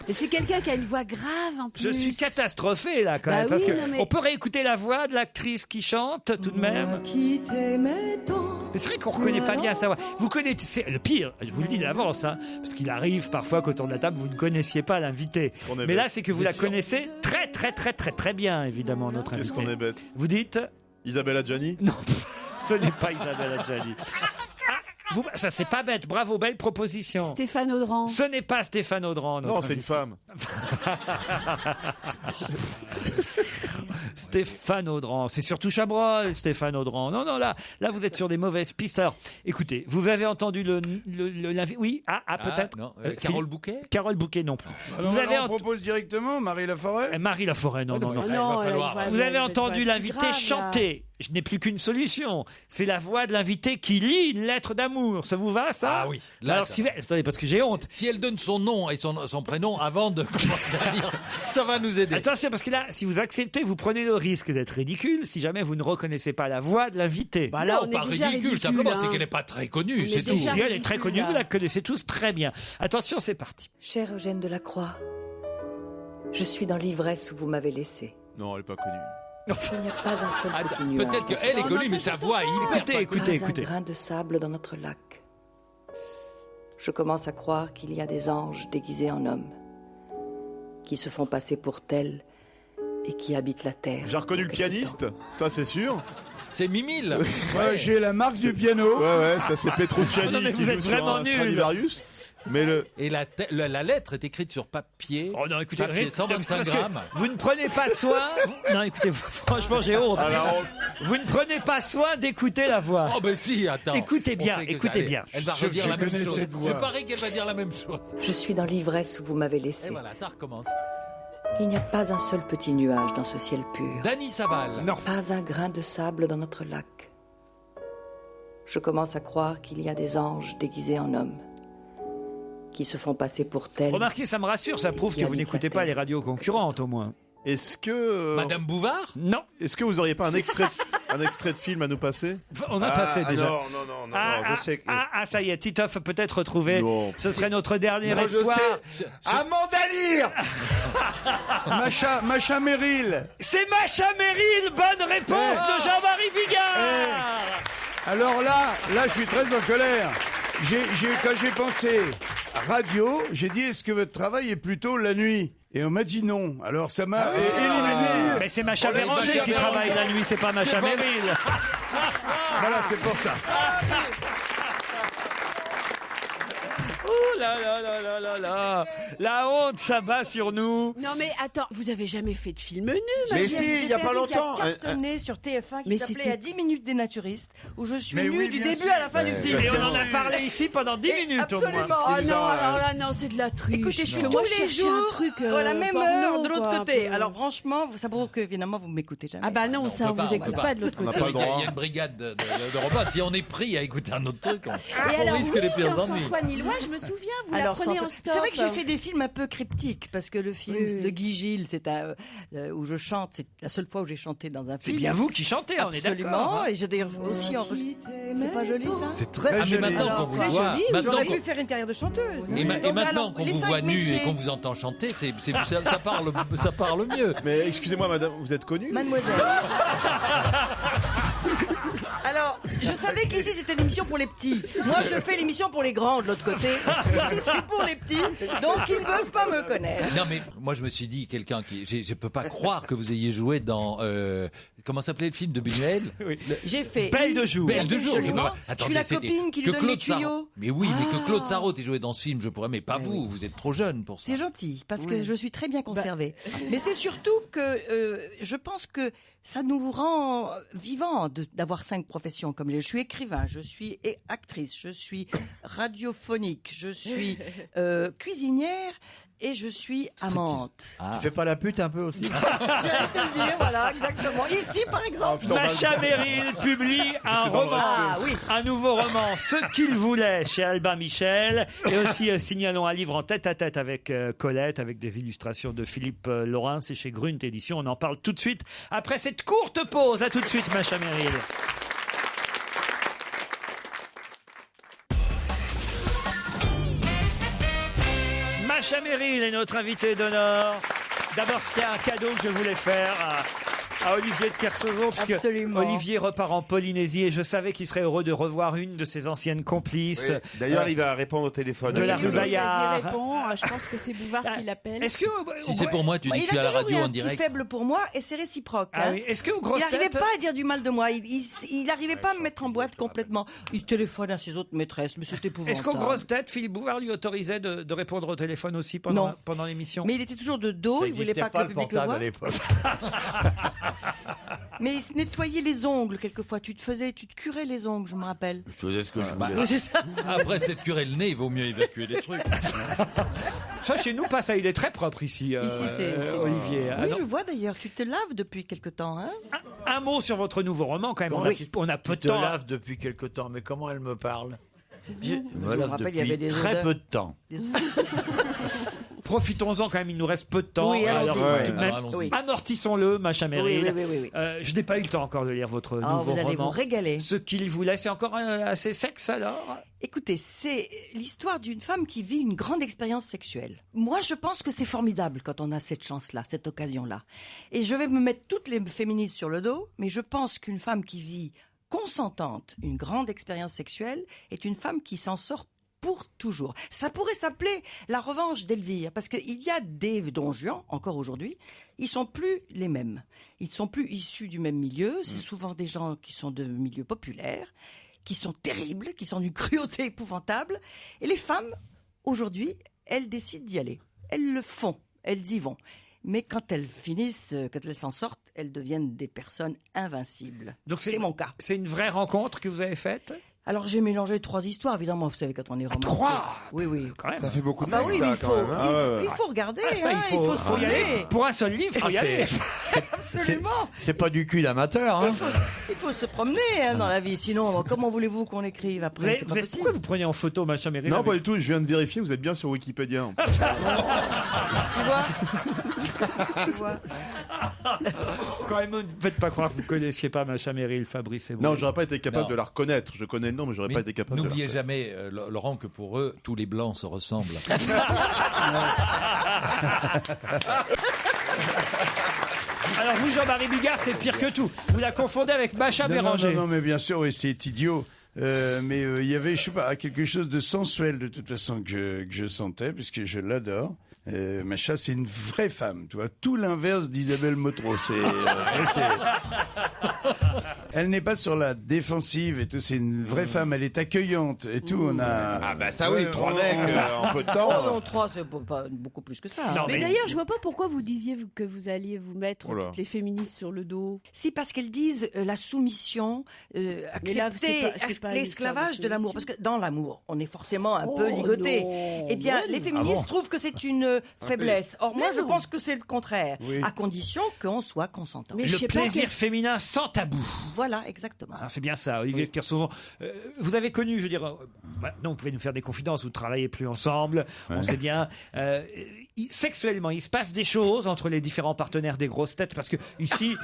Mais c'est quelqu'un qui a une voix grave en plus. Je suis catastrophé là quand Bah même, parce oui, que non, mais- on peut réécouter la voix de l'actrice qui chante tout de même. Qui t'aimait tant. Mais c'est vrai qu'on reconnaît pas bien sa voix. Vous connaissez, c'est le pire, je vous le dis d'avance, hein, parce qu'il arrive parfois qu'autour de la table vous ne connaissiez pas l'invité. qu'on est Mais là bête. c'est que vous la connaissez très très très très très bien évidemment notre invité. qu'est-ce qu'on est bête. Vous dites Isabelle Adjani? Non, ce n'est pas Isabelle Adjani. Ça c'est pas bête, bravo, belle proposition. Stéphane Audran. Ce n'est pas Stéphane Audran. Non, c'est une femme. Stéphane Audran, c'est surtout Chabrol, Stéphane Audran. Non, non, là vous êtes sur des mauvaises pistes. Alors, écoutez, vous avez entendu l'invité. Oui, peut-être. non, Philippe Carole Bouquet? Carole Bouquet, non plus. Alors, Vous avez on propose directement Marie Laforêt. Marie Laforêt, non, non, non. Non, Vous avez entendu l'invité chanter. Je n'ai plus qu'une solution. C'est la voix de l'invité qui lit une lettre d'amour. Ça vous va, ça? Ah oui. Là, Alors, ça- attendez, parce que j'ai honte. Si elle donne son nom et son prénom avant de commencer à lire, ça va nous aider. Attention, parce que là, si vous acceptez, vous prenez le risque d'être ridicule si jamais vous ne reconnaissez pas la voix de l'invité. Bah là, non, on est pas déjà ridicule, simplement, hein. c'est qu'elle n'est pas très connue, On c'est est tout. Si déjà elle est très connue, ridicule, vous là. la connaissez tous très bien. Attention, c'est parti. Cher Eugène Delacroix, je suis dans l'ivresse où vous m'avez laissé. Non, elle est pas connue. Il n'y a pas un seul petit nuage. Peut-être qu'elle est connue, mais sa voix est hyper pas Écoutez, Pas un grain de sable dans notre lac. Je commence à croire qu'il y a des anges déguisés en hommes qui se font passer pour tels et qui habitent la terre. J'ai reconnu le pianiste, ça c'est sûr. C'est Mimile. Ouais, j'ai la marque du piano. Ouais, ça c'est Petrucciani Non, mais qui vous joue êtes sur vraiment un nuls. Stradivarius. Mais Et la lettre est écrite sur papier. Oh non, écoutez, papier, c'est parce 125 que grammes. vous ne prenez pas soin. Non, écoutez, franchement, j'ai honte. Alors, Vous ne prenez pas soin d'écouter la voix. Oh ben si, attends. Écoutez bien, On fait que ça. écoutez Allez, bien. Elle va Je redire la même connais chose. cette voix. Je parie qu'elle va dire la même chose. Je suis dans l'ivresse où vous m'avez laissé. Et voilà, ça recommence. Il n'y a pas un seul petit nuage dans ce ciel pur. Dany Saval. Non. Pas un grain de sable dans notre lac. Je commence à croire qu'il y a des anges déguisés en hommes qui se font passer pour tels. Remarquez, ça me rassure, ça prouve que vous n'écoutez pas les radios concurrentes au moins. est-ce que Madame Bouvard? Non. Est-ce que vous auriez pas un extrait de film à nous passer? On a passé déjà. Non, je sais. Ça y est, Titoff a peut-être retrouvé. Non. Ce serait notre dernier Moi, je espoir. sais. Amanda Lear. Macha Merrill. C'est Macha Merrill. Bonne réponse de Jean-Marie Bigard. Alors là, je suis très en colère. Quand j'ai pensé radio, j'ai dit est-ce que votre travail est plutôt la nuit? Et on m'a dit non. Alors ça m'a éliminé. Mais c'est Macha Oh, les Béranger Macha qui Béranger. travaille la nuit, c'est pas Macha pas- Merrill. Voilà, c'est pour ça. Oh là là là là là là. La honte s'abat sur nous. Non mais attends, vous avez jamais fait de film nu, Mais Marie? si, il y a pas longtemps. Cartonné sur TF1 qui Mais s'appelait c'était- À 10 minutes des naturistes, où je suis Mais nue oui, du bien début sûr. à la fin du film. Et on en a parlé ici pendant 10 minutes au moins. Absolument. Oh non, alors là, non, c'est de la triche. Écoutez, je suis Parce que tous moi, je les cherchais jours un truc, à la même porno, heure de l'autre quoi, côté. un peu. Alors franchement, ça prouve que évidemment vous m'écoutez jamais. Ah bah non, ça, on vous écoute pas de l'autre On n'a côté. pas le Il y a droit. une brigade de repas. Si on est pris à écouter un autre truc, Et on alors, risque oui, les pires dans ennuis. Antoine Illois, je me souviens, vous la Alors, prenez en c'est stop. vrai que j'ai fait des films un peu cryptiques parce que le film Oui, oui. de Guy Gilles, c'est où je chante, c'est la seule fois où j'ai chanté dans un C'est film. bien vous qui chantez, on est d'accord. Absolument, hein. et j'ai d'ailleurs aussi c'est pas joli ça. C'est très. Très Ah, mais joli. maintenant Alors, qu'on vous très voit, joli, maintenant J'aurais qu'on- pu faire une carrière de chanteuse. et Donc, maintenant alors, qu'on les vous 5 voit nu et métiers. qu'on vous entend chanter, ça parle mieux. Mais excusez-moi, madame, vous êtes connue? Mademoiselle. Alors, je savais qu'ici c'était l'émission pour les petits. Moi, je fais l'émission pour les grands de l'autre côté. Ici, c'est pour les petits. Donc, ils ne peuvent pas me connaître. Non mais moi je me suis dit je peux pas croire que vous ayez joué dans comment s'appelait le film de Buñuel? J'ai fait. Belle de jour. Belle de jour. Absolument. Attendez, Je suis la c'était copine qui lui que donne Claude les tuyaux. Sarraute. Mais oui, mais que Claude Sarraute ait joué dans ce film, je pourrais, mais pas vous. Vous êtes trop jeune pour ça. C'est gentil, parce que Ouais. je suis très bien conservée. Mais c'est surtout que je pense que ça nous rend vivants d'avoir 5 professions comme je suis écrivain, je suis actrice, je suis radiophonique, je suis cuisinière et je suis amante. Tu fais pas la pute un peu aussi? J'allais te le dire, voilà, exactement. Ici, par exemple. Macha Merrill publie un roman, un nouveau roman, Ce qu'il voulait, chez Albin Michel, et aussi signalons un livre en tête-à-tête avec Colette, avec des illustrations de Philippe Laurin, c'est chez Grunt Édition. On en parle tout de suite après cette courte pause. À tout de suite, Macha Merrill. Macha Merrill est notre invitée d'honneur. D'abord, c'était un cadeau que je voulais faire à Olivier de Kersauzon, parce Absolument. que Olivier repart en Polynésie et je savais qu'il serait heureux de revoir une de ses anciennes complices. Oui. D'ailleurs, il va répondre au téléphone. de la rue Vas-y, Bayard. réponds. Je pense que c'est Bouvard qui l'appelle. Est-ce que Si c'est pour moi, tu dis Il que tu es a à la toujours eu radio un en petit direct. faible pour moi et c'est réciproque. Ah hein. oui. Est-ce que aux Il grosses n'arrivait têtes, pas à dire du mal de moi. Il n'arrivait pas à me mettre en boîte complètement. Il téléphone à ses autres maîtresses, mais c'était épouvantable. est-ce qu'aux grosses têtes, Philippe Bouvard lui autorisait de répondre au téléphone aussi pendant l'émission? Mais il était toujours de dos, Ça il voulait existait pas que le public le portable voie. à l'époque. Mais il se nettoyait les ongles quelquefois. Tu te curais les ongles, je me rappelle. Je faisais ce que je Bah, voulais. C'est ça. Après s'être curé le nez, il vaut mieux évacuer les trucs. Ça, chez nous, pas ça. Il est très propre ici, Ici, c'est Olivier. Oui, je vois d'ailleurs. Tu te laves depuis quelque temps, hein? Un mot sur votre nouveau roman, quand même. Oui. On a peu Tu de te temps. laves depuis quelque temps, mais comment elle me parle? Je me me lave rappelle, il y depuis avait des très odeurs. peu de temps. Profitons-en quand même, il nous reste peu de temps. Oui, allons-y. Tout de même, Alors, allons-y. Oui. amortissons-le, Macha Merrill. Oui. Je n'ai pas eu le temps encore de lire votre Ah, nouveau vous allez roman. vous régaler. Ce qu'il voulait, c'est encore assez sexe alors? Écoutez, c'est l'histoire d'une femme qui vit une grande expérience sexuelle. Moi, je pense que c'est formidable quand on a cette chance-là, cette occasion-là. Et je vais me mettre toutes les féministes sur le dos, mais je pense qu'une femme qui vit consentante une grande expérience sexuelle est une femme qui s'en sort pour toujours. Ça pourrait s'appeler la revanche d'Elvire, parce qu'il y a des Don Juan, encore aujourd'hui, ils sont plus les mêmes. Ils sont plus issus du même milieu, c'est souvent des gens qui sont de milieux populaires, qui sont terribles, qui sont d'une cruauté épouvantable. Et les femmes, aujourd'hui, elles décident d'y aller. Elles le font, elles y vont. Mais quand elles finissent, quand elles s'en sortent, elles deviennent des personnes invincibles. Donc c'est mon cas. C'est une vraie rencontre que vous avez faite? Alors j'ai mélangé 3 histoires, évidemment, vous savez quand on est romancier. 3 Oui, oui. Quand même. Ça fait beaucoup de Bah mecs, oui, ça, mais il quand faut, même, hein. il faut regarder, Ah, ça, hein, il faut se faut y aller. promener. Pour un seul livre, il faut y aller. Absolument. C'est pas du cul d'amateur, hein. Il faut se promener hein, dans la vie, sinon comment voulez-vous qu'on écrive après? C'est pas possible. Pourquoi vous prenez en photo Macha Merrill? Non, pas du tout, je viens de vérifier, vous êtes bien sur Wikipédia. Tu vois. Quand même, ne faites pas croire que vous ne connaissiez pas Macha Merrill, Fabrice et vous. Non, j'aurais pas été capable Non. de la reconnaître. Je connais le nom, mais j'aurais pas été capable de la N'oubliez reconnaître. jamais, Laurent, que pour eux, tous les blancs se ressemblent. Alors vous, Jean-Marie Bigard, c'est pire que tout. Vous la confondez avec Macha Non, Béranger. non, mais bien sûr, oui, c'est idiot. Mais il y avait, je sais pas, quelque chose de sensuel de toute façon que je sentais, puisque je l'adore. Macha, c'est une vraie femme, tu vois, tout l'inverse d'Isabelle Motro. Elle n'est pas sur la défensive et tout, c'est une vraie femme, elle est accueillante et tout. On a. Ah bah ça oui, 3 mecs en peu de Oh temps. non, 3, c'est pas beaucoup plus que ça. hein. Non, Mais d'ailleurs, je vois pas pourquoi vous disiez que vous alliez vous mettre Oh là. toutes les féministes sur le dos. Si, parce qu'elles disent la soumission, accepter c'est pas une l'esclavage histoire de de l'amour. Parce que dans l'amour, on est forcément un peu Oh, ligoté. non. Eh bien, Non. les féministes trouvent que c'est une faiblesse. Or, moi, Mais je non. pense que c'est le contraire. Oui. À condition qu'on soit consentant. Mais je Le sais pas plaisir féminin sans tabou. Voilà, exactement. Ah, c'est bien ça, Olivier de Kersauzon. Vous avez connu, je veux dire, maintenant vous pouvez nous faire des confidences, vous ne travaillez plus ensemble, on sait bien. Sexuellement, il se passe des choses entre les différents partenaires des grosses têtes, parce que ici,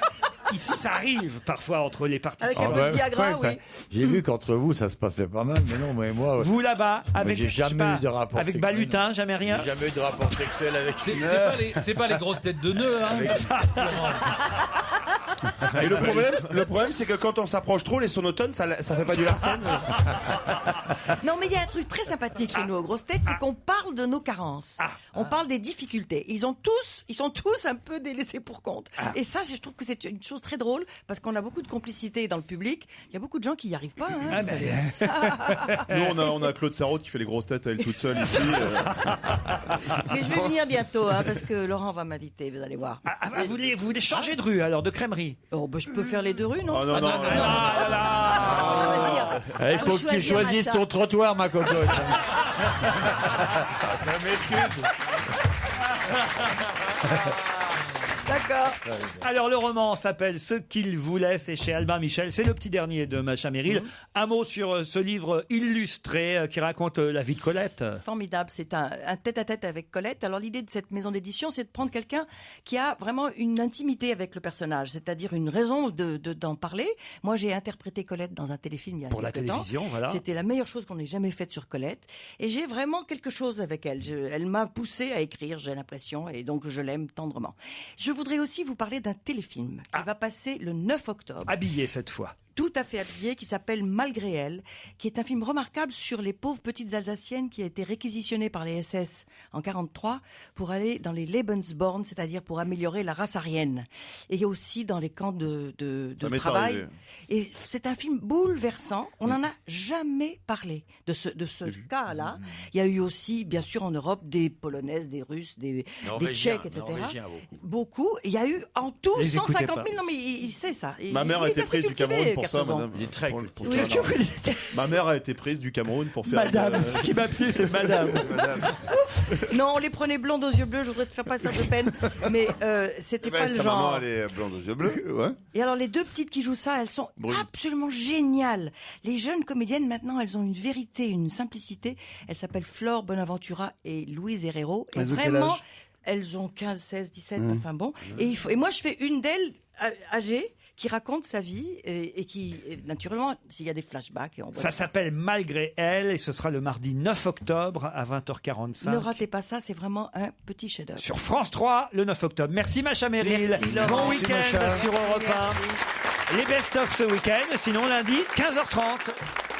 ça arrive parfois entre les participants. Avec un peu de Viagra, oui. J'ai vu qu'entre vous, ça se passait pas mal, mais non, mais moi. Vous là-bas, avec, j'ai je sais jamais pas, eu de rapport avec sexuel. Balutin, jamais rien. J'ai jamais eu de rapport sexuel avec C'est pas les grosses têtes de nœuds, hein. Et le problème, c'est que quand on s'approche trop, les sonotones, ça fait pas du Larsen. Non, mais il y a un truc très sympathique chez nous aux grosses têtes, c'est qu'on parle de nos carences. On parle des difficultés. Ils sont tous un peu délaissés pour compte. Et ça, je trouve que c'est une chose très drôle parce qu'on a beaucoup de complicité dans le public. Il y a beaucoup de gens qui n'y arrivent pas. Hein, Nous, on a Claude Sarraute qui fait les grosses têtes à elle toute seule ici. Mais je vais venir bientôt parce que Laurent va m'inviter, vous allez voir. Vous voulez changer de rue alors, de crèmerie? Oh, je peux faire les deux rues, non? Non. Il faut que tu choisisses ton trottoir, ma cocotte. D'accord. Alors le roman s'appelle Ce qu'il voulait, c'est chez Albin Michel, c'est le petit dernier de Macha Merrill. Un mot sur ce livre illustré qui raconte la vie de Colette. Formidable, c'est un tête-à-tête avec Colette. Alors l'idée de cette maison d'édition, c'est de prendre quelqu'un qui a vraiment une intimité avec le personnage, c'est-à-dire une raison d'en parler. Moi j'ai interprété Colette dans un téléfilm il y a pour la télévision, voilà. C'était la meilleure chose qu'on ait jamais faite sur Colette. Et j'ai vraiment quelque chose avec elle. Elle m'a poussé à écrire, j'ai l'impression, et donc je l'aime tendrement. Je voudrais aussi vous parler d'un téléfilm qui va passer le 9 octobre. Habillé cette fois. Tout à fait habillé, qui s'appelle Malgré elle, qui est un film remarquable sur les pauvres petites Alsaciennes qui a été réquisitionnées par les SS en 1943 pour aller dans les Lebensborn, c'est-à-dire pour améliorer la race aryenne. Et aussi dans les camps de travail. Arrivé. Et c'est un film bouleversant. On n'en a jamais parlé de ce cas-là. Il y a eu aussi, bien sûr, en Europe, des Polonaises, des Russes, des Tchèques, etc. Beaucoup. Il y a eu en tout 150 000. Non, mais il sait ça. Ma mère a été prise du Cameroun pour ça, madame. Il est très Ma mère a été prise du Cameroun pour faire. Madame, ce qui m'a plu, c'est madame. Non, on les prenait blondes aux yeux bleus, je voudrais te faire pas de peine. Mais c'était pas le genre. Maman, elle est blonde aux yeux bleus. Ouais. Et alors, les deux petites qui jouent ça, elles sont absolument géniales. Les jeunes comédiennes, maintenant, elles ont une vérité, une simplicité. Elles s'appellent Flore Bonaventura et Louise Herrero. Et vraiment, elles ont 15, 16, 17, enfin bon. Et moi, je fais une d'elles âgée, qui raconte sa vie et qui, naturellement, s'il y a des flashbacks. Ça s'appelle Malgré elle et ce sera le mardi 9 octobre à 20h45. Ne ratez pas ça, c'est vraiment un petit chef-d'œuvre. Sur France 3, le 9 octobre. Merci Macha Merrill. Merci, Laurent. Bon week-end sur Europe 1. Les best-of ce week-end, sinon lundi, 15h30.